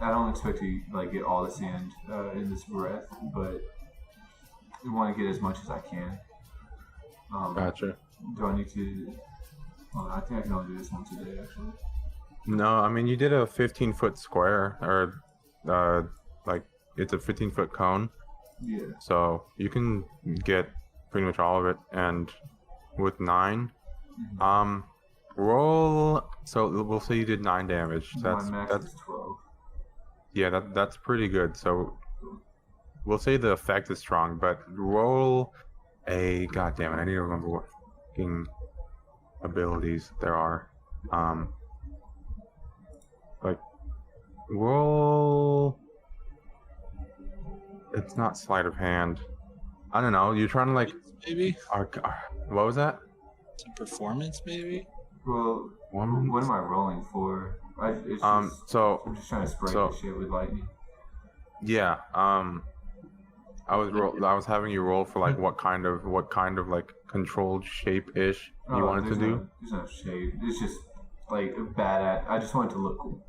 I don't expect to like get all the sand in this breath, but I want to get as much as I can. Gotcha. Do I need to? Well, I think I can only do this once a day, actually. No, I mean you did a 15-foot square, or like it's a 15-foot cone, Yeah. so you can get pretty much all of it. And with 9, roll. So we'll say you did 9 damage. My max is 12. Yeah, that's pretty good. So we'll say the effect is strong, but roll God damn it! I need to remember what fucking abilities there are. Like roll. It's not sleight of hand. I don't know. You're trying to like. Maybe What was that? some performance, maybe. Well, what am I rolling for? It's just, So I'm just trying to spray so- the shit with lightning. yeah. I was having you roll for like what kind of like controlled shape ish you wanted to do. There's no shade. It's just like bad. I just want it to look cool.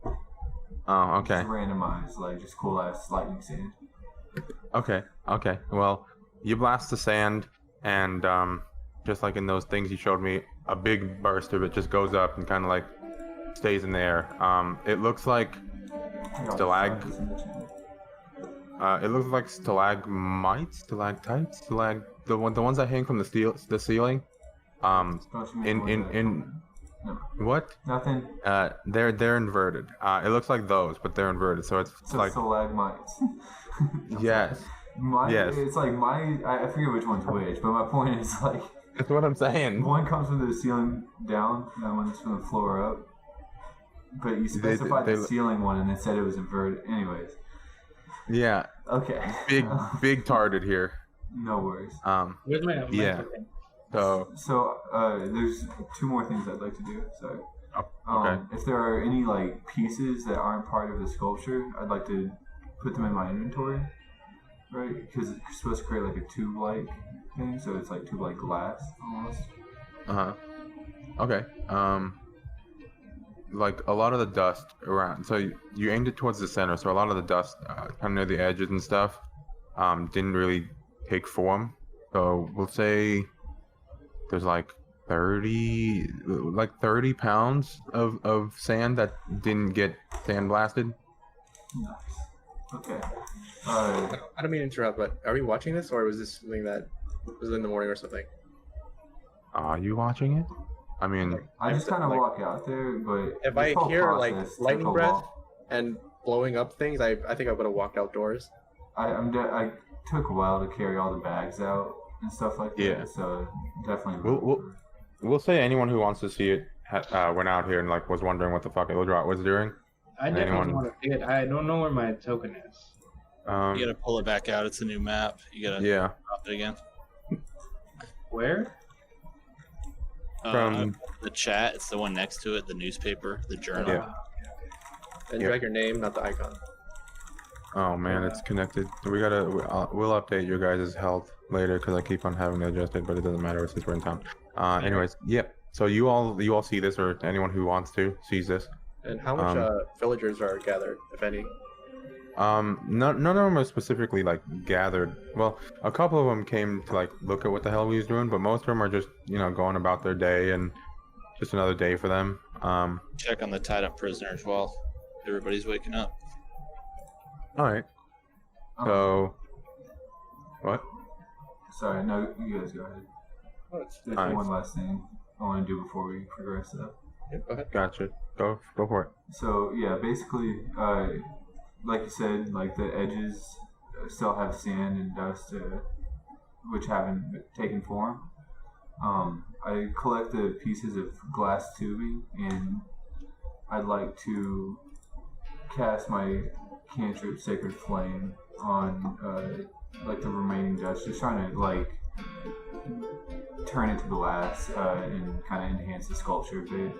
Oh, okay. Just randomized, like just cool ass lightning sand. Okay. Well, you blast the sand, and just like in those things you showed me, a big burst of it just goes up and kind of like stays in the air. It looks like Stalag. It looks like stalagmites, stalactites, the ones that hang from the ceiling. No. What? Nothing. They're inverted. It looks like those, but they're inverted. So it's So like stalagmites. yes, yes. It's like I forget which one's which, but my point is like That's what I'm saying. one comes from the ceiling down, and one's from the floor up. But you specified the ceiling one, and it said it was inverted. Anyways. Yeah. Okay. Big target here. No worries. Where's my Yeah. token? So There's two more things I'd like to do. Sorry. okay. If there are any like pieces that aren't part of the sculpture, I'd like to put them in my inventory, right? Because it's supposed to create like a tube-like thing, so it's like tube-like glass almost. Okay. Like a lot of the dust around. So you aimed it towards the center. So a lot of the dust, kind of near the edges and stuff, didn't really take form. So we'll say there's like 30 pounds of sand that didn't get sandblasted. Nice. Okay. I don't mean to interrupt, but are we watching this, or was this something that was in the morning or something? Are you watching it? I mean, I just kind of walk out there, but If this I whole hear process like took lightning a breath while. and blowing up things, I think I would have walked outdoors. I took a while to carry all the bags out and stuff like that. Yeah. So definitely. we'll say anyone who wants to see it went out here and like was wondering what the fuck it was doing. I definitely Anyone- want to see it. I don't know where my token is. You gotta pull it back out. It's a new map. You gotta Yeah. drop it again. Where? From The chat. It's the one next to it. The newspaper. The journal. Yeah. And Yep. drag your name, not the icon. Oh man, it's connected. We'll update your guys' health later because I keep on having to adjust it, but it doesn't matter since we're in town. Anyways, yeah. So you all see this, or anyone who wants to sees this. And how much villagers are gathered, if any? None of them are specifically like gathered. Well, a couple of them came to like look at what the hell we was doing, but most of them are just going about their day and just another day for them. Check on the tied up prisoners while everybody's waking up. All right. So, what? Sorry, no, you guys go ahead. There's Nice. one last thing I want to do before we progress up. Yeah, go ahead. Gotcha. Go for it. So yeah, basically, like you said, like the edges still have sand and dust, which haven't taken form. I collect the pieces of glass tubing, and I'd like to cast my cantrip Sacred Flame on like the remaining dust, just trying to like turn it to glass and kind of enhance the sculpture a bit.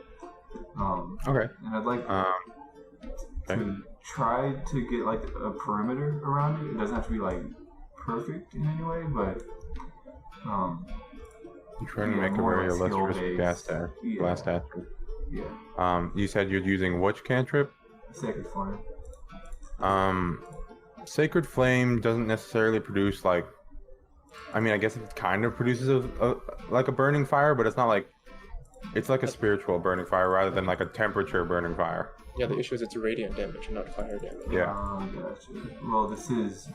Okay. And I'd like Okay. to try to get like a perimeter around it. It doesn't have to be like perfect in any way, but I'm trying to yeah, make a more very like illustrious skill-based. glass statue. Yeah, You said you're using which cantrip? Sacred Flame. Sacred Flame doesn't necessarily produce like. I mean, I guess it kind of produces like a burning fire, but it's not like. It's like a spiritual burning fire rather than like a temperature burning fire. Yeah, the issue is it's radiant damage and not fire damage. Yeah. Gotcha. Well, this is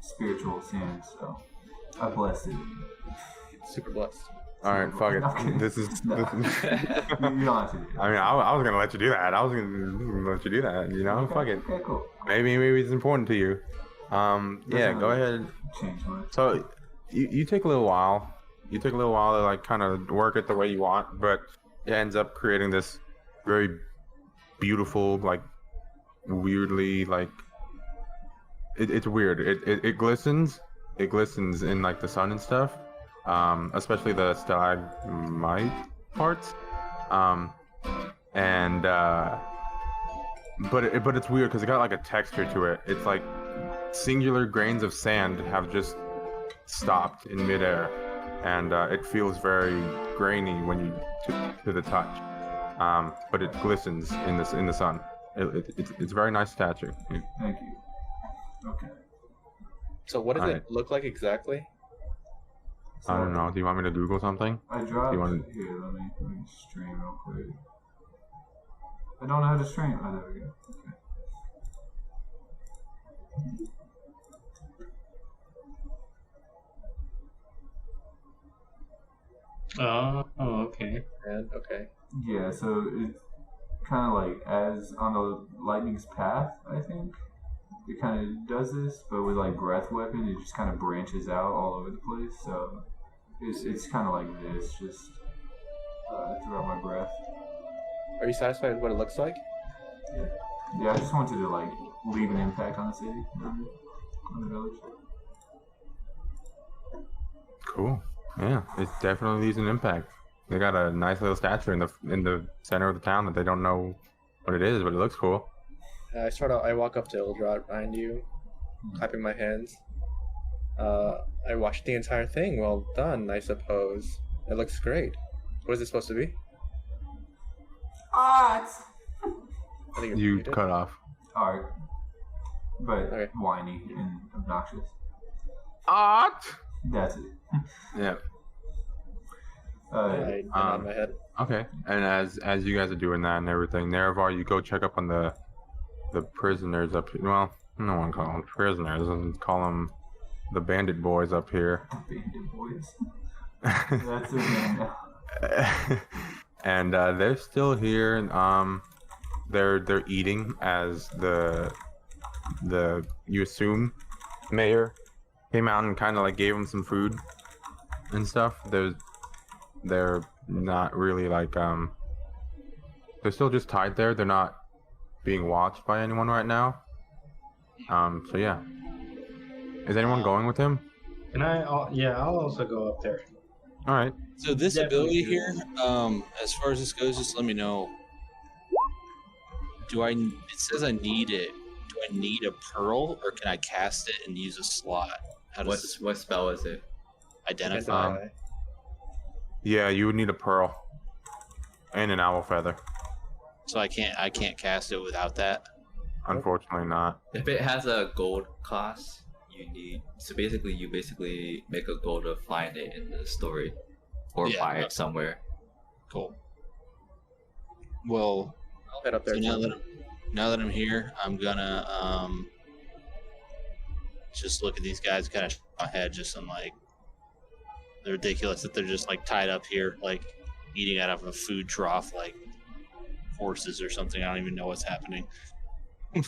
spiritual sand, so I blessed it. Super blessed. All right, fuck I'm kidding. it. This is. No. You don't have to do it. I mean, I was gonna let you do that. I was gonna let you do that. Okay, Fuck it. Okay, cool. Maybe it's important to you. Yeah, Doesn't go really ahead. Change much. So, you take a little while. You take a little while to like kind of work it the way you want, but it ends up creating this very beautiful, like weirdly like it's weird. It glistens. It glistens in like the sun and stuff. Especially the stalagmite parts. And but it's weird because it got like a texture to it. It's like singular grains of sand have just stopped in midair, and it feels very grainy when you to the touch. But it glistens in the sun. It's a very nice statue. Thank you. Okay. So what does All it right. look like exactly? So I don't know. Do you want me to Google something? I dropped You wanna- here. Let me stream real quick. I don't know how to stream. Oh, there we go. Okay. Oh, okay. And okay. Yeah, so it's kind of like as on the lightning's path, I think. It kind of does this, but with like breath weapon, it just kind of branches out all over the place. So it's kind of like this, just throughout my breath. Are you satisfied with what it looks like? Yeah, I just wanted to like leave an impact on the city, on the village. Cool. Yeah, it definitely leaves an impact. They got a nice little statue in the center of the town that they don't know what it is, but it looks cool. I walk up to Ildra behind you, clapping my hands. I watched the entire thing. Well done, I suppose. It looks great. What is it supposed to be? Art! I think you're You muted. cut off. Art. But Okay. whiny and obnoxious. Art. That's it. Yeah. I nod my head. Okay. And as you guys are doing that and everything, Nerevar, you go check up on the prisoners up here. Well, I don't want to call them prisoners. I call them the bandit boys up here. Bandit boys. That's their name now. And they're still here. They're eating as the you assume mayor came out and kind of like gave them some food and stuff. They're not really like they're still just tied there. They're not being watched by anyone right now. So yeah. Is anyone going with him? Can I? I'll also go up there. All right. So this Definitely ability do. here, as far as this goes, just let me know. It says I need it. Do I need a pearl, or can I cast it and use a slot? How does this What spell is it? identify? Identify. Yeah, you would need a pearl and an owl feather. So I can't cast it without that. Unfortunately, not. If it has a gold cost, you basically make a goal to find it in the story or Yeah, buy okay. it somewhere. Cool. Well, I'll head up there. so too. now that I'm here, I'm gonna just look at these guys, kind of shake my head, just I'm like, they're ridiculous that they're just like tied up here, like eating out of a food trough, like horses or something. I don't even know what's happening.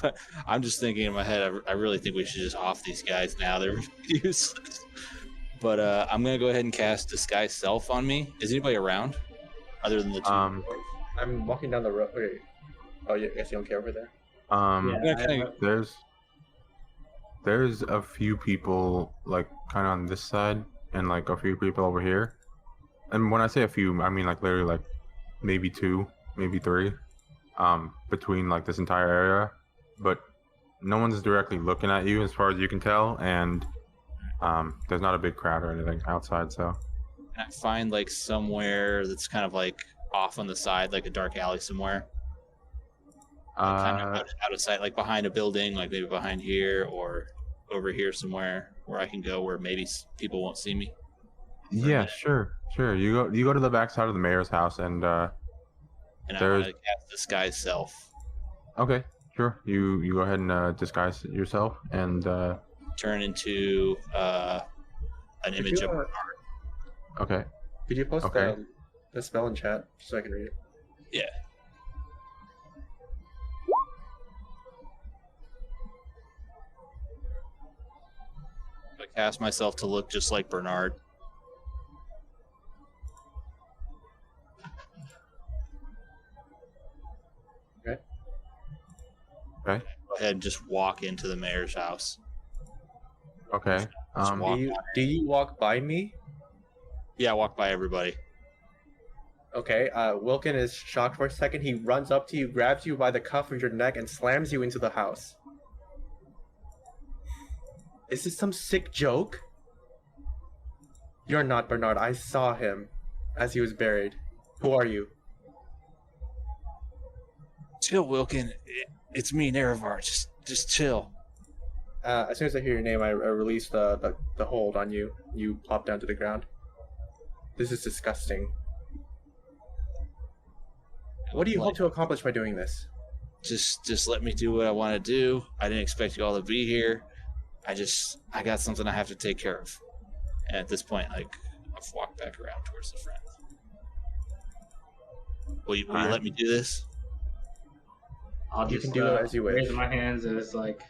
But I'm just thinking in my head, I really think we should just off these guys now. They're useless. But I'm gonna go ahead and cast Disguise Self on me. Is anybody around other than the two? I'm walking down the road. Wait. Oh, yeah, I guess you don't care over there. Yeah, There's a few people like kind of on this side and like a few people over here. And when I say a few, I mean like literally like maybe two, maybe three, between like this entire area. But no one's directly looking at you as far as you can tell, and there's not a big crowd or anything outside. So Can I find like somewhere that's kind of like off on the side, like a dark alley somewhere? Kind of out of sight, like behind a building, like maybe behind here or over here somewhere where I can go where maybe people won't see me. yeah, sure. You go to the back side of the mayor's house, and And I There's- want to cast Disguise Self. okay, sure. You go ahead and disguise yourself, and Turn into an image of okay. Could you post Okay. the spell in chat so I can read it? Yeah. I cast myself to look just like Bernard. Okay. Go ahead and just walk into the mayor's house. Okay. walk Do you walk by me? Yeah, walk by everybody. Okay, Wilkin is shocked for a second. He runs up to you, grabs you by the cuff of your neck, and slams you into the house. Is this some sick joke? You're not Bernard. I saw him as he was buried. Who are you? Chill, Wilkin. It's me, Nerevar. Just chill. As soon as I hear your name, I release the hold on you. You plop down to the ground. This is disgusting. What do you hope to accomplish by doing this? Just let me do what I want to do. I didn't expect you all to be here. I got something I have to take care of. And at this point, like, I've walked back around towards the front. Will you let me do this? I'll You just can do it as you wish. raise my hands and it's like,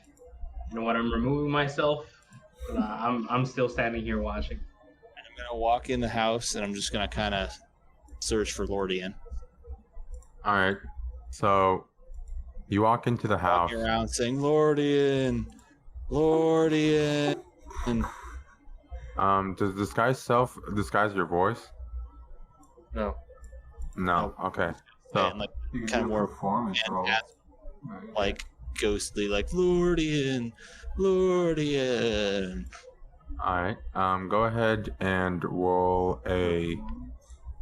you know what? I'm removing myself. But I'm still standing here watching. I'm gonna walk in the house and I'm just gonna kind of search for Lordian. All right. So you walk into the house. Walking around saying Lordian, Lordian. Does disguise your voice? No. No. Okay. So And like You can kind of do a more performance roll. fantastic, like ghostly, like Lordian, Lordian. all right. Go ahead and roll a.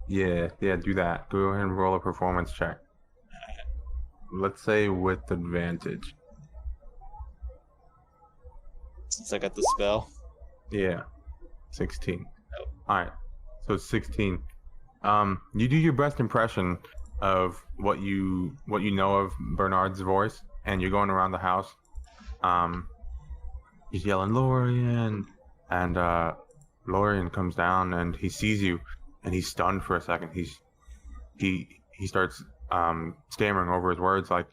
Yeah. Do that. Go ahead and roll a performance check. Let's say with advantage. Since I got the spell. Yeah. 16. Oh. All right. So 16. You do your best impression of what you know of Bernard's voice, and you're going around the house. He's yelling Lorien, and Lorien comes down and he sees you, and he's stunned for a second. He starts stammering over his words like,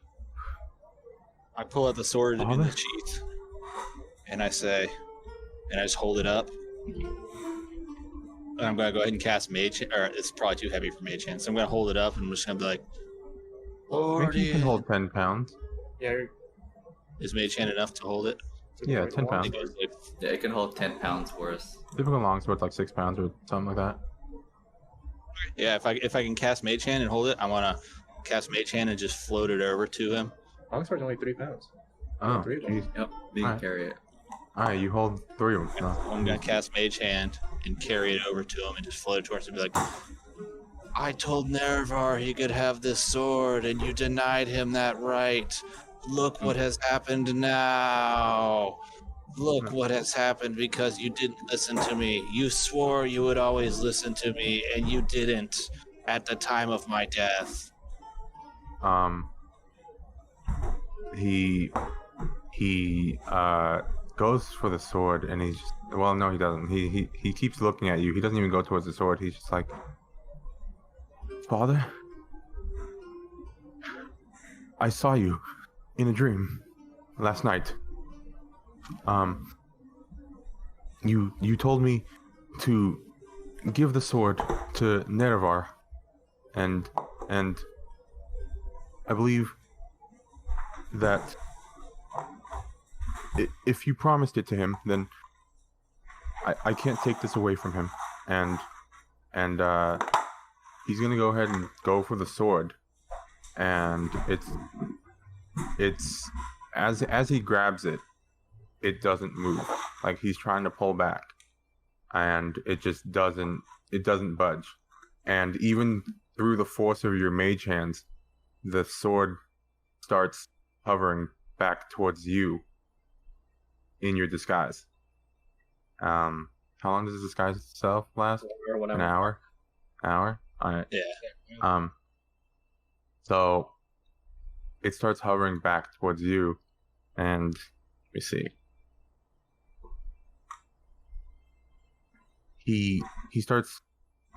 I pull out the sword in Father? the sheath, and I say, and I just hold it up. And I'm gonna go ahead and cast Mage, or it's probably too heavy for Mage Hand, so I'm gonna hold it up and I'm just gonna be like, maybe you can Lordian. hold 10 pounds. Yeah. Is Mage Hand enough to hold it? Yeah, 10 I pounds. think it was like, Yeah, it can hold 10 pounds worth. Typical longsword's like 6 pounds or something like that. yeah, if I can cast Mage Hand and hold it, I wanna cast Mage Hand and just float it over to him. Longsword's only 3 pounds. Oh, Three of them. jeez. Yep, you can Alright. carry it. All right, you hold 3 of them. No. I'm gonna cast Mage Hand and carry it over to him and just float it towards him and be like, I told Nerevar he could have this sword and you denied him that right. Look what has happened now. Look what has happened because you didn't listen to me. You swore you would always listen to me and you didn't at the time of my death. He goes for the sword, and he's just, well, no, he doesn't. He keeps looking at you. He doesn't even go towards the sword. He's just like, Father, I saw you in a dream last night. You told me to give the sword to Nerevar, and I believe that if you promised it to him, then I can't take this away from him, and he's gonna go ahead and go for the sword, and it's as he grabs it, it doesn't move. Like he's trying to pull back, and it just doesn't budge, and even through the force of your mage hands, the sword starts hovering back towards you in your disguise. How long does the disguise itself last? An hour? All right. Yeah. So it starts hovering back towards you, and let me see. He starts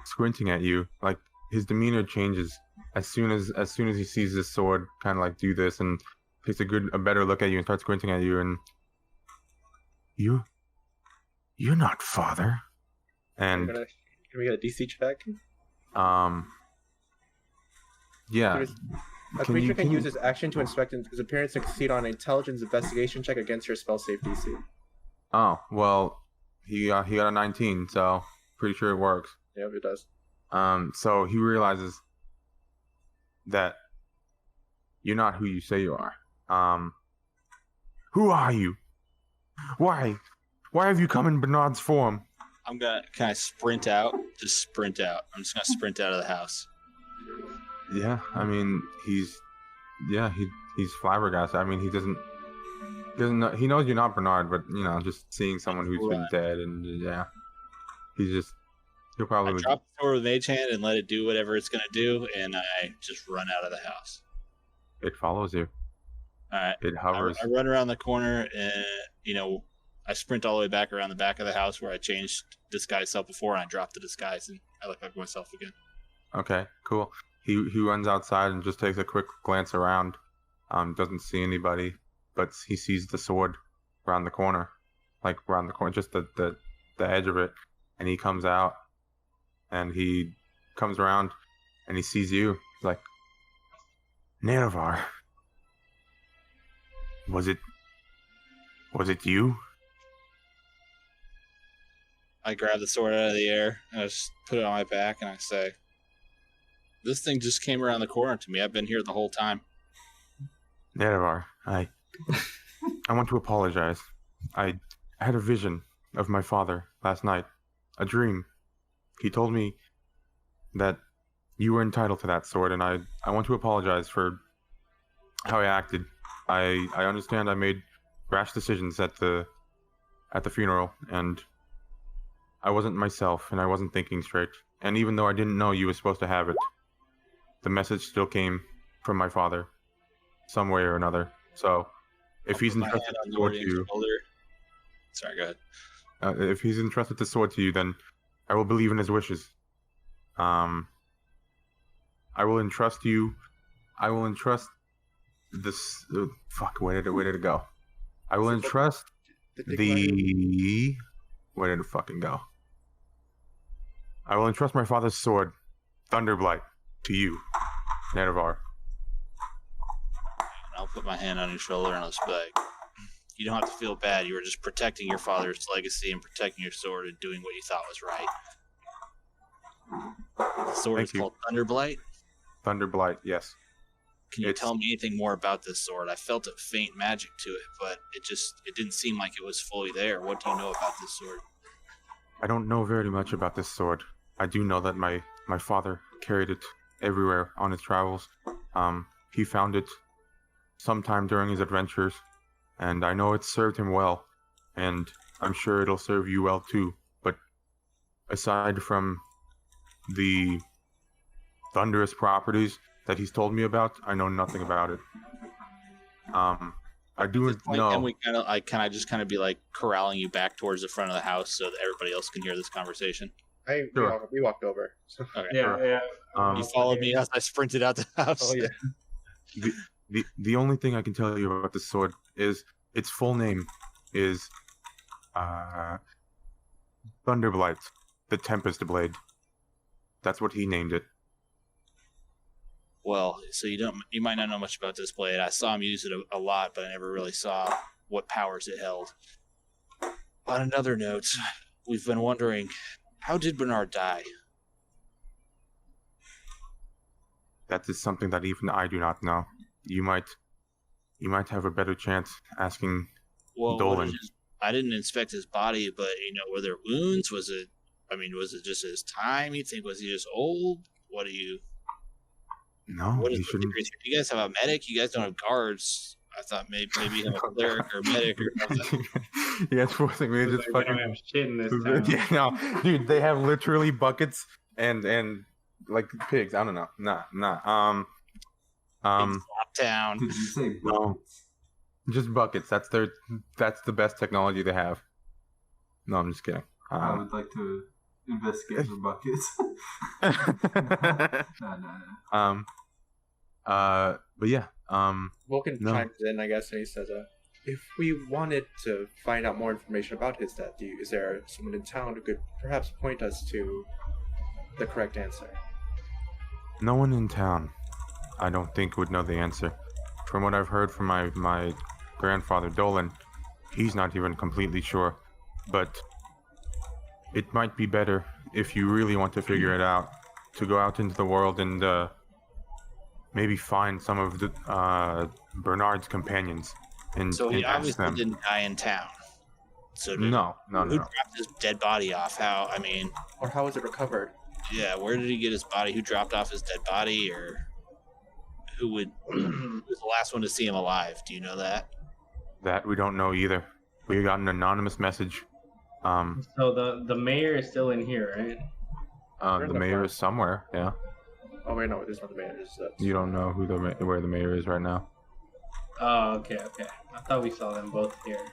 squinting at you, like his demeanor changes as soon as he sees this sword kind of like do this, and takes a better look at you and starts squinting at you, and You're not father. And Can we get a DC check? yeah. A creature can use its action to inspect his appearance and succeed on an intelligence investigation check against your spell save DC. Oh, well, he got a 19, so pretty sure it works. Yeah, it does. So he realizes that you're not who you say you are. Who are you? Why have you come in Bernard's form? Can I sprint out? Just sprint out. I'm just gonna sprint out of the house. Yeah, I mean, he's flabbergasted. I mean, he doesn't know, he knows you're not Bernard, but you know, just seeing someone who's been dead, and yeah, he'll probably drop the sword with Mage Hand and let it do whatever it's gonna do, and I just run out of the house. It follows you. All right. It hovers. I run around the corner, and I sprint all the way back around the back of the house where I changed disguise self before, and I drop the disguise, and I look like myself again. Okay, cool. He runs outside and just takes a quick glance around. Doesn't see anybody, but he sees the sword around the corner, just the edge of it, and he comes out, and he comes around, and he sees you. He's like, Nerevar, was it you? I grab the sword out of the air, and I just put it on my back, and I say, this thing just came around the corner to me. I've been here the whole time. Nerevar, I want to apologize. I had a vision of my father last night, a dream. He told me that you were entitled to that sword, and I want to apologize for how I acted. I understand I made rash decisions at the funeral, and I wasn't myself, and I wasn't thinking straight. And even though I didn't know you were supposed to have it, the message still came from my father, some way or another. So, if he's entrusted the sword to you, sorry, go ahead. If he's entrusted the sword to you, then I will believe in his wishes. I will entrust you. I will entrust this. Where did it go? I will entrust the. Where did it fucking go? I will entrust my father's sword, Thunderblight, to you, Nerevar. I'll put my hand on your shoulder and I'll just be like, you don't have to feel bad. You were just protecting your father's legacy and protecting your sword and doing what you thought was right. The sword is called Thunderblight? Thunderblight, yes. Can you tell me anything more about this sword? I felt a faint magic to it, but it didn't seem like it was fully there. What do you know about this sword? I don't know very much about this sword. I do know that my father carried it everywhere on his travels. He found it sometime during his adventures, and I know it served him well, and I'm sure it'll serve you well too. But aside from the thunderous properties that he's told me about, I know nothing about it. I do know. Can I just kind of be like corralling you back towards the front of the house so that everybody else can hear this conversation? We walked over. So. Okay. Yeah. You followed me as I sprinted out the house. Oh yeah. The only thing I can tell you about this sword is its full name is Thunderblight, the Tempest Blade. That's what he named it. Well, so you might not know much about this blade. I saw him use it a lot, but I never really saw what powers it held. On another note, we've been wondering, how did Bernard die? That is something that even I do not know. You might have a better chance asking Dolan. I didn't inspect his body, but were there wounds? Was it just his time? You think was he just old? What do you? No, you shouldn't. You guys have a medic. You guys don't have guards. I thought maybe you have a cleric or medic or something. Yeah, it's forcing me to just fucking. We don't have shit in this town. Yeah, no, dude, they have literally buckets and like pigs. I don't know. Nah. Town. Did you say buckets? No, just buckets. That's the best technology they have. No, I'm just kidding. I would like to investigate the buckets. No. But yeah. Vulcan chimes in, I guess, and he says, if we wanted to find out more information about his death, is there someone in town who could perhaps point us to the correct answer? No one in town, I don't think, would know the answer. From what I've heard from my grandfather Dolan, he's not even completely sure. But it might be better, if you really want to figure it out, to go out into the world and maybe find some of the Bernard's companions and, So he and ask obviously them. didn't die in town. So No. Who dropped his dead body off? How? I mean, Or how was it recovered? yeah. Where did he get his body? Who dropped off his dead body, or who was the last one to see him alive? Do you know that? That we don't know either. We got an anonymous message. So the mayor is still in here, right? The mayor is somewhere. Yeah. Oh wait, no, it is not the mayor. You don't know where the mayor is right now. Oh, okay. I thought we saw them both here.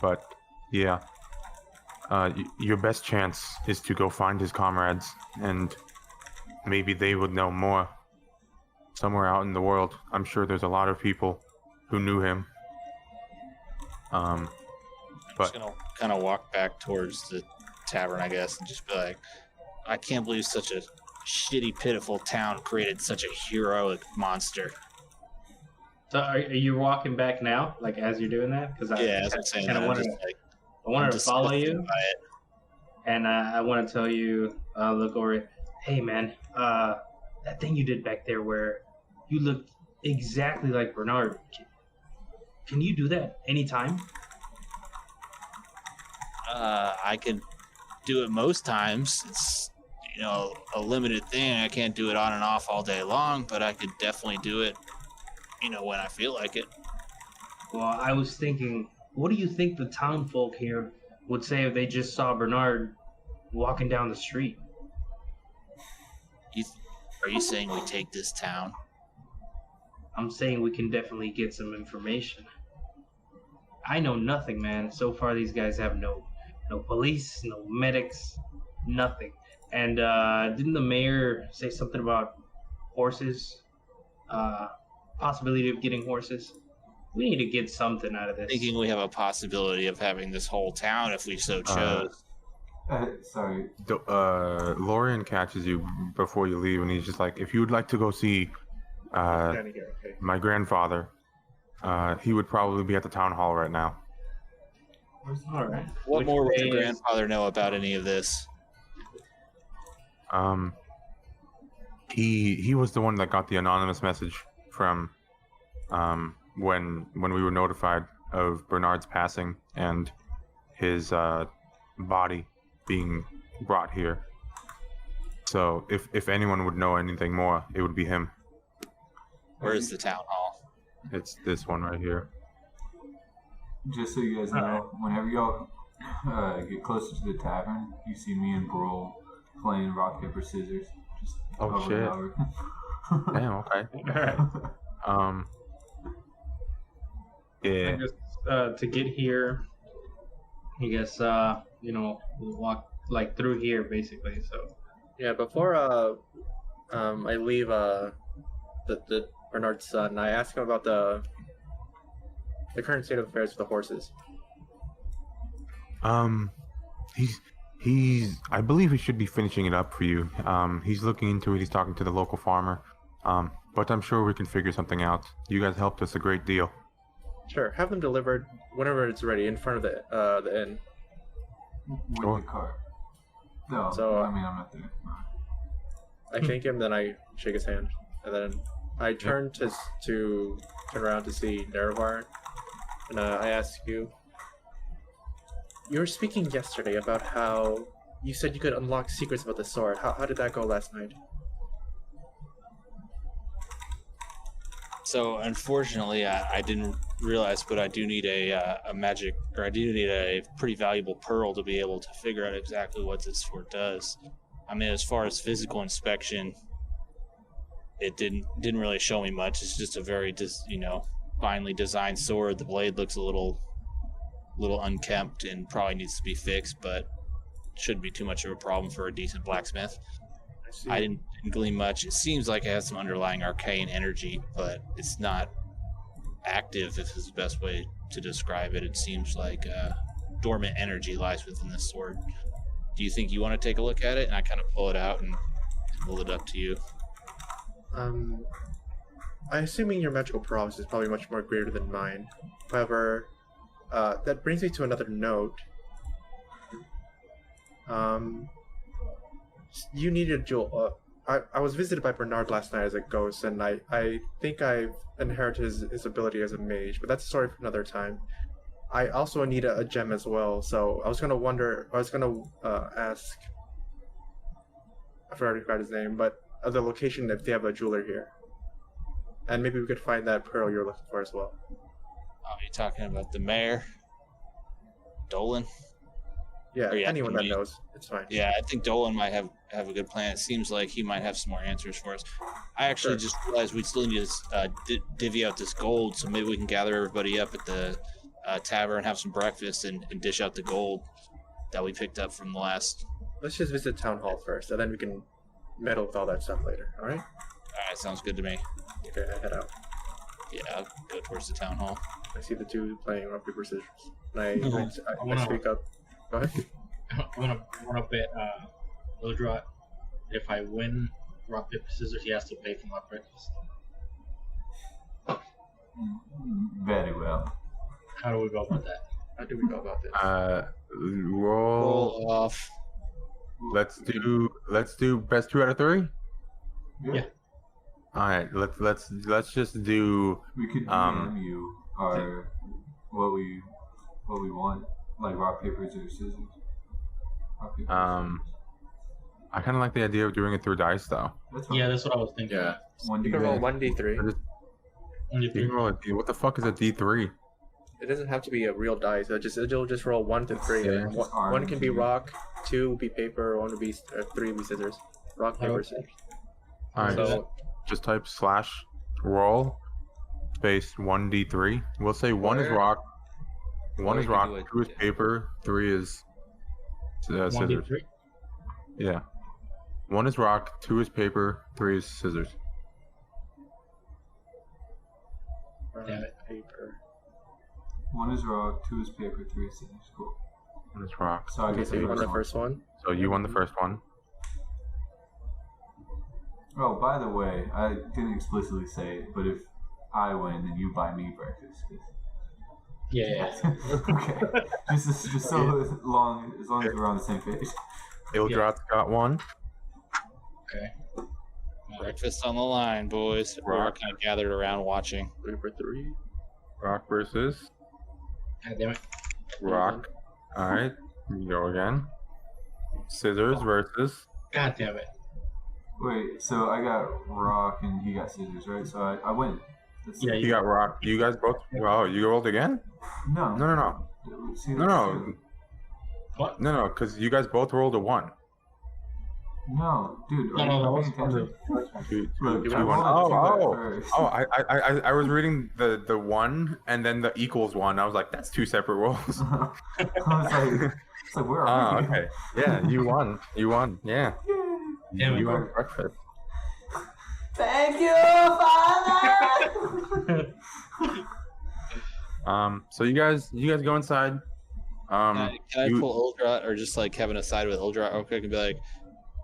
But yeah. Your best chance is to go find his comrades, and maybe they would know more. Somewhere out in the world, I'm sure there's a lot of people who knew him. I'm just gonna kind of walk back towards the tavern, I guess, and just be like, I can't believe such a shitty, pitiful town created such a heroic monster. So are you walking back now, like as you're doing that? Because Yeah, as I'm saying kinda that, I'm wanted, just like, I wanted I'm to follow disgusted you, by it. and I want to tell you, look over it. Hey man, that thing you did back there where you looked exactly like Bernard. Can you do that anytime? I can do it most times. It's, a limited thing. I can't do it on and off all day long, but I could definitely do it, when I feel like it. Well, I was thinking, what do you think the town folk here would say if they just saw Bernard walking down the street? Are you saying we take this town? I'm saying we can definitely get some information. I know nothing, man. So far, these guys have no police, no medics, nothing. And didn't the mayor say something about horses? Possibility of getting horses? We need to get something out of this. Thinking we have a possibility of having this whole town if we so chose. Sorry. Lorian catches you before you leave, and he's just like, if you would like to go see Standing here, okay. my grandfather, he would probably be at the town hall right now. All right. What Which more would your way is- grandfather know about any of this? He was the one that got the anonymous message from when we were notified of Bernard's passing and his body being brought here. So if anyone would know anything more, it would be him. Where is the town hall? It's this one right here. Just so you guys know, whenever y'all get closer to the tavern, you see me and Brawl playing rock, paper, scissors. Just Oh, over and shit. over. Damn, okay. Yeah. I guess to get here, I guess we'll walk like through here basically. So Yeah, before I leave the Bernard's son, I ask him about the current state of affairs with the horses. He's I believe he should be finishing it up for you. He's looking into it, he's talking to the local farmer. But I'm sure we can figure something out. You guys helped us a great deal. Sure, have them delivered whenever it's ready in front of the inn. With Sure. the cart. No, So, I mean, I'm not there. No. I thank him, then I shake his hand, and then I turn turn around to see Nerevar, and I ask you. You were speaking yesterday about how you said you could unlock secrets about the sword. How did that go last night? So unfortunately, I didn't realize, but I do need a magic, or I do need a pretty valuable pearl to be able to figure out exactly what this sword does. I mean, as far as physical inspection, it didn't really show me much. It's just a very finely designed sword. The blade looks a little unkempt and probably needs to be fixed, but shouldn't be too much of a problem for a decent blacksmith. I didn't glean much. It seems like it has some underlying arcane energy, but it's not. active, if is the best way to describe it. It seems like dormant energy lies within this sword. Do you think you want to take a look at it? And I kind of pull it out and hold it up to you. I assuming your magical prowess is probably much more greater than mine. However, that brings me to another note. You need a jewel. I was visited by Bernard last night as a ghost, and I think I've inherited his ability as a mage, but that's a story for another time. I also need a gem as well, so I was gonna ask. I forgot his name, but the location if they have a jeweler here, and maybe we could find that pearl you're looking for as well. Oh, you talking about the mayor, Dolan? Yeah, Or, yeah, anyone that me. knows, it's fine. Yeah, I think Dolan might have a good plan. It seems like he might have some more answers for us. I actually just realized we still need to divvy out this gold, so maybe we can gather everybody up at the tavern, have some breakfast, and dish out the gold that we picked up from the last. Let's just visit town hall first, and then we can meddle with all that stuff later. All right? All right, sounds good to me. Okay, I head out. Yeah, I'll go towards the town hall. I see the two playing rock paper scissors. And I wanna- speak up. Go ahead. I wanna bet Eldrot, if I win rock paper scissors, he has to pay for my breakfast. Very well. How do we go about that? How do we go about this? Roll. Off. Let's do best 2 out of 3. Yeah. All right. Let's just do. We could DM you our what we want, like rock paper scissors. Rock, paper, scissors. I kind of like the idea of doing it through dice, though. That's Yeah, that's what I was thinking. Yeah. One You can roll D. 1d3. Only You three. can roll a D. What the fuck is a D3? It doesn't have to be a real dice. It'll just roll 1 to 3. Yeah. And one can be rock, 2 will be paper, 1 will be 3 will be scissors. Rock, paper, scissors. All right. So Just type /roll space 1d3. We'll say 1 is Or- rock, 1 or is you can rock, do it- 2 is yeah. paper, 3 is scissors. 1d3. Yeah. 1 is rock, 2 is paper, 3 is scissors. rock, Damn it. paper. One is rock, 2 is paper, 3 is scissors. Cool. 1 is rock. So I Okay, get so you won the one. first one. So you won the first one. Oh, by the way, I didn't explicitly say it, but if I win, then you buy me breakfast. Yeah. Okay. Just so long as we're on the same page. Ildrat's got 1. Okay. Breakfast on the line, boys. We're all Rock. kind of gathered around watching. 3 for 3. Rock versus God damn it. rock. All right. You go again. Scissors versus. God damn it. Wait, so I got rock and he got scissors, right? So I win. That's Yeah, You got rock. You guys both. Wow. You rolled again? No. No. See, No. that's- What? No. Because you guys both rolled a 1. No, dude. No, are no, you that paying was for attention? Two, Look, two, I one. wanted to do that Oh. first. Oh, I was reading the 1 and then the equals 1. I was like, that's 2 separate rolls. I was like, where are we? Okay. Yeah, you won. You won. Yeah. Damn You it. won breakfast. Thank you, Father. So you guys go inside. Can I you- pull Uldrat, or just like having a side with Uldrat real quick and be like,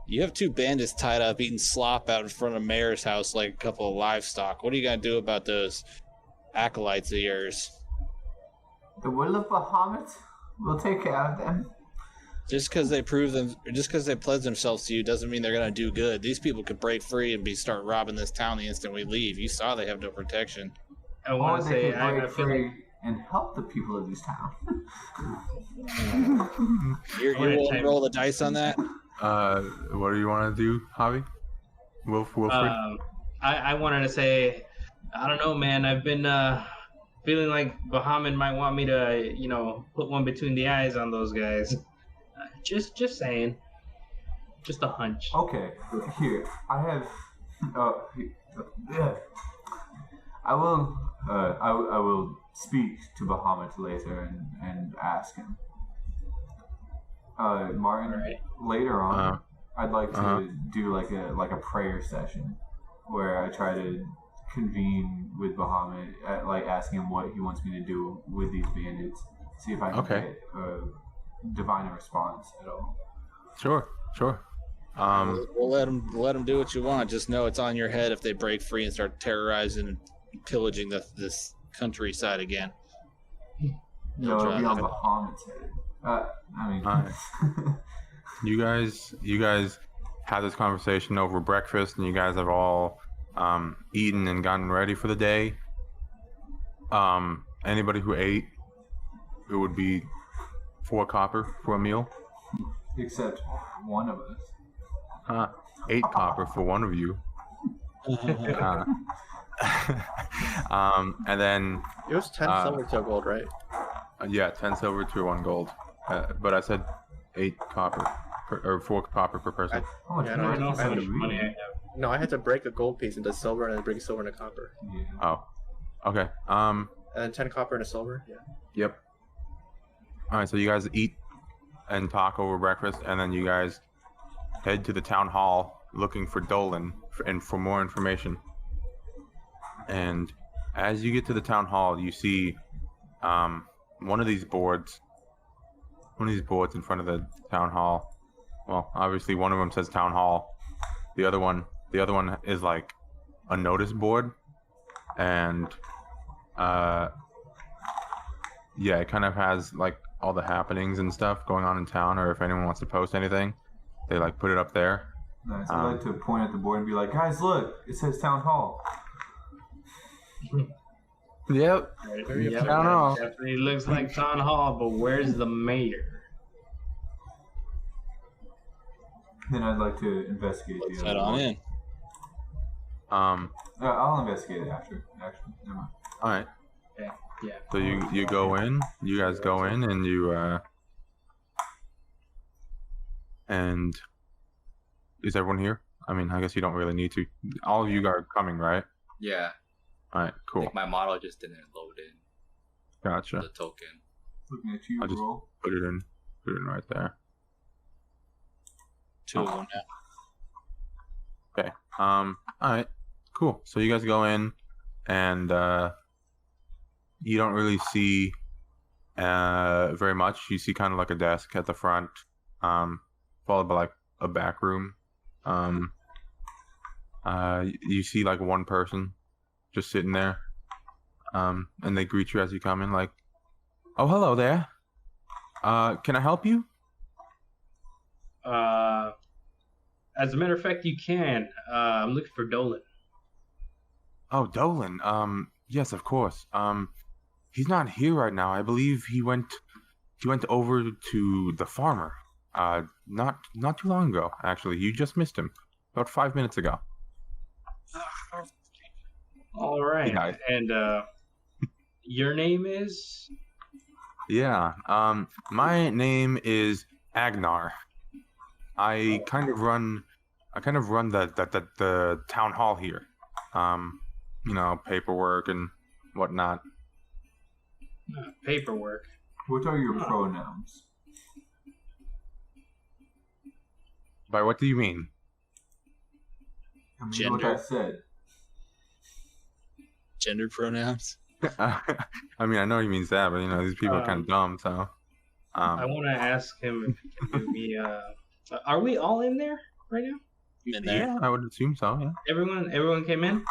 you have 2 bandits tied up eating slop out in front of Mayor's house like a couple of livestock. What are you gonna do about those acolytes of yours? The will of Bahamut will take care of them. Just because they pledge themselves to you doesn't mean they're gonna do good. These people could break free and start robbing this town the instant we leave. You saw they have no protection. I Or want to they say, could I break feel free like and help the people of this town. You're Alright, willing to time. roll the dice on that? What do you want to do, Javi? Wilfred? I wanted to say, I don't know, man. I've been feeling like Bahamut might want me to, put one between the eyes on those guys. Just saying. Just a hunch. Okay, here I have. Yeah. I will speak to Bahamut later and ask him. Martin, Alright. later on, I'd like to Uh-huh. do like a prayer session where I try to convene with Bahamut, like asking him what he wants me to do with these bandits. See if I can get a divine response at all. Sure. We'll let them do what you want. Just know it's on your head if they break free and start terrorizing and pillaging this countryside again. No, it'll be on Bahamut's head. You guys had this conversation over breakfast, and you guys have all eaten and gotten ready for the day. Anybody who ate, it would be 4 copper for a meal. Except one of us. 8 copper for one of you. And then It was 10 silver to a gold, right? yeah, 10 silver to 1 gold. But I said 8 copper or 4 copper per person. How much Yeah, money I don't know how do much you money I need? have. No, I had to break a gold piece into silver and then break a silver into copper. Yeah. Oh, okay. And then 10 copper into silver. Yeah. Yep. All right, so you guys eat and talk over breakfast, and then you guys head to the town hall looking for Dolan and for more information. And as you get to the town hall, you see one of these boards in front of the town hall. Well, obviously one of them says town hall. The other one is like a notice board, and yeah, it kind of has like all the happenings and stuff going on in town, or if anyone wants to post anything, they like put it up there. Nice. I'd like to point at the board and be like, guys, look, it says town hall. Yep. Yep, Town hall. definitely looks like town hall, but where's the mayor? Then I'd like to investigate Let's the head other on one. in. I'll investigate it after. Actually, never mind. All right. Yeah. So you go in. You guys go in, and you and is everyone here? I mean, I guess you don't really need to. All of you are coming, right? Yeah. All right. I Cool. think my model just didn't load in Gotcha. the token. Looking at you, I'll just- roll. Put it in right there. 2 of them now. Okay. All right. Cool. So you guys go in, and you don't really see very much. You see kind of like a desk at the front, followed by like a back room. You see like one person just sitting there, and they greet you as you come in, like, "Oh, hello there. Can I help you?" As a matter of fact, you can. I'm looking for Dolan. Oh, Dolan. Yes, of course. He's not here right now. I believe he went over to the farmer. Not too long ago, actually. You just missed him. About 5 minutes ago. All right. Yeah. And your name is? Yeah. My name is Agnar. I kind of run the town hall here. Paperwork and whatnot. Paperwork. What are your pronouns? By what do you mean? I mean, Gender. what I said. Gender pronouns. I mean, I know he means that, but these people are kind of dumb. So, I want to ask him if he can give me. Are we all in there right now? In there. yeah, I would assume so. Yeah. Everyone came in.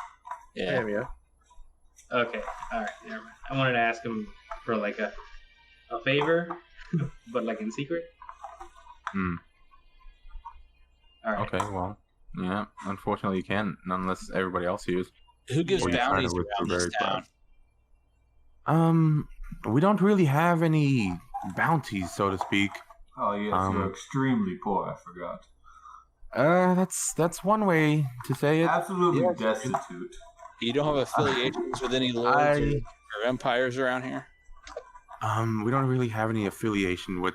Yeah. Yeah. Okay. All right. Never mind. I wanted to ask him for like a favor, but like in secret. Hmm. All right. Okay. Well, yeah. Unfortunately, you can't unless everybody else hears. Who gives Or you trying to bounties whisper around this very town? We don't really have any bounties, so to speak. Oh yes, you're extremely poor. I forgot. That's one way to say it. Absolutely Yes. destitute. You don't have affiliations with any lords or empires around here? We don't really have any affiliation with,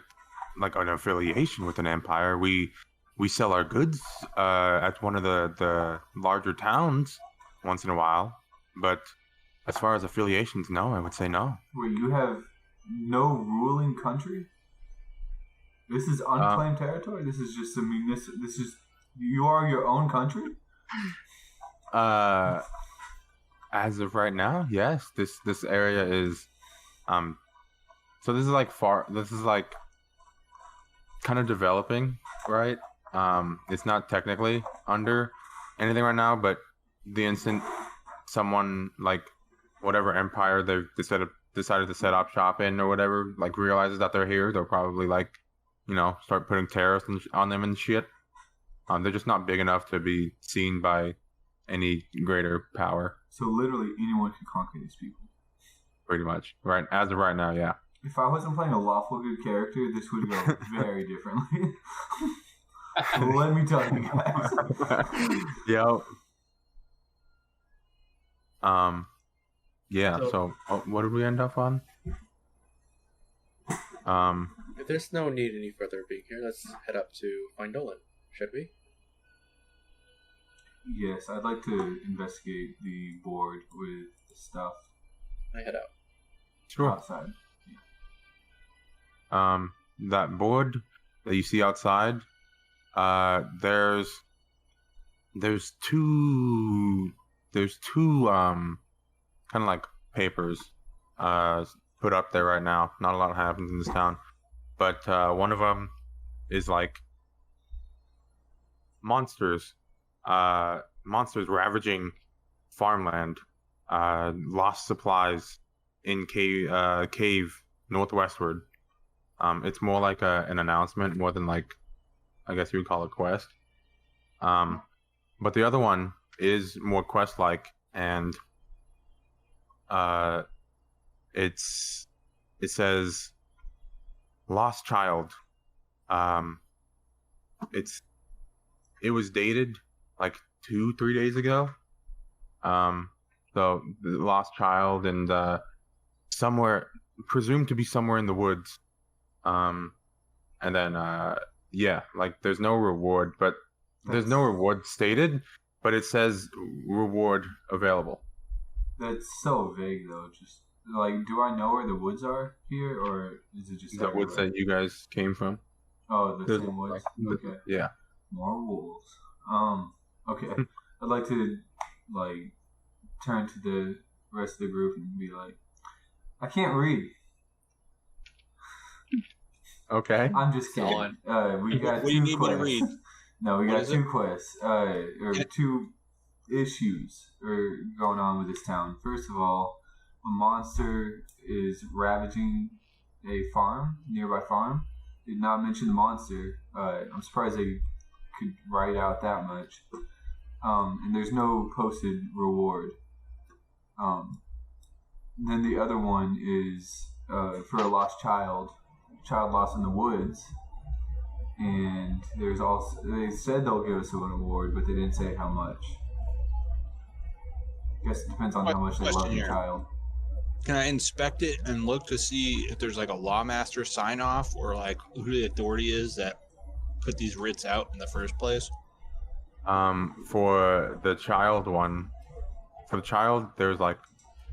like, an affiliation with an empire. We sell our goods at one of the larger towns once in a while, but as far as affiliations, no, I would say no. Wait, you have no ruling country? This is unclaimed territory? This is just you are your own country? As of right now, yes. This area is, so this is like This is like kind of developing, right? It's not technically under anything right now, but the instant someone like whatever empire they decided to set up shop in or whatever, like realizes that they're here, they'll probably like, start putting tariffs on them and shit. They're just not big enough to be seen by any greater power. So literally anyone can conquer these people. Pretty much, right? As of right now, yeah. If I wasn't playing a lawful good character, this would go very differently. Let me tell you guys. Yep. Yeah. So what did we end up on? If there's no need any further being here, let's head up to find Nolan, should we? Yes, I'd like to investigate the board with the stuff. I head out. Sure. Outside. That board that you see outside, there's two kind of like papers put up there right now. Not a lot happens in this town, but one of them is like monsters ravaging farmland, lost supplies in cave northwestward. It's more like an announcement more than like, I guess you would call it quest. But the other one is more quest-like, and it says lost child. It was dated like 2-3 days ago. So the lost child, and presumed to be somewhere in the woods. And then like there's no reward, but there's no reward stated, but it says reward available. That's so vague though. Just like, do I know where the woods are here, or is it just the woods that you guys came from? Oh, the same woods. Okay. Yeah. More wolves. Okay. I'd like to turn to the rest of the group and be like, I can't read. Okay. I'm just kidding. We got what do you need me to read? No, we What got is 2 quests, or 2 issues are going on with this town. First of all, a monster is ravaging a nearby farm. Did not mention the monster. I'm surprised they could write out that much. And there's no posted reward. Then the other one is for a lost child lost in the woods. And there's also, they said they'll give us a reward, but they didn't say how much. I guess it depends on how much they love the child. Can I inspect it and look to see if there's like a lawmaster sign off, or like who the authority is that put these writs out in the first place? For the child one, there's like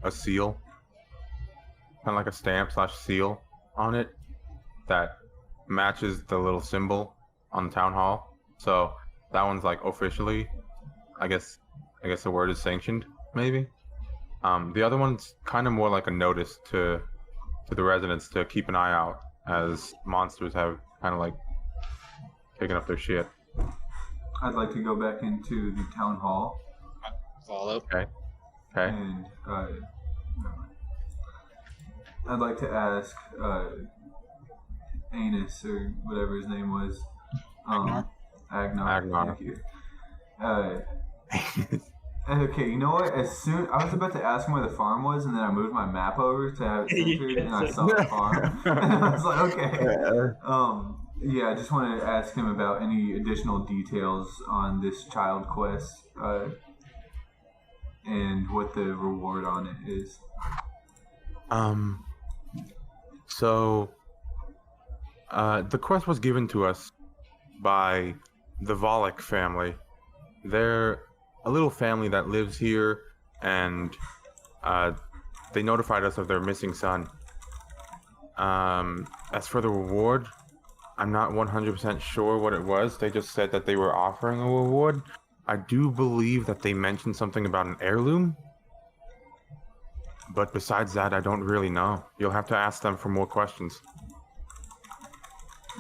a seal, kind of like a stamp / seal on it that matches the little symbol on the town hall. So that one's like officially, I guess the word is sanctioned, maybe. The other one's kind of more like a notice to the residents to keep an eye out, as monsters have kind of like taken up their shit. I'd like to go back into the town hall. Follow. Okay. And I'd like to ask Anus, or whatever his name was. Agnar. Thank you. Okay, you know what? I was about to ask him where the farm was, and then I moved my map over to have it centered, and I saw the farm. And I was like, okay. Yeah, I just wanted to ask him about any additional details on this child quest, and what the reward on it is. So, the quest was given to us by the Volek family. They're a little family that lives here, and they notified us of their missing son. As for the reward, I'm not 100% sure what it was. They just said that they were offering a reward. I do believe that they mentioned something about an heirloom. But besides that, I don't really know. You'll have to ask them for more questions.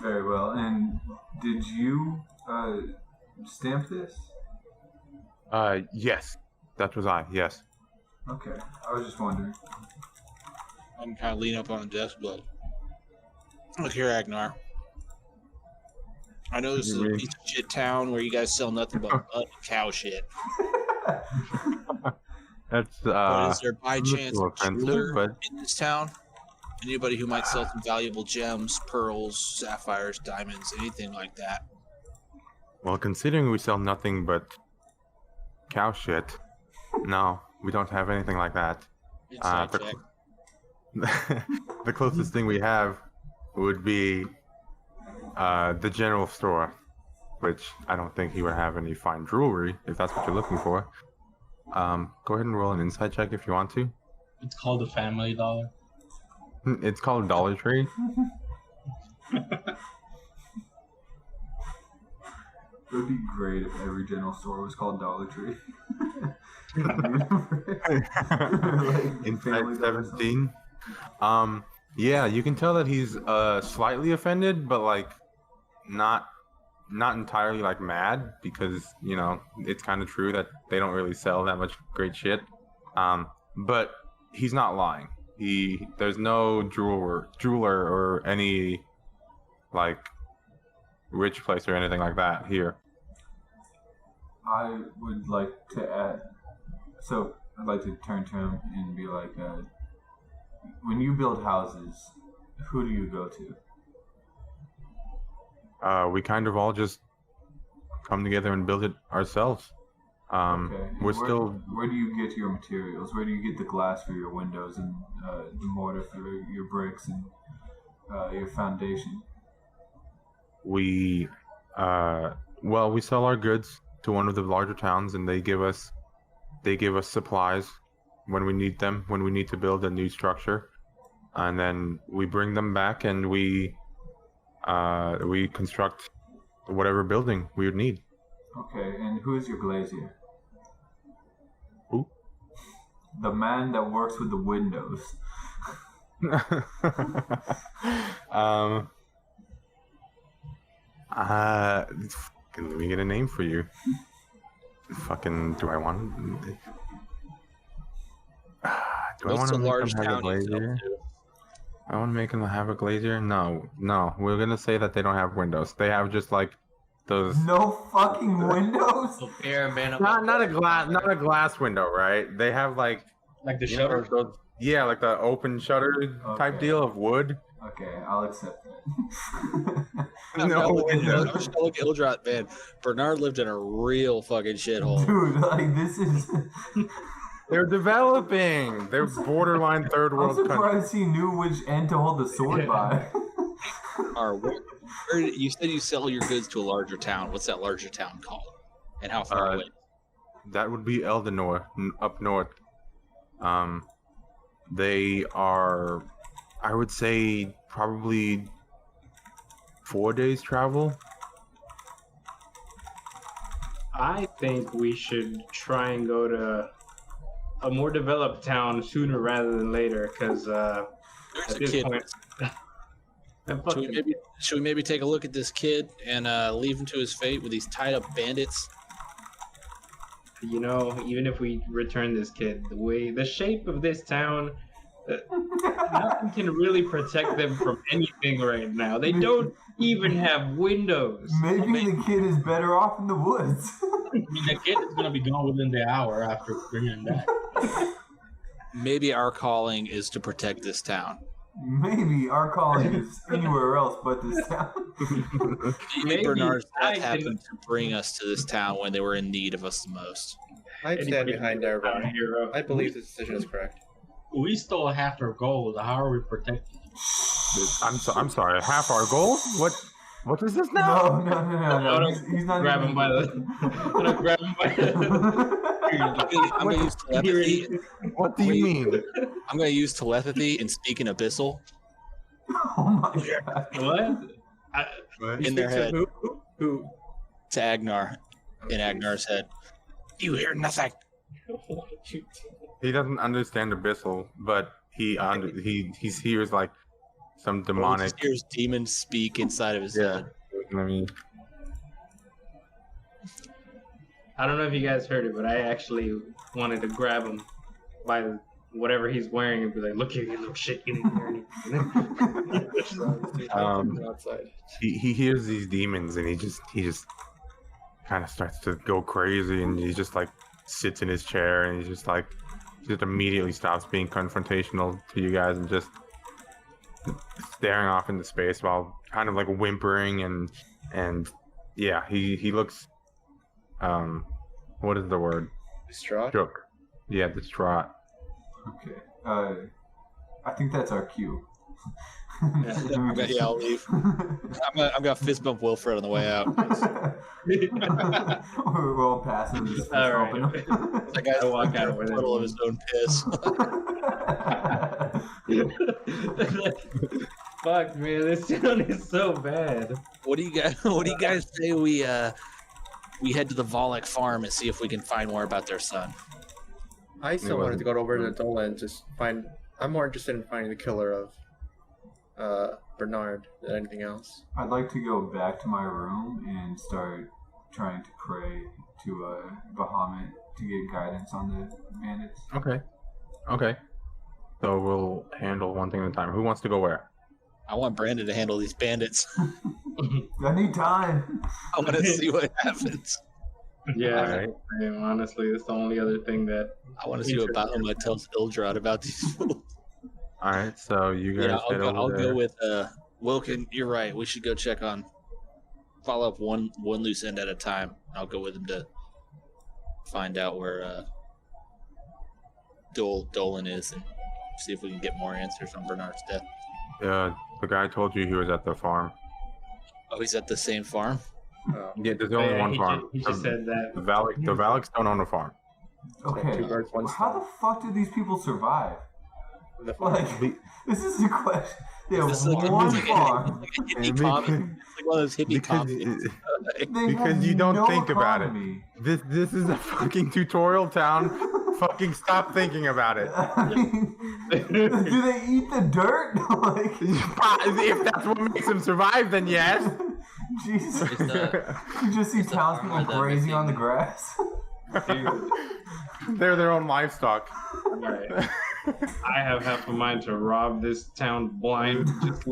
Very well. And did you stamp this? Yes. That was I, yes. Okay. I was just wondering. I can kind of lean up on the desk, but look here, Agnar. I know this is a piece of shit town where you guys sell nothing but cow shit. That's, but is there by chance a jeweler but... in this town? Anybody who might sell some valuable gems, pearls, sapphires, diamonds, anything like that? Well, considering we sell nothing but cow shit, no, we don't have anything like that. The closest thing we have would be the general store, which I don't think he would have any fine jewelry, if that's what you're looking for. Go ahead and roll an insight check if you want to. It's called a family dollar. It's called Dollar Tree. It would be great if every general store was called Dollar Tree. Insight 17. Yeah, you can tell that he's slightly offended, but like not entirely like mad, because you know it's kind of true that they don't really sell that much great shit. But he's not lying. There's no jeweler or any like rich place or anything like that here. I would like to add. So I'd like to turn to him and be like, when you build houses, who do you go to? We kind of all just come together and build it ourselves. Okay. Where do you get your materials? Where do you get the glass for your windows and the mortar for your bricks and your foundation? We sell our goods to one of the larger towns, and they give us supplies when we need them, when we need to build a new structure, and then we bring them back and we construct whatever building we would need. Okay, and who is your glazier? Who? The man that works with the windows. Let me get a name for you. Fucking, do I want? Do I want to make them have a glazier? I want to make them have a glazier. No. We're gonna say that they don't have windows. They have just like those. No fucking windows. Not a glass window, right? They have like the shutter. Yeah, like the open shutter type deal of wood. Okay, I'll accept it. No windows. I'm just gonna look at Ildrat, man. Bernard lived in a real fucking shithole. Dude, like this is. They're developing. They're borderline third world I'm surprised country. he knew which end to hold the sword by. You said you sell your goods to a larger town. What's that larger town called? And how far away? That would be Eldenor, up north. They are, I would say, probably 4 days travel. I think we should try and go to a more developed town sooner rather than later, because There's at a this kid. point, Should we maybe take a look at this kid and leave him to his fate with these tied up bandits? you know, even if we return this kid, the shape of this town, nothing can really protect them from anything right now. They don't even have windows. Maybe the kid is better off in the woods. I mean, the kid is gonna be gone within the hour after bringing him back. Maybe our calling is to protect this town. Maybe our calling is anywhere else but this town. Maybe Bernard's death happened to bring us to this town when they were in need of us the most. I stand behind everyone. I believe this decision is correct. We stole half our gold. How are we protecting them? I'm sorry. Half our gold? What is this now? No. He's not Grab even him by the. Grab him by the. I'm going to use telepathy. What do you mean? I'm going to use telepathy and speak in Abyssal Oh my god. What? in their head Who? to Agnar, in Agnar's head. You hear nothing. he doesn't understand Abyssal, but he hears like some He demonic. just hears demons speak inside of his head. I mean, I don't know if you guys heard it, but I actually wanted to grab him by whatever he's wearing and be like, "Look here, you little shit! You didn't hear anything." Outside. he hears these demons and he just kind of starts to go crazy, and he just like sits in his chair and he's just immediately stops being confrontational to you guys and just staring off into space while kind of like whimpering and yeah, he looks what is the word? Distraught. Shook. Yeah, distraught. Okay. I think that's our cue. Yeah, I'll leave. I'm gonna fist bump Wilfred on the way out. We're all passing this. All right. That guy's walk out with it. puddle of his own piss. Fuck, man, this town is so bad. What do you guys say we head to the Volek farm and see if we can find more about their son? I still wanted to go over to Dola and just find. I'm more interested in finding the killer of Bernard than anything else. I'd like to go back to my room and start trying to pray to Bahamut to get guidance on the bandits. Okay. So we'll handle one thing at a time. Who wants to go where? I want Brandon to handle these bandits. I need time. I want to see what happens. Yeah, Alright. honestly, that's the only other thing that. I want to see what Bahamut tells Ildrad about these fools. All right, so you guys Yeah, head over I'll there. go with Wilkin. You're right. We should go follow up one loose end at a time. I'll go with him to find out where Dolan is and see if we can get more answers on Bernard's death. The guy told you he was at the farm. Oh, he's at the same farm? Yeah, there's only one farm. He just said that. The Valaks don't own a farm. Okay. Two birds, one How stone. the fuck did these people survive? The farm. Like, this is the question. They have Is this like one it's farm. like a hippie commune? It's like one of those hippie communes. They because have you don't no think about it. economy. This is a fucking tutorial town. Fucking stop thinking about it. I mean, do they eat the dirt? Like, If that's what makes them survive, then yes. Jesus. It's the- You just see it's the farm townspeople where the grazing missing- on the grass. They're their own livestock. Alright. I have half a mind to rob this town blind. Just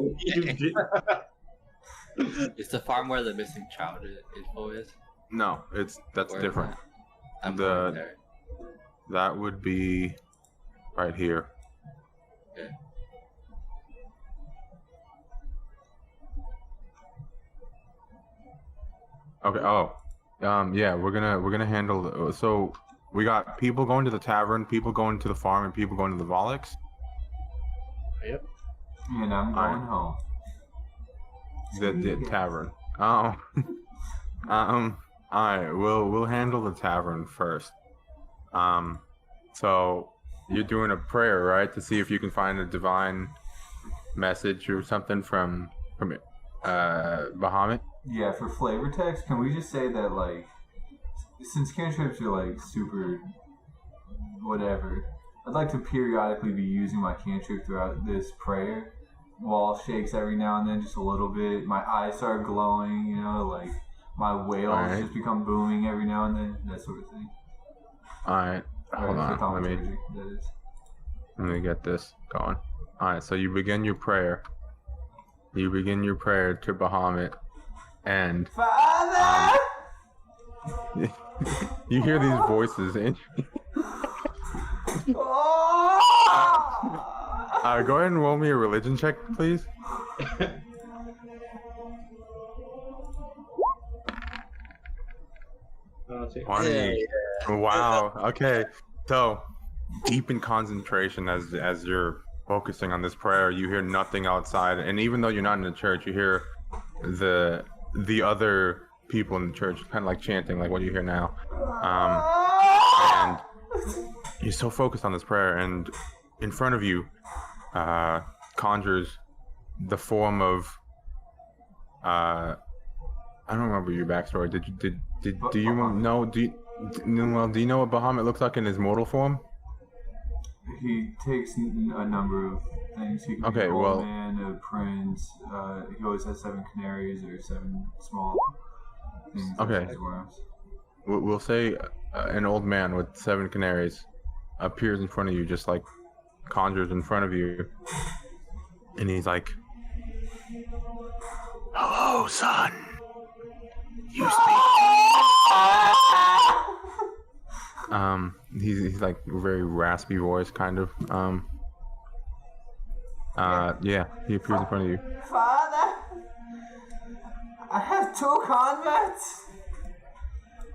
It's the farm where the missing child info is. No, that's Where is different. that? I'm The- going there. That would be right here. Okay. Okay. Oh, yeah. We're gonna handle. So we got people going to the tavern, people going to the farm, and people going to the Voleks. And I'm going home. The tavern. Oh. All right. We'll handle the tavern first. So you're doing a prayer, right, to see if you can find a divine message or something from Bahamut. Yeah, for flavor text, can we just say that, like, since cantrips are, like, super whatever, I'd like to periodically be using my cantrip throughout this prayer. Wall shakes every now and then, just a little bit. My eyes start glowing, you know, like, my whales Alright. just become booming every now and then, that sort of thing. All right. Hold Or on. Let thaumaturgy, that is. me get this going. All right. So you begin your prayer. You begin your prayer to Bahamut, and Father! you hear these voices. And Oh! go ahead and roll me a religion check, please. Okay. 20. Wow. Okay. So deep in concentration as you're focusing on this prayer, you hear nothing outside, and even though you're not in the church, you hear the other people in the church kind of like chanting, like what you hear now. And you're so focused on this prayer, and in front of you conjures the form of I don't remember your backstory. Do you know? Do you know what Bahamut looks like in his mortal form? He takes a number of things. He can Okay, be an well- old man, a prince. He always has 7 canaries or 7 small things. Okay. As worms. We'll say an old man with 7 canaries appears in front of you, just like conjures in front of you, and he's like, "Hello, son. You speak." He's like very raspy voice, kind of. Yeah, he appears in front of you. Father, I have 2 converts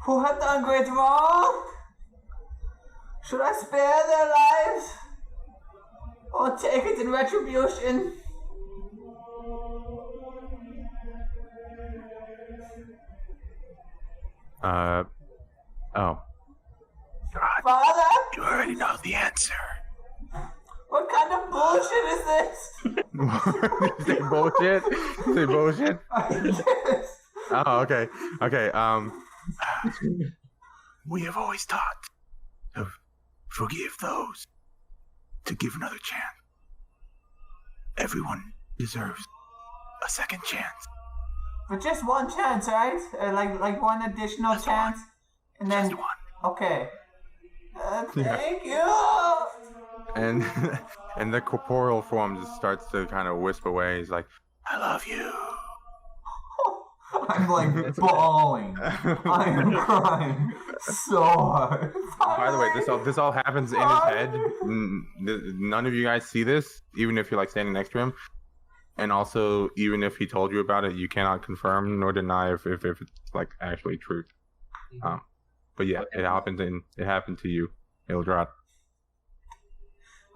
who have done great wrong. Should I spare their lives or take it in retribution? Oh. Father, You already know the answer. what kind of bullshit is this? Say bullshit. Say bullshit. Yes. Oh, okay. Okay. We have always taught to forgive those, to give another chance. Everyone deserves a second chance. But just one chance, right? Like one additional Just chance, and then Just one. okay. Thank you. And and the corporeal form just starts to kind of wisp away. He's like, "I love you." I'm like bawling. I am crying so hard. By the way, this all happens in his head. None of you guys see this, even if you're like standing next to him. And also, even if he told you about it, you cannot confirm nor deny if it's like actually truth. But yeah, it happened to you, Ildrat.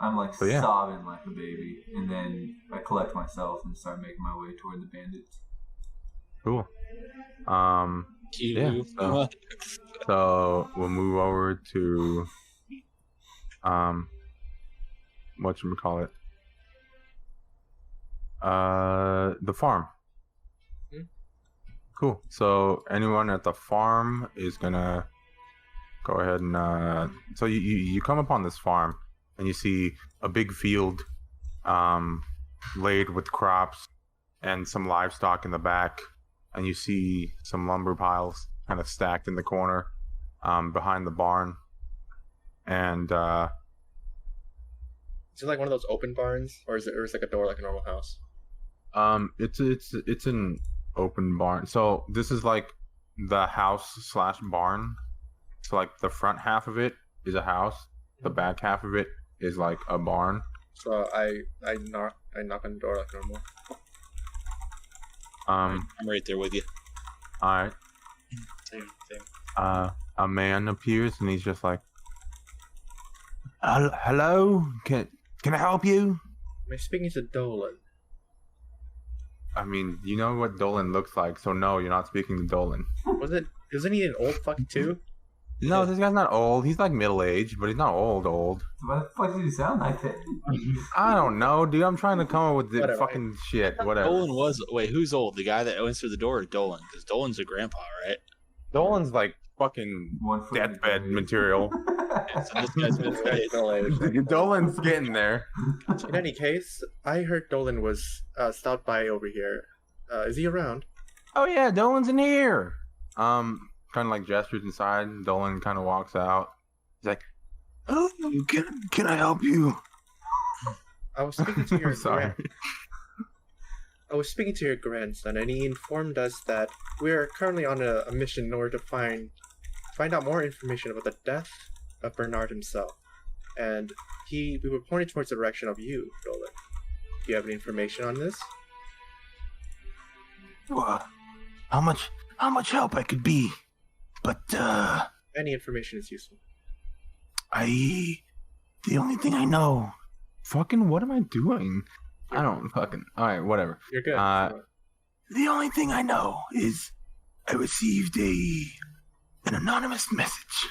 I'm like So, yeah. sobbing like a baby, and then I collect myself and start making my way toward the bandits. Cool. Yeah. So we'll move over to whatchamacallit? The farm. Cool. So anyone at the farm is gonna go ahead and so you come upon this farm and you see a big field laid with crops and some livestock in the back, and you see some lumber piles kind of stacked in the corner behind the barn. And Is it like one of those open barns, or is it like a door like a normal house? it's an open barn. So this is like the house / barn. So like the front half of it is a house, the back half of it is like a barn. So I knock on the door like normal. I'm right there with you. All right. Same. A man appears and he's just like, "Hello, can I help you?" Am I speaking to Dolan? I mean, you know what Dolan looks like, so no, you're not speaking to Dolan. Isn't he an old fuck too? No, this guy's not old. He's like middle-aged, but he's not old. Why the fuck did you sound like that? I don't know, dude. I'm trying to come up with the Whatever. fucking shit. Whatever. Dolan was who's old? The guy that answered the door or Dolan? Because Dolan's a grandpa, right? Dolan's like fucking 1 foot deathbed in the material. Yeah, so this guy's been Dolan's getting there. In any case, I heard Dolan was stopped by over here. Is he around? Oh yeah, Dolan's in here. Kind of like gestures inside. Dolan kind of walks out. He's like, "Oh, can I help you?" I was speaking to your I'm sorry. I was speaking to your grandson, and he informed us that we are currently on a mission in order to find out more information about the death of Bernard himself. And we were pointed towards the direction of you, Dolan. Do you have any information on this? Well, how much help I could be, but Any information is useful. the only thing I know. Fucking, what am I doing? I don't fucking. All right, whatever. You're good. The only thing I know is I received an anonymous message.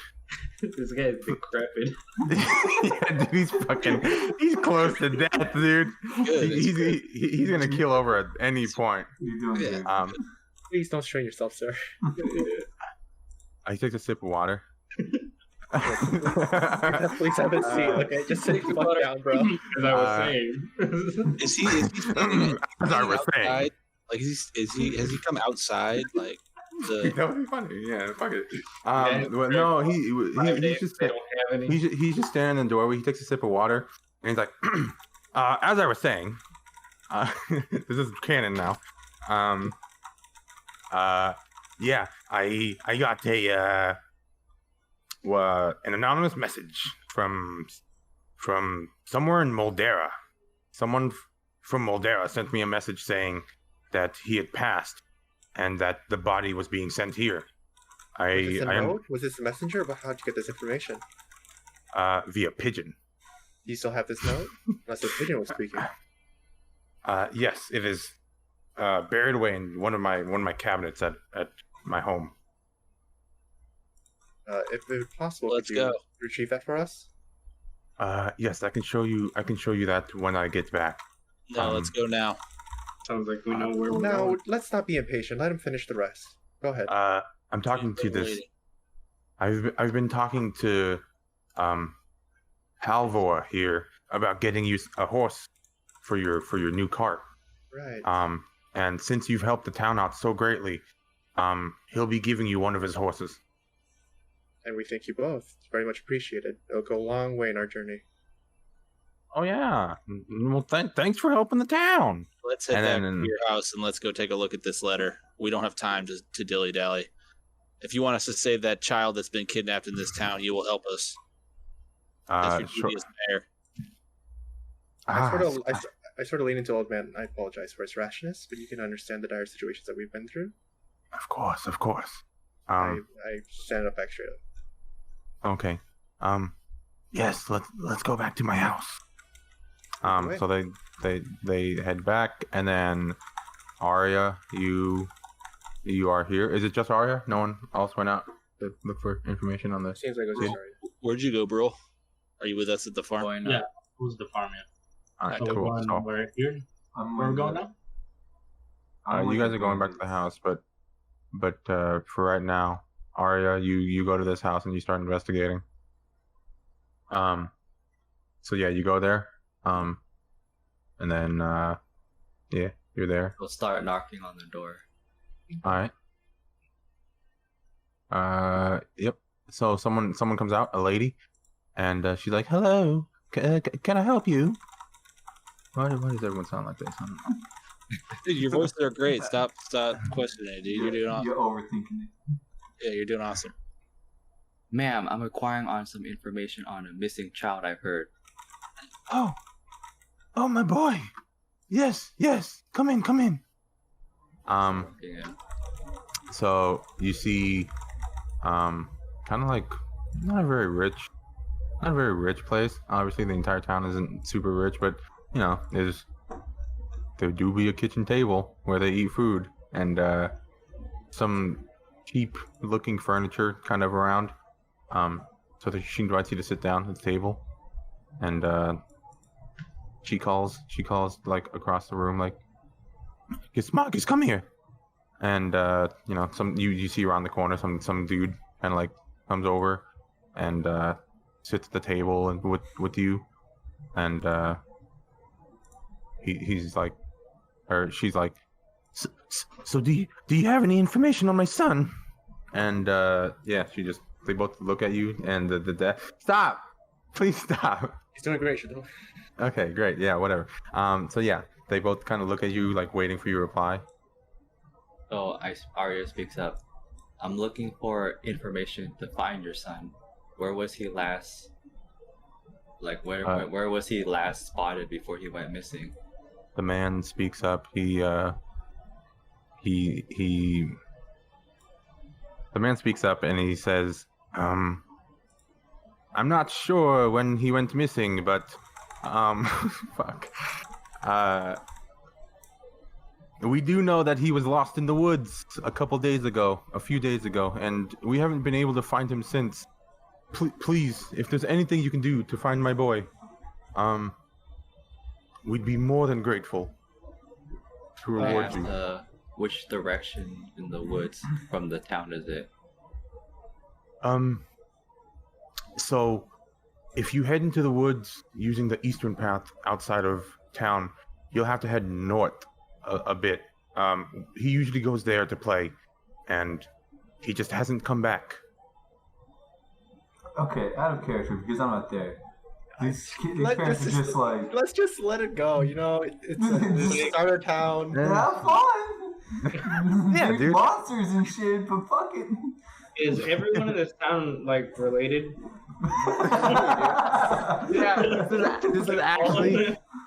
This guy's decrepit. Yeah, dude, he's close to death, dude. Good, He's gonna keel over at any point. You're doing good. Please don't strain yourself, sir. He takes a sip of water. Please have a seat, okay? Just sit the fuck down, bro. As I was saying. Is he standing As I was saying. outside? Like has he come outside? Like the That would be funny. Yeah, fuck it. Yeah, Well, no, Five days, he's just they don't have any. he's just standing in the doorway. He takes a sip of water, and he's like, as I was saying, this is canon now. Yeah, I got an anonymous message from somewhere in Moldera. Someone from Moldera sent me a message saying that he had passed, and that the body was being sent here. Was this a note? Was this a messenger? But how'd you get this information? Via pigeon. Do you still have this note? Unless the pigeon was speaking. Yes, it is buried away in one of my cabinets at my home. If it was possible, Let's could you go. retrieve that for us? Yes, I can show you that when I get back. No, let's go now. Sounds like we know where we're No, going. let's not be impatient. Let him finish the rest. Go ahead. I'm talking to this. Waiting. I've been talking to Halvor here about getting you a horse for your new cart. Right. And since you've helped the town out so greatly, he'll be giving you one of his horses. And we thank you both. It's very much appreciated. It'll go a long way in our journey. Oh yeah. Well, thanks for helping the town. Let's head And back then- to your house and let's go take a look at this letter. We don't have time to dilly dally. If you want us to save that child that's been kidnapped in this town, you will help us. That's your Sure. duty as mayor. I sort of lean into old man. I apologize for his rashness, but you can understand the dire situations that we've been through. Of course. I stand up back straight up. Okay. Yes, let's go back to my house. Right. So they head back, and then Arya, you are here. Is it just Arya? No one else went out to look for information on this. Seems like it was Yeah. just already. Where'd you go, bro? Are you with us at the farm? Going Yeah. Who's the farm at? All right, So we're cool. going So, where here? I'm Where we're with going the- now? I'm with you guys the are going back to the house, but for right now, Arya, you go to this house and you start investigating. So yeah, you go there. And then yeah, you're there. We'll start knocking on the door. All right. Yep. So someone comes out, a lady, and she's like, "Hello, can I help you?" Why does everyone sound like this? I don't know. Dude, your voices are great. Stop questioning it, dude. You're doing awesome. You're overthinking it. Yeah, you're doing awesome. Ma'am, I'm inquiring on some information on a missing child I heard. Oh, my boy. Yes. Come in. Yeah. So you see, kind of like not a very rich place. Obviously, the entire town isn't super rich, but you know, there do be a kitchen table where they eat food and some cheap-looking furniture kind of around. So that she invites you to sit down at the table, and she calls like across the room, like, Marcus, come here. And you know, you see around the corner some dude kind of like comes over and sits at the table and with you, and he's like, or she's like, so do you have any information on my son? And yeah, they both look at you, and the dad, stop, please stop. He's doing great, Shadol. Okay, great, yeah, whatever. So yeah, they both kind of look at you like waiting for your reply. So Arya speaks up. I'm looking for information to find your son. Where was he last? Like where was he last spotted before he went missing? The man speaks up. The man speaks up and he says, I'm not sure when he went missing, but fuck. We do know that he was lost in the woods a few days ago, and we haven't been able to find him since. Please, if there's anything you can do to find my boy, we'd be more than grateful to reward you. Which direction in the woods from the town is it? So, if you head into the woods using the eastern path outside of town, you'll have to head north a bit. He usually goes there to play, and he just hasn't come back. Okay, out of character because I'm not there. These Let- parents are just like, Let's just let it go. You know, it's our town. have fun. Yeah, There's dude. monsters and shit, but fuck it. Is everyone in this town like related? Yeah,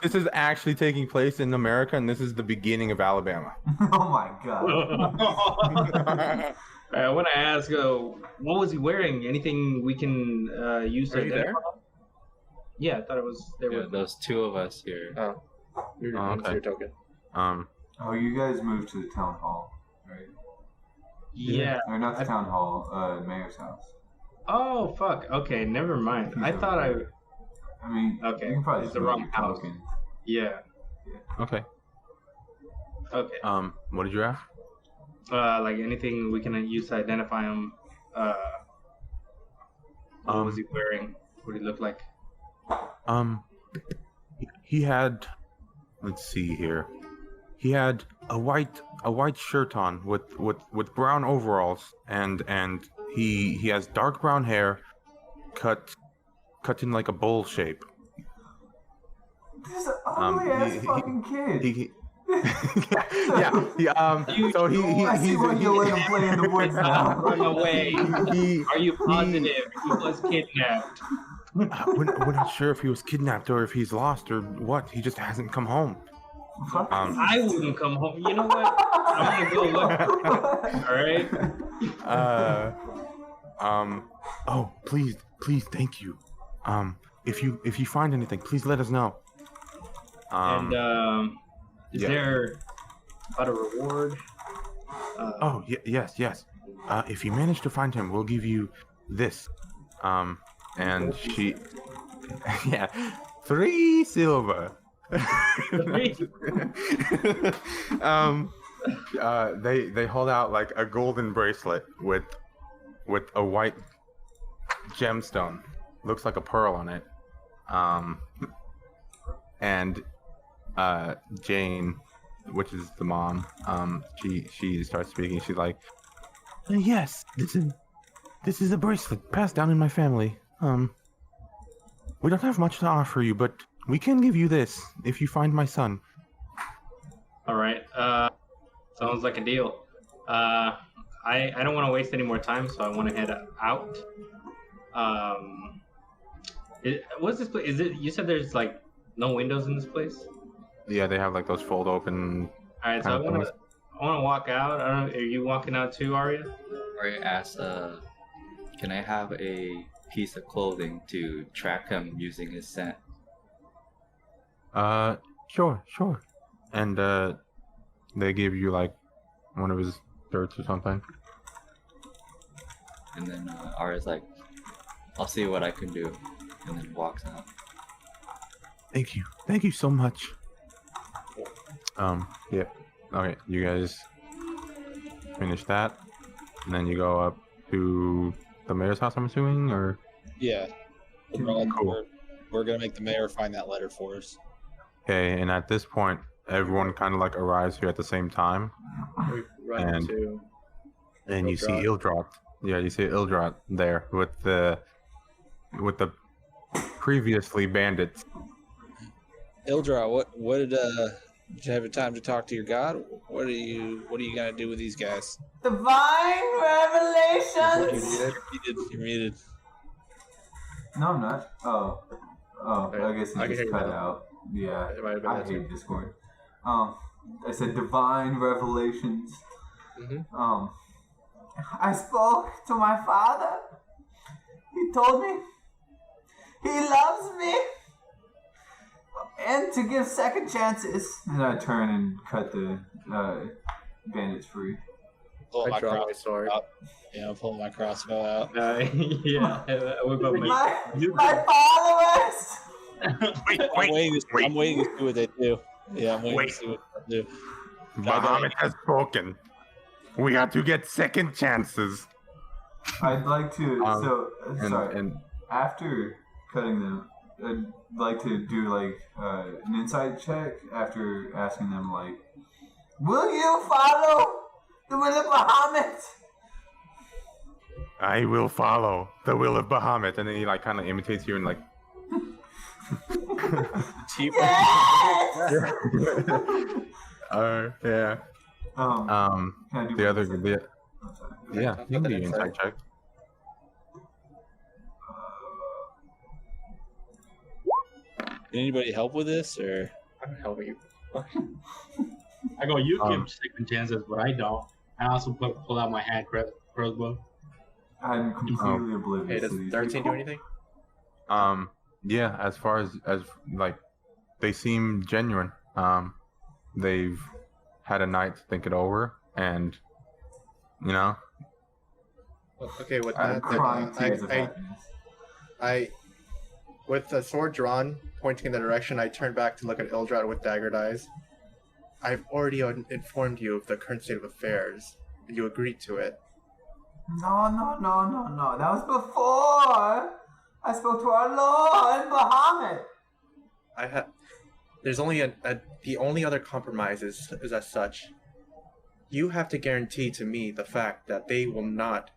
this is actually taking place in America, and this is the beginning of Alabama. Oh my god. I want to ask, what was he wearing? Anything we can use to Are you there? identify? Yeah, I thought it was there. Yeah, With those two of us here. Oh, your, Oh, okay. your token. Oh, you guys moved to the town hall, right? yeah. Or not the town hall, mayor's house. Oh fuck. Okay, never mind. I thought I. I mean, Okay, you can probably it's the move wrong your house. token. Yeah. Okay. Okay. What did you ask? Like anything we can use to identify him. What was he wearing? What did he look like? He had, let's see here. He had a white shirt on with brown overalls, and he has dark brown hair, cut in like a bowl shape. This ugly ass he- fucking kid. He yeah. So I see why you let him play in the woods now. Run away. he Are you positive he was kidnapped? we're not sure if he was kidnapped or if he's lost or what. He just hasn't come home. I wouldn't come home. You know what? I'm gonna go look. All right. Oh, please, thank you. If you find anything, please let us know. And is yeah. there about a reward? Oh, yes. If you manage to find him, we'll give you this. And she, yeah, 3 silver. They hold out like a golden bracelet with a white gemstone. Looks like a pearl on it. And Jane, which is the mom, she starts speaking. She's like, yes, this is a bracelet passed down in my family. We don't have much to offer you, but we can give you this if you find my son. All right. Sounds like a deal. I don't want to waste any more time, so I want to head out. What's this place? Is it? You said there's like no windows in this place. Yeah, they have like those fold open. All right, so I want to walk out. I don't. Are you walking out too, Arya? Arya asks, can I have a piece of clothing to track him using his scent? Sure. And they give you like one of his shirts or something. And then Arya's like, I'll see what I can do, and then walks out. Thank you so much. Yeah. Okay, you guys finish that, and then you go up to the mayor's house, I'm assuming, or? Yeah. Cool. We're gonna make the mayor find that letter for us. Okay, and at this point, everyone kind of like arrives here at the same time, We run And- into. and you see Ildrat. Ildrat. Yeah, you see Ildrat there with the previously bandits. Ildra, what did you have time to talk to your god? What are you gonna do with these guys? Divine revelations. You're muted. No, I'm not. Oh, I guess I it can hear just you cut now. out. Yeah, It might have been I that too. hate Discord. I said divine revelations. Mhm. I spoke to my father. He told me he loves me and to give second chances. And I turn and cut the bandits free. Pull my I draw my crossbow sword. out. Yeah, I'm pulling my crossbow out. Yeah. I whip up My followers. I'm waiting to see what they do. Yeah, I'm waiting Wait. to see what they do. Bahamut has spoken. We have to get second chances. I'd like to. And, sorry. and after cutting them, I'd like to do like an insight check after asking them like, Will you follow the will of Bahamut? I will follow the will of Bahamut. And then he like kind of imitates you and like. Yes! Yeah. can I do The my other, insight? the, I'm sorry. yeah, you can do your insight check. Anybody help with this or? I'm helping you. I go, you Um, give second chances, but I don't. I also pull out my hand crossbow. I'm completely Hey, oblivious does to these 13 do people. anything? Yeah, as far as like, they seem genuine. They've had a night to think it over, and you know, Okay, with I'm that, crying tears of I, happiness. I, with the sword drawn, pointing in the direction, I turn back to look at Ildrat with daggered eyes. I've already informed you of the current state of affairs, and you agreed to it. No. That was before I spoke to our Lord Bahamut. There's only the only other compromise is as such. You have to guarantee to me the fact that they will not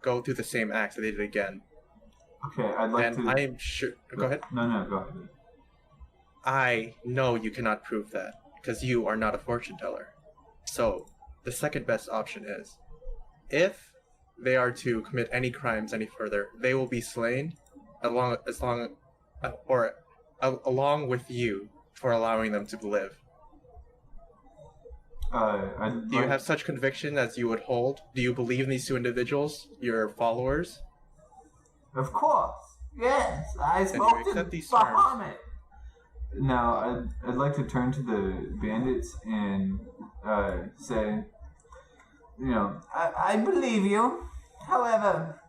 go through the same acts that they did again. Okay, I'd like And to. I am sure. Go ahead. No, go ahead. I know you cannot prove that because you are not a fortune teller. So, the second best option is, if they are to commit any crimes any further, they will be slain, along with you for allowing them to live. Do you have such conviction as you would hold? Do you believe in these two individuals, your followers? Of course. Yes, I Then you spoke to accept these terms. Bahamut. Now, I'd like to turn to the bandits and say, I believe you. However,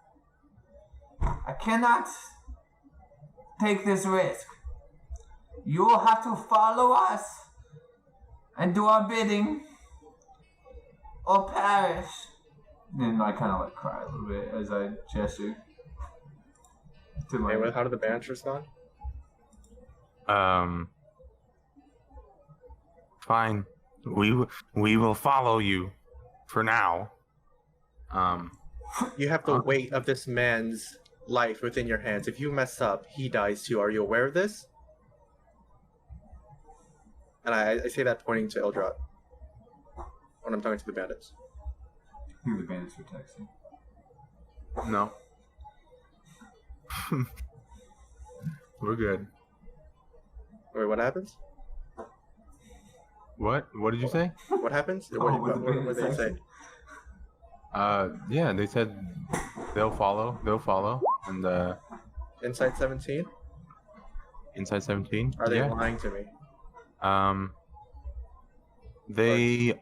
I cannot take this risk. You will have to follow us and do our bidding or perish. then I kind of like cry a little bit as I gesture to my. Okay, how did the bandits respond? fine. We will follow you for now. You have the weight of this man's life within your hands. If you mess up, he dies too. Are you aware of this? And I say that pointing to Eldrot when I'm talking to the bandits. I think the bandits were texting. No. We're good. Wait, what happens? What? What did you say? What happens? Oh, What with the did they say? Yeah, they said they'll follow. They'll follow. And Inside 17? inside 17. Are they yeah. lying to me? They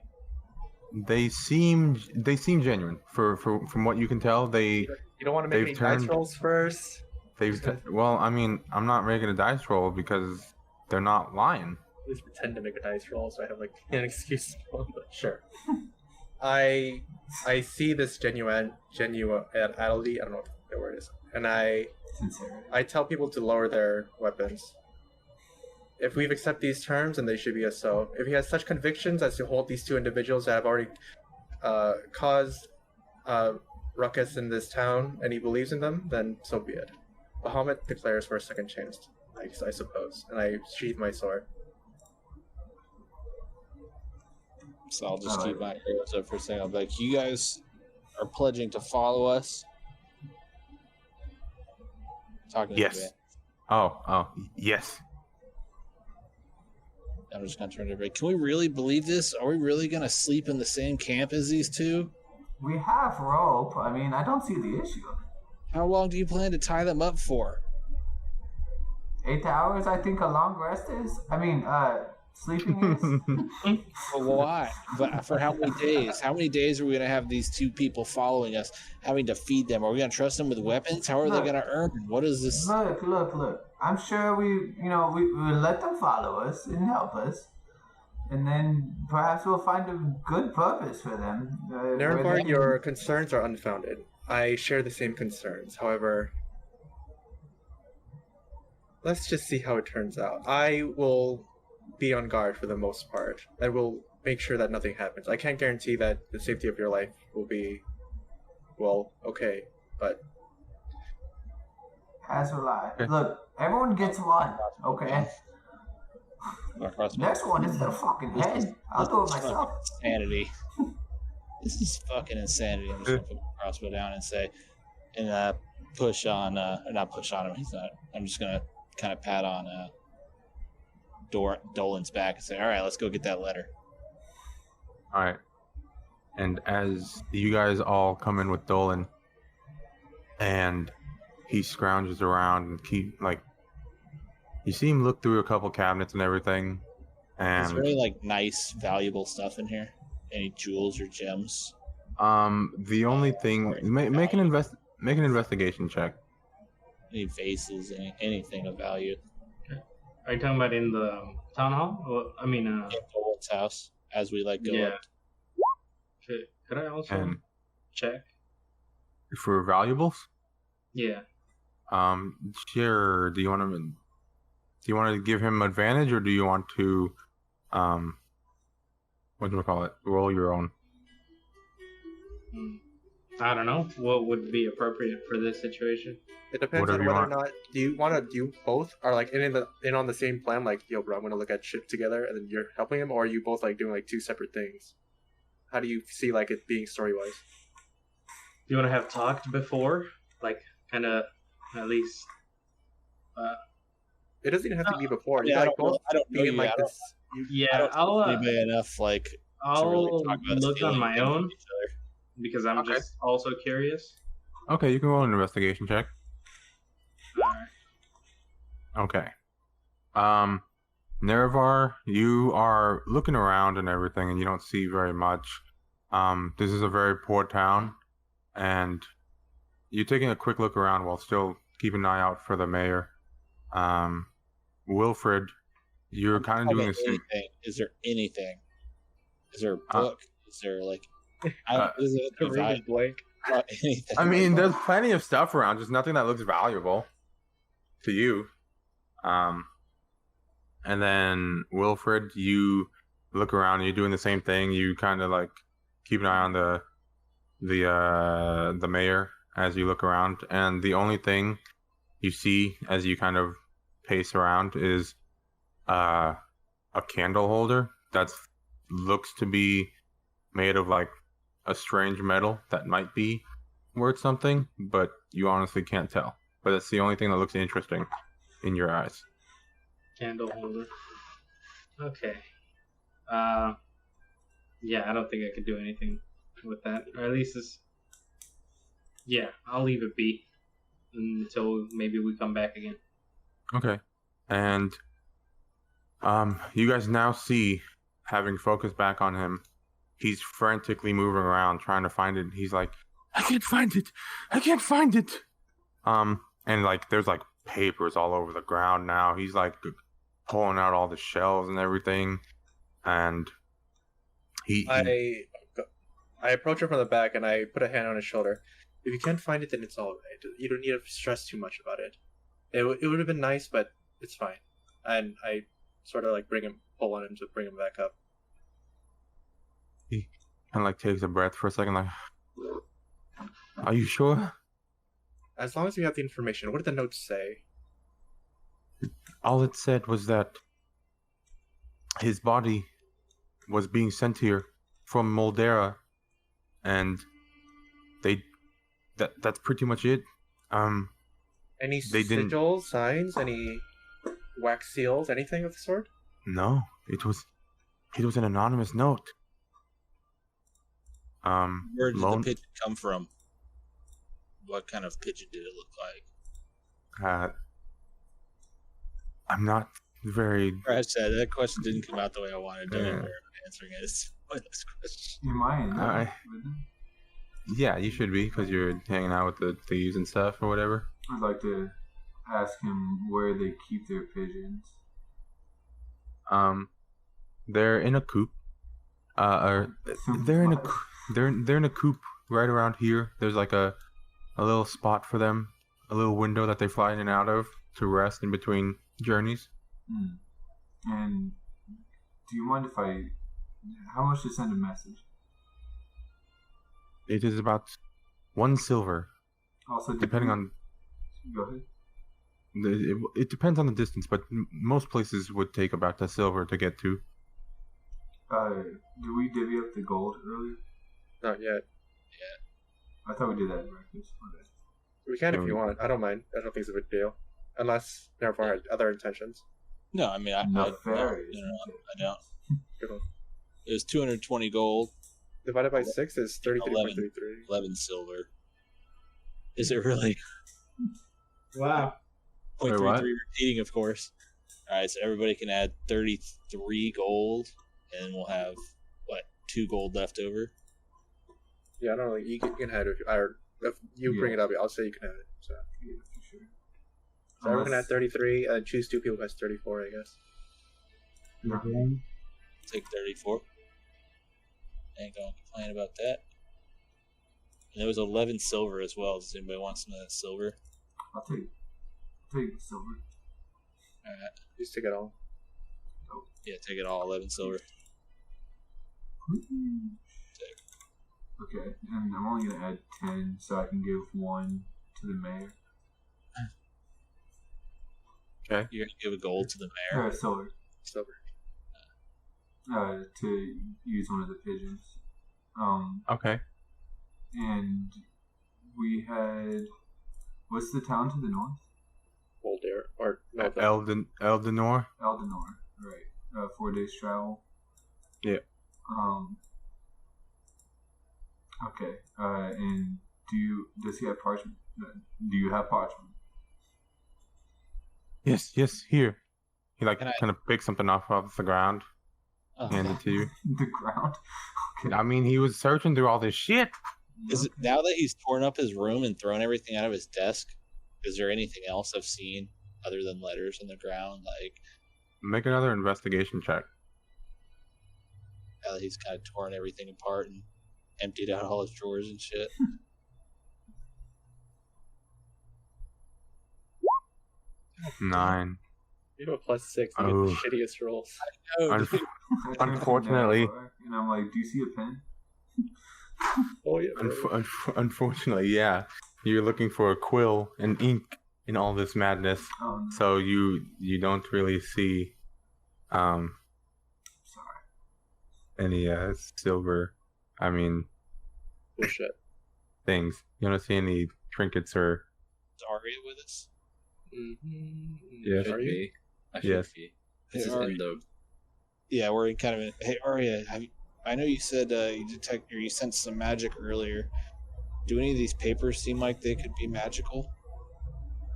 seem genuine from what you can tell. You don't want to make They've any dice turned- rolls first? Well, I mean, I'm not making a dice roll because they're not lying. At least pretend to make a dice roll so I have like an excuse. But sure. I see this genuinity. I don't know what the word is. And Sincerity. I tell people to lower their weapons. If we've accepted these terms, then they should be a so. If he has such convictions as to hold these two individuals that have already caused ruckus in this town, and he believes in them, then so be it. Bahamut declares for a second chance, I suppose, and I sheath my sword. So I'll just keep my ears up for a second. I'll be like, you guys are pledging to follow us? Talking to Yes. the band. Oh, yes. I'm just gonna turn to everybody. Can we really believe this? Are we really gonna sleep in the same camp as these two? We have rope. I mean, I don't see the issue. How long do you plan to tie them up for? 8 hours, I think a long rest is. I mean, sleeping is. For why? But for how many days? How many days are we gonna have these two people following us, having to feed them? Are we gonna trust them with weapons? How are they gonna earn? What is this? Look. I'm sure we will let them follow us and help us. And then perhaps we'll find a good purpose for them. Nerenvar, your concerns are unfounded. I share the same concerns. However, let's just see how it turns out. I will be on guard for the most part. I will make sure that nothing happens. I can't guarantee that the safety of your life will be, well, okay, but Pass or lie. Okay. Look, everyone gets one, okay? Crossbow. Next one is the fucking head. I'll do it myself. Insanity. This is fucking insanity. I'm just gonna put my crossbow down and say, and push on, or not push on him. He's not. I'm just gonna kind of pat on Dolan's back and say, "All right, let's go get that letter." All right. And as you guys all come in with Dolan, and he scrounges around and you see him look through a couple cabinets and everything, Is and there any like nice, valuable stuff in here? Any jewels or gems? the only thing make an investigation check. Any vases? Anything of value? Are you talking about in the town hall? Well, I mean, In Dolan's house as we like go yeah. up. Could I also And check? for valuables, Yeah. sure. Do you want to give him advantage, or do you want to what do we call it? Roll your own. I don't know. What would be appropriate for this situation? it depends Whatever on you whether or want. not do you both are like in on the same plan, like, yo bro, I'm gonna look at shit together and then you're helping him, or are you both like doing like two separate things? How do you see like it being story wise? Do you want to have talked before? Like, kind of, at least. It doesn't even have to be before. You Yeah, like both I don't know be in you. like I don't- this. Yeah, I'll Anybody enough like to I'll really talk about look on stealing my things own from each other. because I'm Okay. just also curious. Okay, you can roll an investigation check. Alright. Okay. Nerevar, you are looking around and everything, and you don't see very much. This is a very poor town, and you're taking a quick look around while still keeping an eye out for the mayor. Wilfred, you're kind of doing the same. Anything. Is there anything? Is there a Uh, book? Is there like? Is it The room is blank. anything? I mean, there's plenty of stuff around, just nothing that looks valuable to you. And then Wilfred, you look around and you're doing the same thing. You kind of like keep an eye on the mayor as you look around, and the only thing you see as you kind of pace around is a candle holder that looks to be made of like a strange metal that might be worth something, but you honestly can't tell. But it's the only thing that looks interesting in your eyes. Candle holder. Okay. Yeah, I don't think I could do anything with that. Or at least this. Yeah, I'll leave it be until maybe we come back again. Okay. And you guys now see, having focused back on him, he's frantically moving around trying to find it. He's like, I can't find it. I can't find it. And like there's like papers all over the ground now. He's like pulling out all the shelves and everything. And I approach him from the back and I put a hand on his shoulder. If you can't find it, then it's all right. You don't need to stress too much about it. It would have been nice, but it's fine. And I sort of like pull on him to bring him back up. he kind of like takes a breath for a second, like, are you sure? As long as you have the information, what did the notes say? All it said was that his body was being sent here from Moldera, and that's pretty much it. Any They didn't- sigils, signs, any wax seals, anything of the sort? No, it was an anonymous note. Where did lone- the pigeon come from? What kind of pigeon did it look like? I'm not very. I said that question didn't come out the way I wanted. Don't Yeah. even worry about answering it. It's a pointless question. You mind? I- Yeah, you should be, because you're hanging out with the thieves and stuff or whatever. I'd like to ask him where they keep their pigeons. They're in a coop. Or they're in a they're in a coop right around here. There's like a a little spot for them, a little window that they fly in and out of to rest in between journeys. And do you mind if I? How much to send a message? It is about 1 silver, Also, depending on. Go ahead. It depends on the distance, but most places would take about a silver to get to. Do we divvy up the gold earlier? Not yet. I thought we did that at breakfast. Okay. We can Yeah, if you want. I don't mind. I don't think it's a big deal. Unless Nervar had other intentions. No, I mean, I Nefarious don't. Good one. It was 220 gold, Divided by 6 is 33.33. 11 silver. Is it really? Wow. Wait, 0.33 what? repeating, of course. All right, so everybody can add 33 gold, and we'll have, 2 gold left over? Yeah, I don't know. You can have it. If you bring it up, I'll say you can have it. So, Yeah, for sure. so everyone can add 33. Choose 2 people who has 34, I guess. Take 34. Ain't gonna complain about that. And there was 11 silver as well. Does anybody want some of that silver? I'll take silver. Alright. Just take it all. Yeah, take it all, 11 silver. Okay, and I'm only gonna add 10 so I can give 1 to the mayor. Okay. You're gonna give a gold to the mayor? Silver. Silver. To use one of the pigeons. Okay. And we had. What's the town to the north? Voltaire. Or, no, Eldenor. Eldenor, right. 4 days travel. Yeah. Okay. And does he have parchment? Do you have parchment? Yes, here. He Can I- kind of picks something off the ground, Oh, hands it to you. The ground? Okay. I mean, he was searching through all this shit. Is it now that he's torn up his room and thrown everything out of his desk? Is there anything else I've seen other than letters on the ground? Like, Make another investigation check. now that he's kind of torn everything apart and emptied out all his drawers and shit. 9. You have a +6. You get Oh. the shittiest rolls. Unfortunately, And I'm like, do you see a pen? Oh, yeah. unfortunately, yeah. You're looking for a quill and ink in all this madness, Oh, no. so you don't really see Sorry. any silver. I mean, Bullshit. things. You don't see any trinkets or Is Arya with us? Mm-hmm. Yes. Are you? I should Yes. be. This Hey, is Ari. in the. Yeah, we're in kind of a. Hey, Arya, I know you said you sensed some magic earlier. Do any of these papers seem like they could be magical?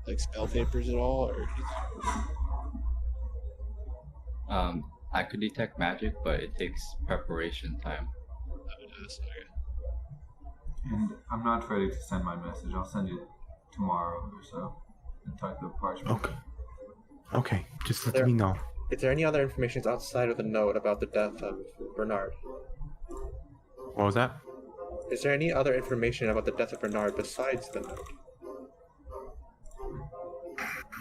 Like spell papers at all? Or I could detect magic, but it takes preparation time. And I'm not ready to send my message. I'll send it tomorrow or so. And type the parchment. Okay. Just let There- me know. Is there any other information outside of the note about the death of Bernard? What was that? Is there any other information about the death of Bernard besides the note?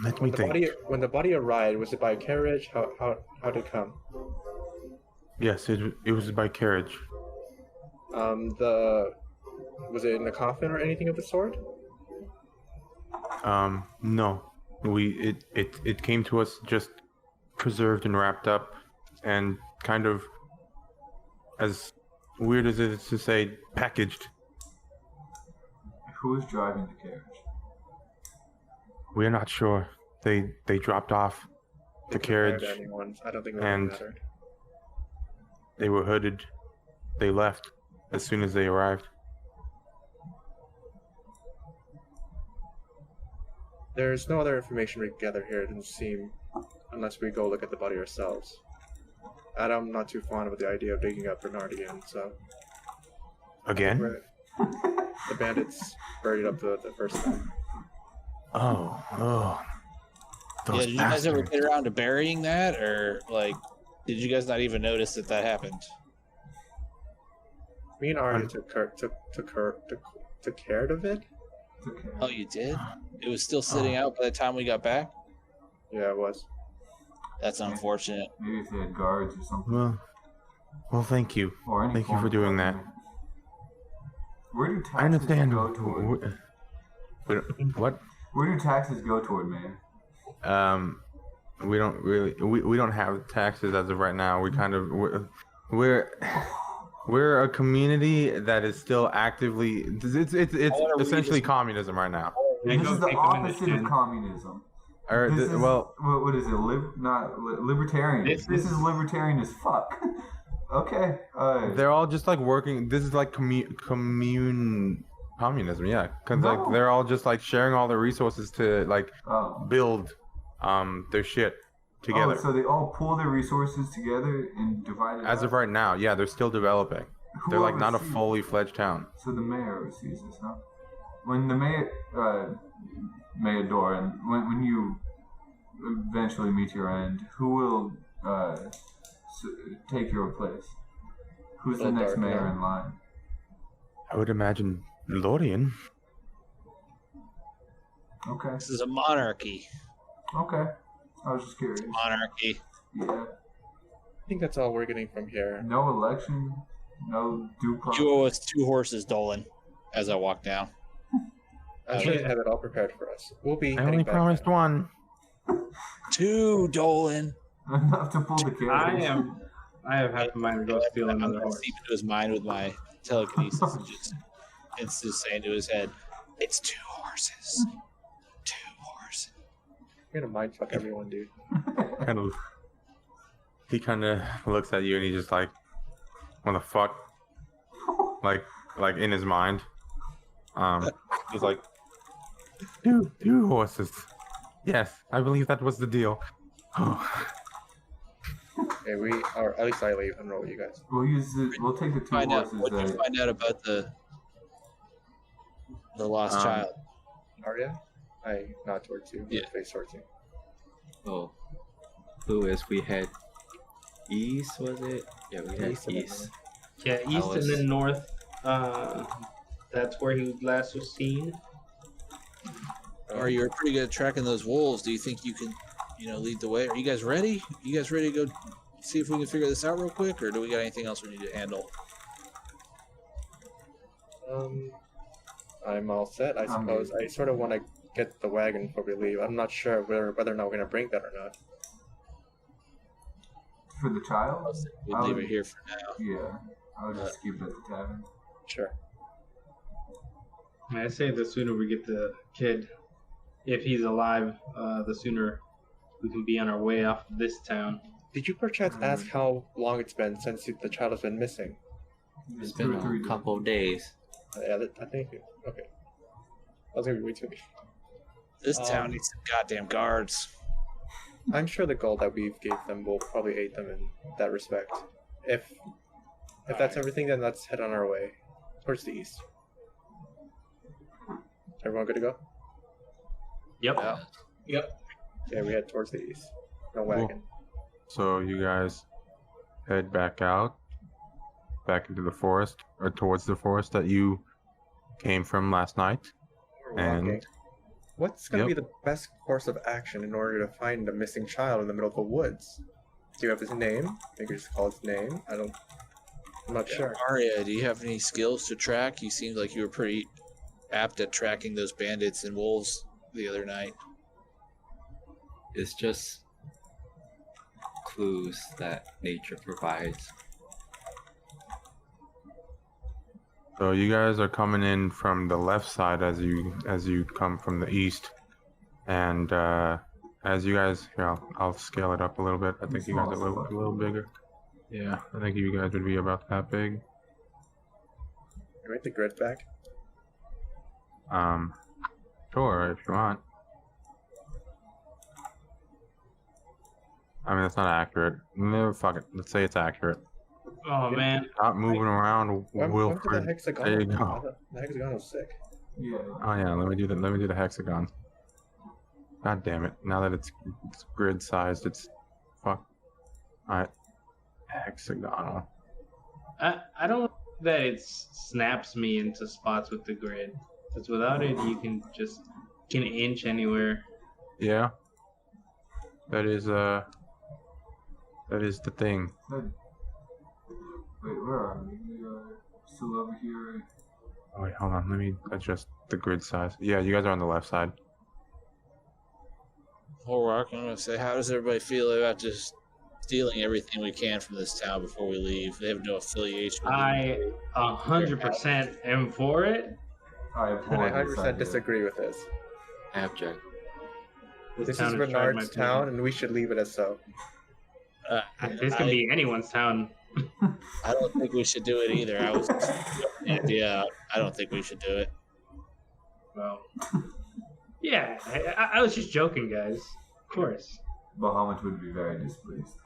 Let me think. When the body arrived, was it by carriage? How did it come? Yes, it was by carriage. Was it in a coffin or anything of the sort? No. It came to us just preserved and wrapped up, and kind of, as weird as it is to say, packaged. Who was driving the carriage? We're not sure. They dropped off the carriage. Anyone. I don't think that And- mattered. They were hooded. They left as soon as they arrived. There's no other information we gather here. It doesn't seem, unless we go look at the body ourselves. And I'm not too fond of the idea of digging up Bernard again, so. Again? The bandits buried up the first time. Oh. Those yeah, did you guys ever bastards. get around to burying that, or like, did you guys not even notice that happened? Me and Arya took care of it. It's okay. Oh, you did? It was still sitting out by the time we got back? Yeah, it was. That's unfortunate. Maybe if they had guards or something. Well, thank you. Or any Thank you form for of doing that. government. Where do taxes I understand. go toward? What? Where do taxes go toward, man? We don't really. We don't have taxes as of right now. We kind of we're a community that is still actively. It's essentially communism right now. This is the opposite of communism. Or This is, well, what is it? Libertarian. This This is is- libertarian as fuck. Okay. they're all just like working. This is like communism, yeah. Because No. like they're all just like sharing all the resources to like Oh. build their shit together. Oh, so they all pool their resources together and divide it As up? of right now, yeah, they're still developing. Who They're like not a oversees- fully fledged town. So the mayor oversees this, huh? When the mayor, Mayador, and when you eventually meet your end, who will take your place? Who's the Well, next Dark mayor Knight. in line? I would imagine Lorien. Okay. This is a monarchy. Okay. I was just curious. Monarchy. Yeah. I think that's all we're getting from here. No election. No due process. You owe us 2 horses, Dolan, as I walk down. I should have it all prepared for us. We'll be. I heading only back promised now. one. 2, Dolan. Enough to pull the carriage. I have half a mind to go steal I'm another going to horse. seep into his mind with my telekinesis and it's just saying to his head, it's 2 horses. 2 horses. You're gonna mindfuck everyone, dude. Kind of. He kind of looks at you and he's just like, "What the fuck?" Like in his mind. He's like, two horses. Yes, I believe that was the deal. Okay, or at least I leave and roll with you guys. We'll take the 2 Find out. horses What did you that. find out about the lost child? Arya? I nod towards you. Yeah. Face towards you. Oh, Louis, we head east, was it? Yeah, we head East and then east. Yeah, east was- and then north. That's where he last was seen. Or you're pretty good at tracking those wolves. Do you think you can, lead the way? Are you guys ready? You guys ready to go see if we can figure this out real quick, or do we got anything else we need to handle? I'm all set, I suppose. I sort of want to get the wagon before we leave. I'm not sure whether or not we're gonna bring that or not. For the child? We'll leave it here for now. Yeah. I would just keep it at the tavern. Sure. I say the sooner we get the kid, if he's alive, the sooner we can be on our way off of this town. Did you perchance ask how long it's been since the child has been missing? It's 2 been or 3 a days. couple of days. Yeah, I think. Okay. I was gonna be way too. This town needs some goddamn guards. I'm sure the gold that we gave them will probably aid them in that respect. If that's everything, then let's head on our way towards the east. Everyone good to go? Yep. Yeah. Okay, we head towards the east. No wagon. So you guys head back into the forest, or towards the forest that you came from last night. We're walking. And What's going to Yep. be the best course of action in order to find a missing child in the middle of the woods? Do you have his name? Maybe just call his name. I'm not sure. Arya, do you have any skills to track? You seemed like you were pretty apt at tracking those bandits and wolves the other night. It's just clues that nature provides. so you guys are coming in from the left side as you come from the east, and as you guys, I'll scale it up a little bit. I think you guys are a little bigger. Yeah, I think you guys would be about that big. Can you write the grid back? Sure, if you want. I mean, that's not accurate. No, fuck it. Let's say it's accurate. Oh man. Stop moving around, Went to the Wilfred. hexagon. There you go. The hexagon was sick. Yeah. Oh yeah, let me do the hexagon. God damn it! Now that it's grid sized, it's fuck. All right, hexagonal. I don't know that it snaps me into spots with the grid. Because without it, you can inch anywhere. Yeah. That is the thing. Wait, where are we? We are still over here. Oh, wait, hold on. Let me adjust the grid size. Yeah, you guys are on the left side. Horrock, I'm gonna say, how does everybody feel about just stealing everything we can from this town before we leave? They have no affiliation. With I 100% am for it. I And I 100% disagree with this. I object. This is town has tried Renard's my town, plan. and we should leave it as so. This can be anyone's town. I don't think we should do it either. I was yeah, I don't think we should do it. Well, yeah, I was just joking, guys. Of course. Bahamut would be very displeased.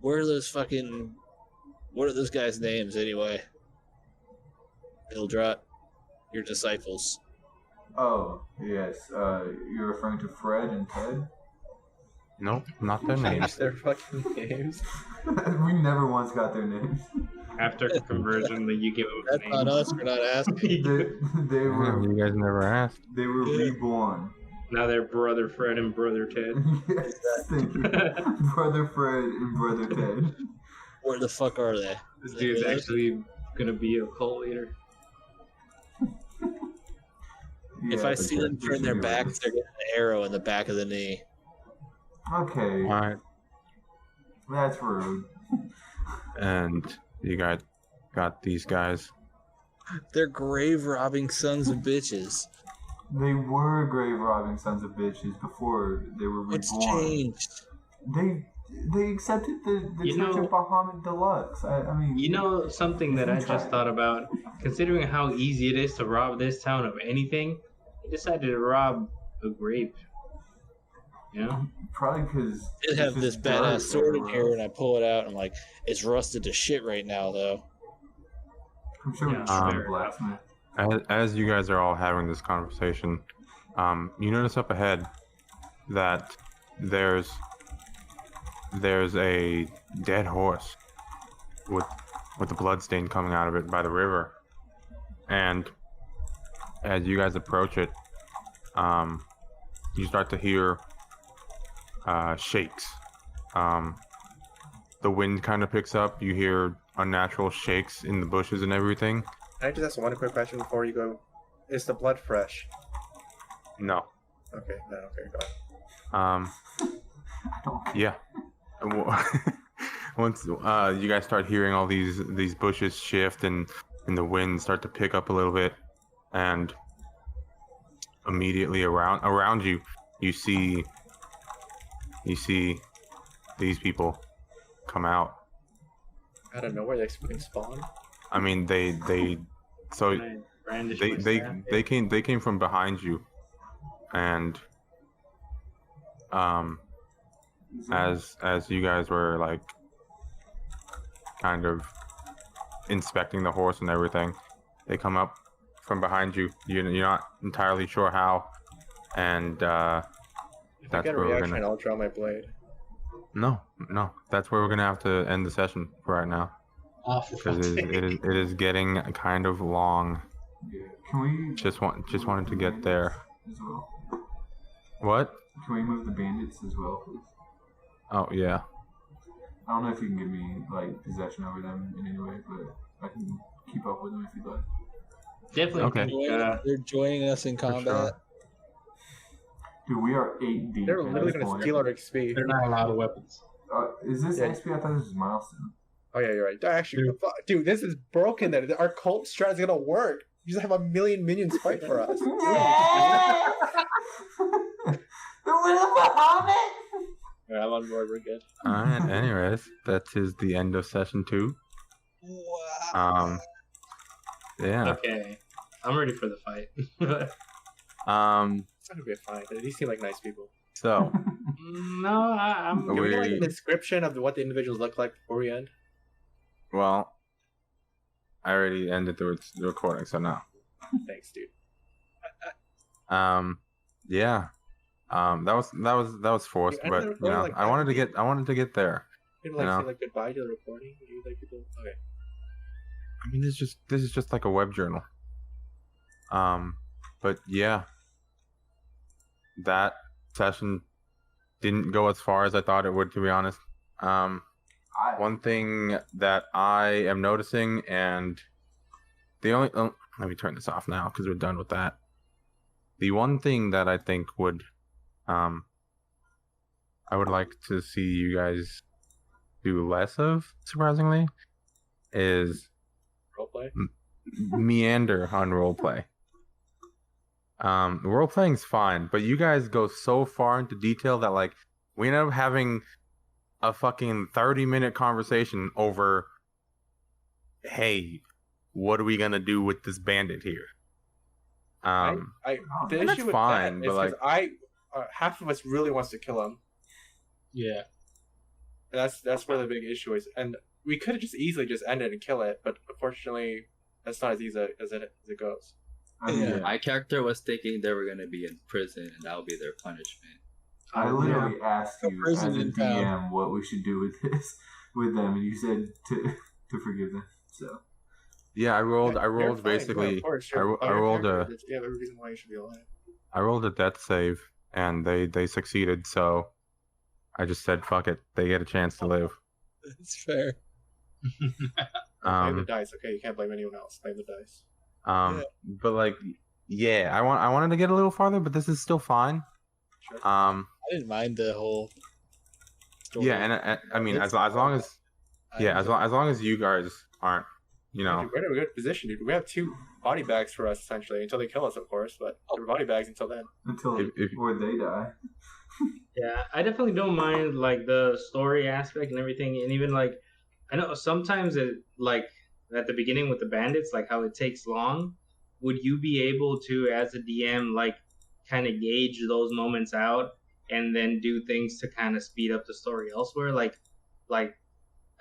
What are those guys' names anyway? Hildrot, your disciples. Oh, yes. You're referring to Fred and Ted? Nope, not their Change names. their fucking names. We never once got their names. After conversion, then you give them That's names. not us. We're not asking. They were You guys never asked. they were reborn. Now they're brother Fred and brother Ted. Yes, thank you. Brother Fred and Brother Ted. Where the fuck are they? This dude's actually gonna be a cult leader. If Yeah, I see them turn their backs, they're getting an arrow in the back of the knee. Okay, Alright, that's rude. and you guys got these guys. They're grave robbing sons of bitches. They were grave robbing sons of bitches before they were reborn. What's changed? They accepted the You Church know- of Bahamut Deluxe. I mean, You know something that I just thought about? Considering how easy it is to rob this town of anything, they decided to rob a grape. You know? probably because I did have this badass sword in here, and I pull it out, and I'm like, it's rusted to shit right now, though. I'm sure we Yeah, can fair blacksmith. As you guys are all having this conversation, you notice up ahead that there's a dead horse with a blood stain coming out of it by the river, and as you guys approach it, you start to hear shakes. The wind kind of picks up. You hear unnatural shakes in the bushes and everything. Can I just ask one quick question before you go? Is the blood fresh? No. Okay, no, okay, go on. I don't care. Yeah. Once you guys start hearing all these bushes shift and the wind start to pick up a little bit, and immediately around you, you see these people come out. Out of nowhere, they spawn. I mean, they so And I brandish my staff. they came from behind you, and as you guys were like kind of inspecting the horse and everything, they come up from behind you. You're not entirely sure how, and If I that's get a where we're reaction, gonna. I'll draw my blade. No, that's where we're gonna have to end the session for right now, Oh, for because fuck's sake. it is getting kind of long. Yeah. Can we Just wanted to get there. as well? What? Can we move the bandits as well, please? Oh yeah. I don't know if you can give me like possession over them in any way, but I can keep up with them if you'd like. Definitely Okay. think, They're joining us in combat. sure. Dude, we are 8 deep. They're at literally this gonna point. steal our XP. They're not allowed weapons. Is this Yeah. XP? I thought this was milestone. Oh yeah, you're right. Actually, dude, this is broken. That our cult strat is gonna work. You just have a million minions fight for us. Yeah! The will of Bahamut! Alright, I'm on board. We're good. Alright, anyways, that is the end of session 2. Wow. Yeah. okay, I'm ready for the fight. It's not gonna be a fight. These seem like nice people. So, No, I'm. Can we get like We- a description of what the individuals look like before we end? well, I already ended the recording, so no. Thanks, dude. Yeah. That was forced, I but never you really know, like I wanted to get there. People like You know. say like goodbye to the recording. Do you like people? Okay. I mean, this is just like a web journal. But yeah, that session didn't go as far as I thought it would, to be honest. One thing that I am noticing, and the only let me turn this off now because we're done with that. The one thing that I think would I would like to see you guys do less of, surprisingly, is Roleplay. meander on roleplay. Role playing's fine, but you guys go so far into detail that like we end up having a fucking 30-minute conversation over, hey, what are we gonna do with this bandit here? The and that's issue with fine, that but is because half of us really wants to kill him. Yeah. That's where the big issue is, and we could have just easily just ended it and kill it, but unfortunately, that's not as easy as it goes. I mean, My character was thinking they were gonna be in prison, and that would be their punishment. I literally asked you as prison a in town. DM what we should do with this, with them, and you said to forgive them. So yeah, I rolled You're fine, basically. of course, I rolled a You have every reason why you should be alive. I rolled a death save, and they succeeded. So I just said, fuck it, they get a chance to live. That's fair. Blame the dice, okay? You can't blame anyone else. Blame the dice. But like, yeah, I wanted to get a little farther, but this is still fine. Sure. I didn't mind the whole story. Yeah, and I mean, as long as as long as you guys aren't, you know, Dude, we're in a good position, dude. We have 2 body bags for us essentially until they kill us, of course. But they're body bags until then. until If- or they die. Yeah, I definitely don't mind like the story aspect and everything, and even like I know sometimes it like at the beginning with the bandits, like how it takes long. Would you be able to, as a DM, like kind of gauge those moments out and then do things to kind of speed up the story elsewhere? Like,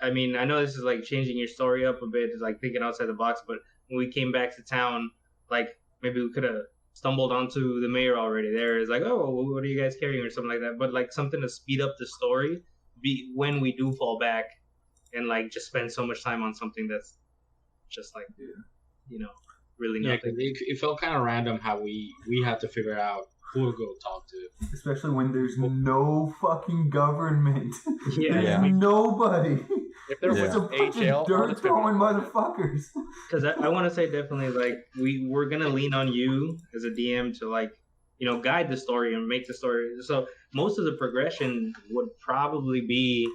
I mean, I know this is like changing your story up a bit, like thinking outside the box, but when we came back to town, like maybe we could have stumbled onto the mayor already there. It's like, oh, what are you guys carrying or something like that. But like something to speed up the story when we do fall back and like just spend so much time on something that's just like, you know, really Yeah, nothing. because it felt kind of random how we had to figure out who to go talk to. Especially when there's no fucking government. Yeah. There's nobody. If there It's was a a bunch jail, of dirt throwing motherfuckers. Because I want to say definitely like we're gonna lean on you as a DM to like, you know, guide the story and make the story. So most of the progression would probably be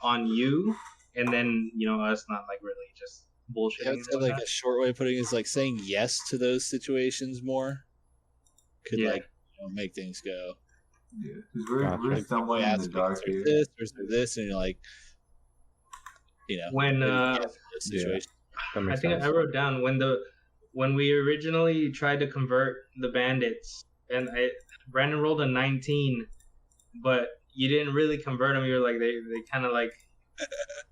on you, and then you know us not like really just bullshitting. I would say like a short way of putting it is like saying yes to those situations more could Yeah. like make things go. Yeah, because we're Like, stumbling in the ask, dark "Is here. there this or this, and you're like, you know, When yes to those situations. that I makes think sense. I wrote down when we originally tried to convert the bandits, and Brandon rolled a 19, but you didn't really convert them. You were like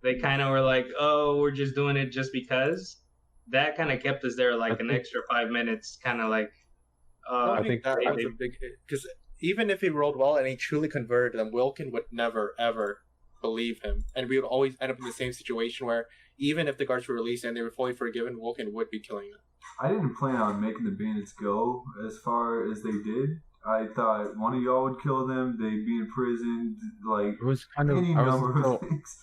they kind of were like, oh, we're just doing it just because. That kind of kept us there like an extra 5 minutes, kind of like. I think that they- was a big because even if he rolled well and he truly converted them, Wilkin would never ever believe him, and we would always end up in the same situation where even if the guards were released and they were fully forgiven, Wilkin would be killing them. I didn't plan on making the bandits go as far as they did. I thought one of y'all would kill them, they'd be in prison, like It was kind of any I was- number so- of things.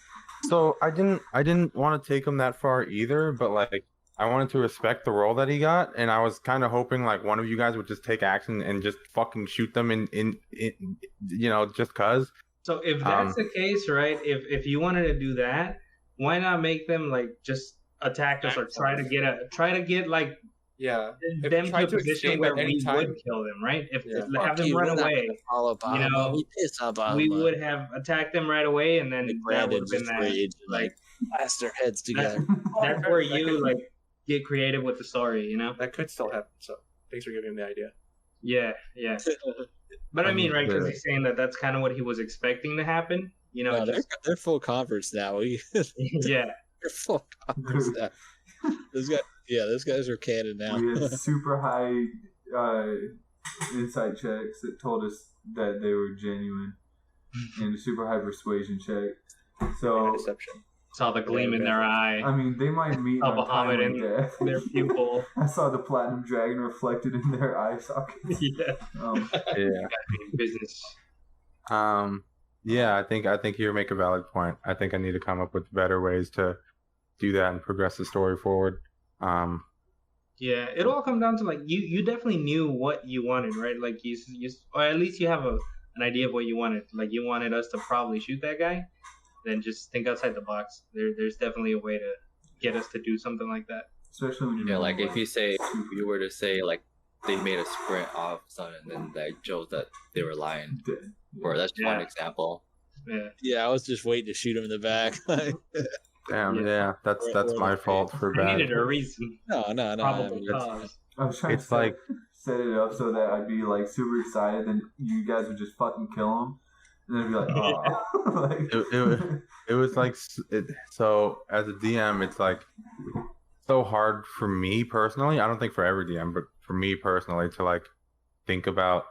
So I didn't want to take him that far either, but like I wanted to respect the role that he got, and I was kind of hoping like one of you guys would just take action and just fucking shoot them in you know, just cause. So if that's the case, right? If you wanted to do that, why not make them like just attack us or try to get like Yeah, If them you to try a to position escape where at any we time- would kill them, right? If Yeah. have them run away, you know, we would have attacked them right away, and then that Brandon would have been just that. rage and Like like blast their heads together. that's where you like get creative with the story, you know? that could still happen. So thanks for giving him the idea. Yeah. But I mean, right? Because the- he's saying that that's kind of what he was expecting to happen, you know? No, just, they're full conference now. yeah. They're full conference now. Those guys are canon now. We had super high insight checks that told us that they were genuine, and a super high persuasion check. And So deception. Saw the gleam in their eye. I mean, they might meet A on Bahamut timely in death. their pupil. I saw the platinum dragon reflected in their eye sockets. Yeah. Yeah. Business. Yeah, I think you make a valid point. I think I need to come up with better ways to do that and progress the story forward. Yeah, it all come down to like you definitely knew what you wanted, right? Like you or at least you have an idea of what you wanted. Like you wanted us to probably shoot that guy, then just think outside the box. There's definitely a way to get us to do something like that. Especially when Yeah, like if you were to say like they made a sprint off something, then that shows that they were lying. Or that's one example. Yeah. Yeah, I was just waiting to shoot him in the back. Damn, yeah, that's my fault for I bad. needed a reason. No. Probable cause. I was trying It's to like set it up so that I'd be like super excited, then you guys would just fucking kill him, and then I'd be like, oh. Like, it was like so as a DM, it's like so hard for me personally. I don't think for every DM, but for me personally to like think about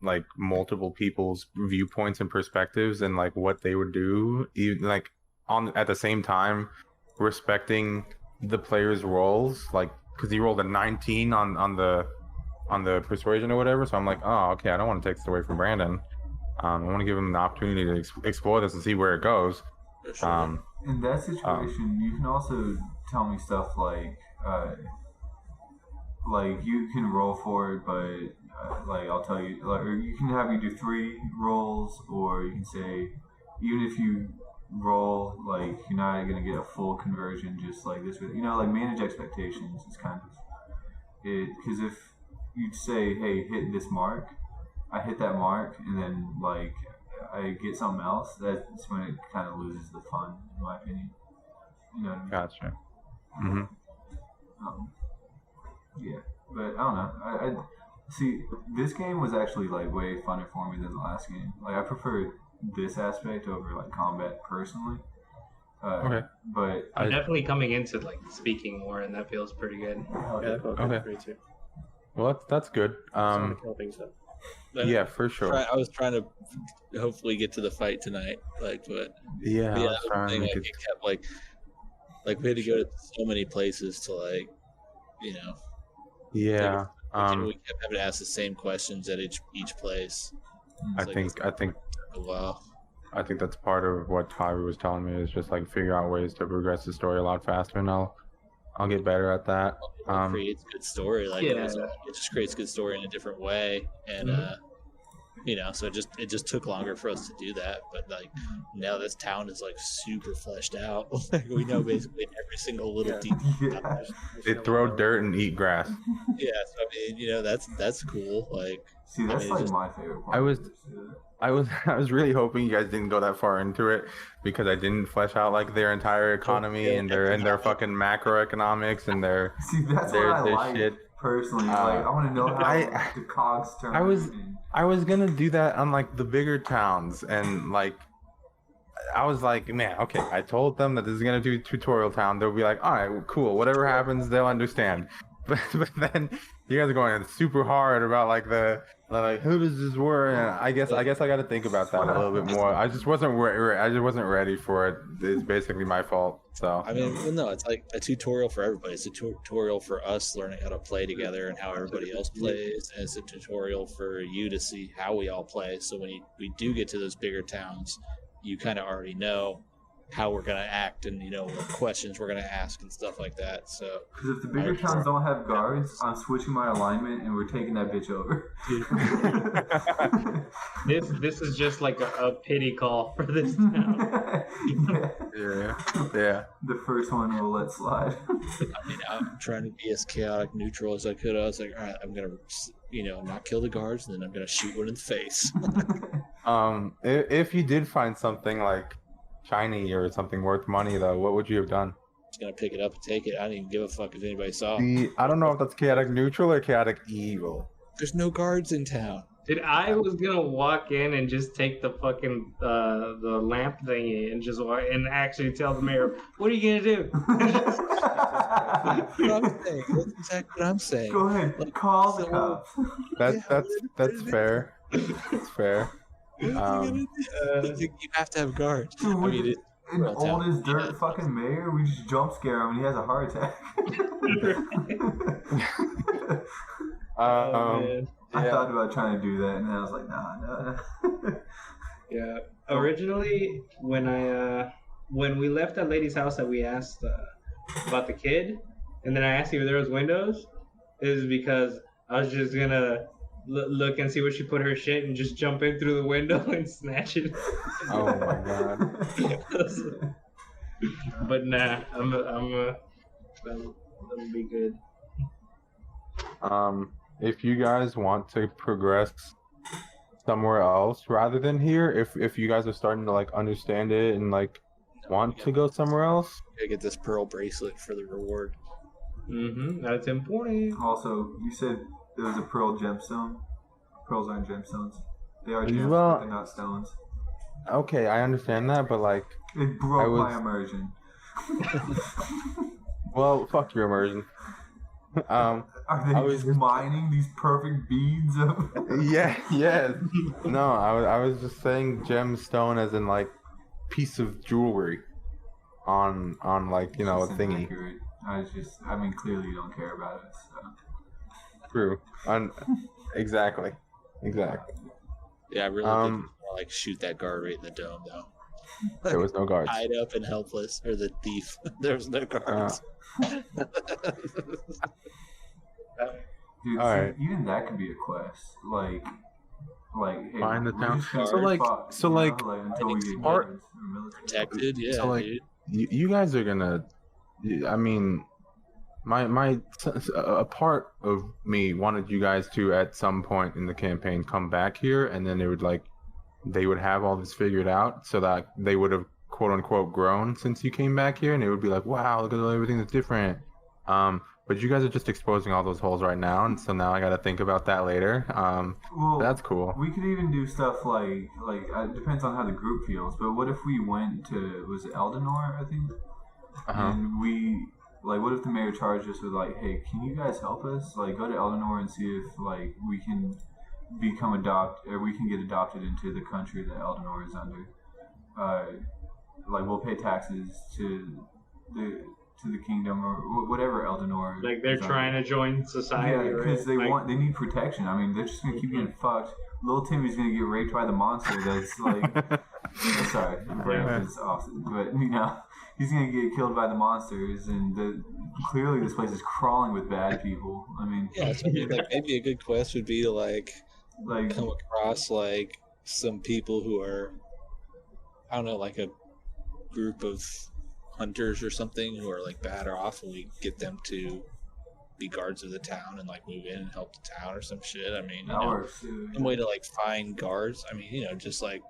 like multiple people's viewpoints and perspectives and like what they would do, even like at the same time respecting the players' roles, like because he rolled a 19 on the persuasion or whatever. So I'm like, oh, okay, I don't want to take this away from Brandon. I want to give him the opportunity to explore this and see where it goes. in that situation, you can also tell me stuff like you can roll for it, but like I'll tell you, like, or you can have me do 3 rolls, or you can say even if you roll, like you're not gonna get a full conversion, just like this, you know, like manage expectations is kind of it. Because if you'd say, hey, hit this mark, I hit that mark, and then like I get something else, that's when it kind of loses the fun, in my opinion. You know what I mean? Gotcha. Yeah, but I don't know. I see, this game was actually like way funner for me than the last game. Like I preferred this aspect over like combat personally. Okay. But I'm definitely coming into like speaking more, and that feels pretty good. Yeah, that felt good Okay. for me too. Well, that's good. Starting to kill things up. Yeah, for sure. I was trying to hopefully get to the fight tonight, like, but Yeah, I yeah, was trying thing, to like, get- it kept like we had to go to so many places to like, you know, yeah. we kept having to ask the same questions at each place. I It's think a while. I think that's part of what Javi was telling me is just like figure out ways to progress the story a lot faster, and I'll get better at that. It creates good story, like Yeah. it just creates good story in a different way, and you know, so it just took longer for us to do that. But like now, this town is like super fleshed out. Like we know basically every single little detail. yeah. They throw dirt and eat grass. Yeah, so I mean, you know, that's cool. Like, See, that's I mean, like just- my favorite part. I was- of this, I was really hoping you guys didn't go that far into it because I didn't flesh out like their entire economy and their fucking macroeconomics and their See, that's what I their like shit. personally. Like, I want to know how the cogs turn. I was gonna do that on like the bigger towns, and like I was like, man, okay. I told them that this is gonna do tutorial town. They'll be like, all right, cool. Whatever happens, they'll understand. But then you guys are going super hard about like who does this work? And I guess I got to think about that a little bit more. I just wasn't ready for it. It's basically my fault. So I mean, well, no, it's like a tutorial for everybody. It's a tutorial for us learning how to play together and how everybody else plays, and it's a tutorial for you to see how we all play. So when we do get to those bigger towns, you kind of already know how we're gonna act and, you know, what questions we're gonna ask and stuff like that. So Because if the bigger towns don't have guards, I'm switching my alignment and we're taking that bitch over. This is just like a pity call for this town. yeah. The first one we'll let slide. I mean, I'm trying to be as chaotic neutral as I could. I was like, all right, I'm gonna, you know, not kill the guards, and then I'm gonna shoot one in the face. If you did find something like shiny or something worth money, though, what would you have done? Just gonna pick it up and take it. I didn't even give a fuck if anybody saw. I don't know if that's chaotic neutral or chaotic evil. There's no guards in town. Dude, I was gonna walk in and just take the fucking the lamp thingy and just walk and actually tell the mayor, "What are you gonna do?" That's what I'm saying. That's exactly what I'm saying. Go ahead, Like, call the so- cops. That's fair. That's fair. You have to have guards. I mean, an Real old town. as dirt Yeah. fucking mayor. We just jump scare him and he has a heart attack. Man. I thought about trying to do that, and I was like, nah. Yeah. Originally, when we left that lady's house, that we asked about the kid, and then I asked if there was windows, is because I was just gonna look and see where she put her shit and just jump in through the window and snatch it. Oh my god. But nah, that'll be good. If you guys want to progress somewhere else rather than here, if you guys are starting to like understand it and like want to go somewhere else, I get this pearl bracelet for the reward. That's important. Also, you said there was a pearl gemstone. Pearls aren't gemstones. They are gems, Well- but they're not stones. okay, I understand that, but like, It broke my was- immersion. well, fuck your immersion. Are they I was just just- mining these perfect beads of... Yeah, yes. No, I was just saying gemstone as in like piece of jewelry on like, you know, a It's thingy. inaccurate. I mean, clearly you don't care about it, so... True. Exactly. Yeah, I really Um, think more like shoot that guard right in the dome though. There was no guards. Tied up and helpless, or the thief. There was no guards. Dude, Alright. even that could be a quest. Like, hey, Find the we're town. just gonna So, like- spot, so, you know, like, until we get part- guards or military. Protected, yeah, So, like, dude. you guys are gonna. I mean, a part of me wanted you guys to at some point in the campaign come back here, and then they would have all this figured out, so that they would have quote unquote grown since you came back here, and it would be like, wow, look at everything that's different. But you guys are just exposing all those holes right now, and so now I got to think about that later. Well, That's cool. we could even do stuff like it depends on how the group feels. But what if we went to, was it Eldenor, I think? Uh-huh. And we, like, what if the mayor charged us with, like, hey, can you guys help us? Like, go to Eldenor and see if, like, we can become or we can get adopted into the country that Eldenor is under. Like, we'll pay taxes to the kingdom or whatever Eldenor. Like they're is under. trying to join society, Yeah, because right? they need protection. I mean, they're just gonna keep getting fucked. Little Timmy's gonna get raped by the monster. That's like, sorry, the brain is off. But you know, he's gonna get killed by the monsters, and clearly this place is crawling with bad people. I mean, Yeah, so I mean, like maybe a good quest would be to like like come across like some people who are, I don't know, like a group of hunters or something who are like bad off, and we get them to be guards of the town and like move in and help the town or some shit. I mean, you that know, works too. some way to like find guards. I mean, you know, just like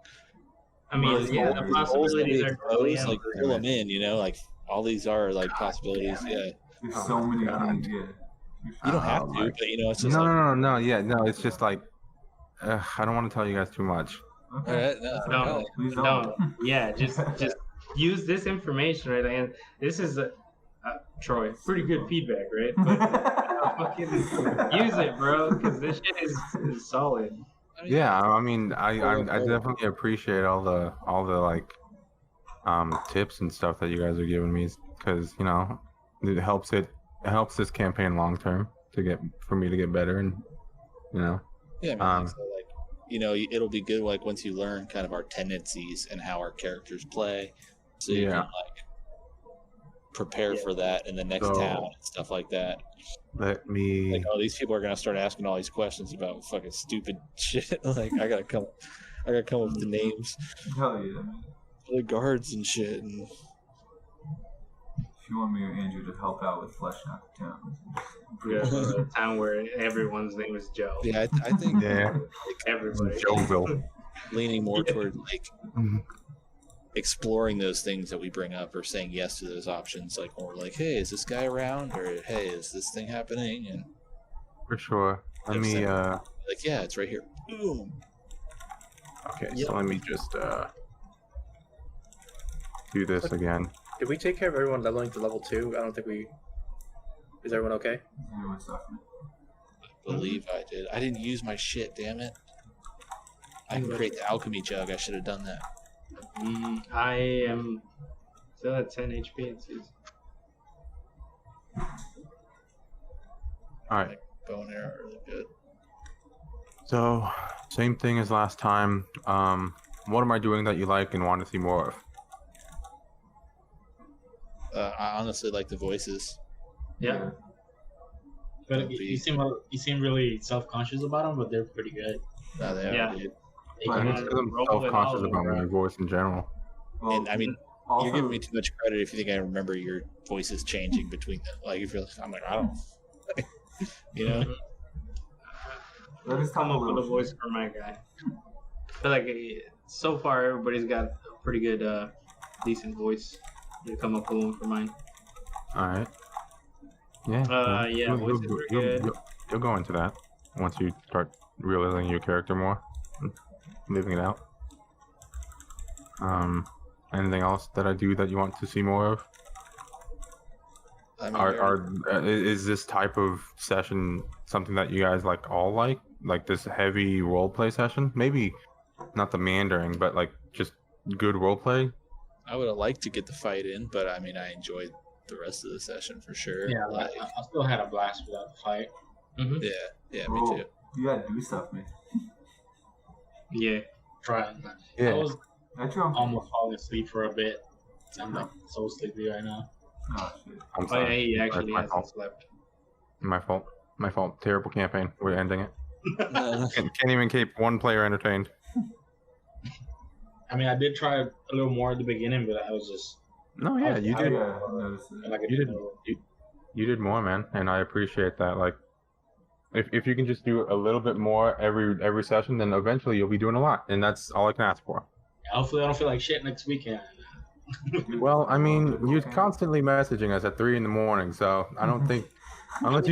I mean, Most yeah, the holes possibilities are totally like fill them in. You know, like all these are like possibilities. Yeah, There's Oh so my many God. things. Yeah. you don't have Oh to, my- but you know, it's just No, like, no, yeah, no. It's just like, I don't want to tell you guys too much. Okay. all right, no, No. no. Please don't. No, yeah, just use this information, right? And this is Troy, pretty good feedback, right? But fucking use it, bro, because this shit is solid. I mean, Yeah, I mean, I definitely appreciate all the like tips and stuff that you guys are giving me, because you know it helps this campaign long term for me to get better, and you know. Yeah, I mean, so like, you know, it'll be good like once you learn kind of our tendencies and how our characters play, so you Yeah. can like prepare for that in the next So- town and stuff like that. Let me. Like, oh, these people are gonna start asking all these questions about fucking stupid shit. Like, I gotta come up with the names Hell yeah. of the guards and shit. And If you want me or Andrew to help out with fleshing out the town. Yeah, a town where everyone's name is Joe. yeah, I think Yeah, Everybody. Joville. leaning more toward like exploring those things that we bring up or saying yes to those options. Like, when we're like, hey, is this guy around? Or hey, is this thing happening? And For sure. Let Next me. time. like, yeah, it's right here. Boom. Okay, Yep. so let me just do this again. Did we take care of everyone leveling to level 2? I don't think we. Is everyone okay? Everyone suffering. Believe I did. I didn't use my shit, damn it. I can create the alchemy jug. I should have done that. I am still at 10 HP. It seems. All right. Bow and arrow are really good. So, same thing as last time. What am I doing that you like and want to see more of? I honestly like the voices. Yeah. But you seem really self-conscious about them, but they're pretty good. They are, Yeah. dude. They Right. can- Because I'm roll it self-conscious out. about my voice in general. Well, And I mean, also, you're giving me too much credit if you think I remember your voices changing between them. Like, if you're like, I'm like, I don't. You know? let us Come talk a up with a little voice shit. for my guy. But like so far, everybody's got a pretty good, decent voice. You come up with one for mine. All right. Yeah. Yeah, voices were good. You'll go into that once you start realizing your character more, living it out. Anything else that I do that you want to see more of? I mean, Is this type of session something that you guys all like this heavy role play session? Maybe not the meandering, but like just good role play. I would have liked to get the fight in, but I mean, I enjoyed the rest of the session for sure. Yeah, Like, I still had a blast without the fight. yeah, me Bro, too. you gotta do stuff, man. Yeah. Trying. Yeah. I was That's your almost falling asleep for a bit. I'm like so sleepy right now. Oh shit. I'm Oh, yeah, sorry. he actually my hasn't fault. slept. My fault. Terrible campaign. We're ending it. Uh, Can't even keep one player entertained. I mean, I did try a little more at the beginning, but I was just No, yeah, you I did. noticed it. like You did. You did more, man, and I appreciate that. Like, if you can just do a little bit more every session, then eventually you'll be doing a lot, and that's all I can ask for. Hopefully, I don't feel like shit next weekend. Well, I mean, you're Okay. constantly messaging us at 3 in the morning, so I don't think unless you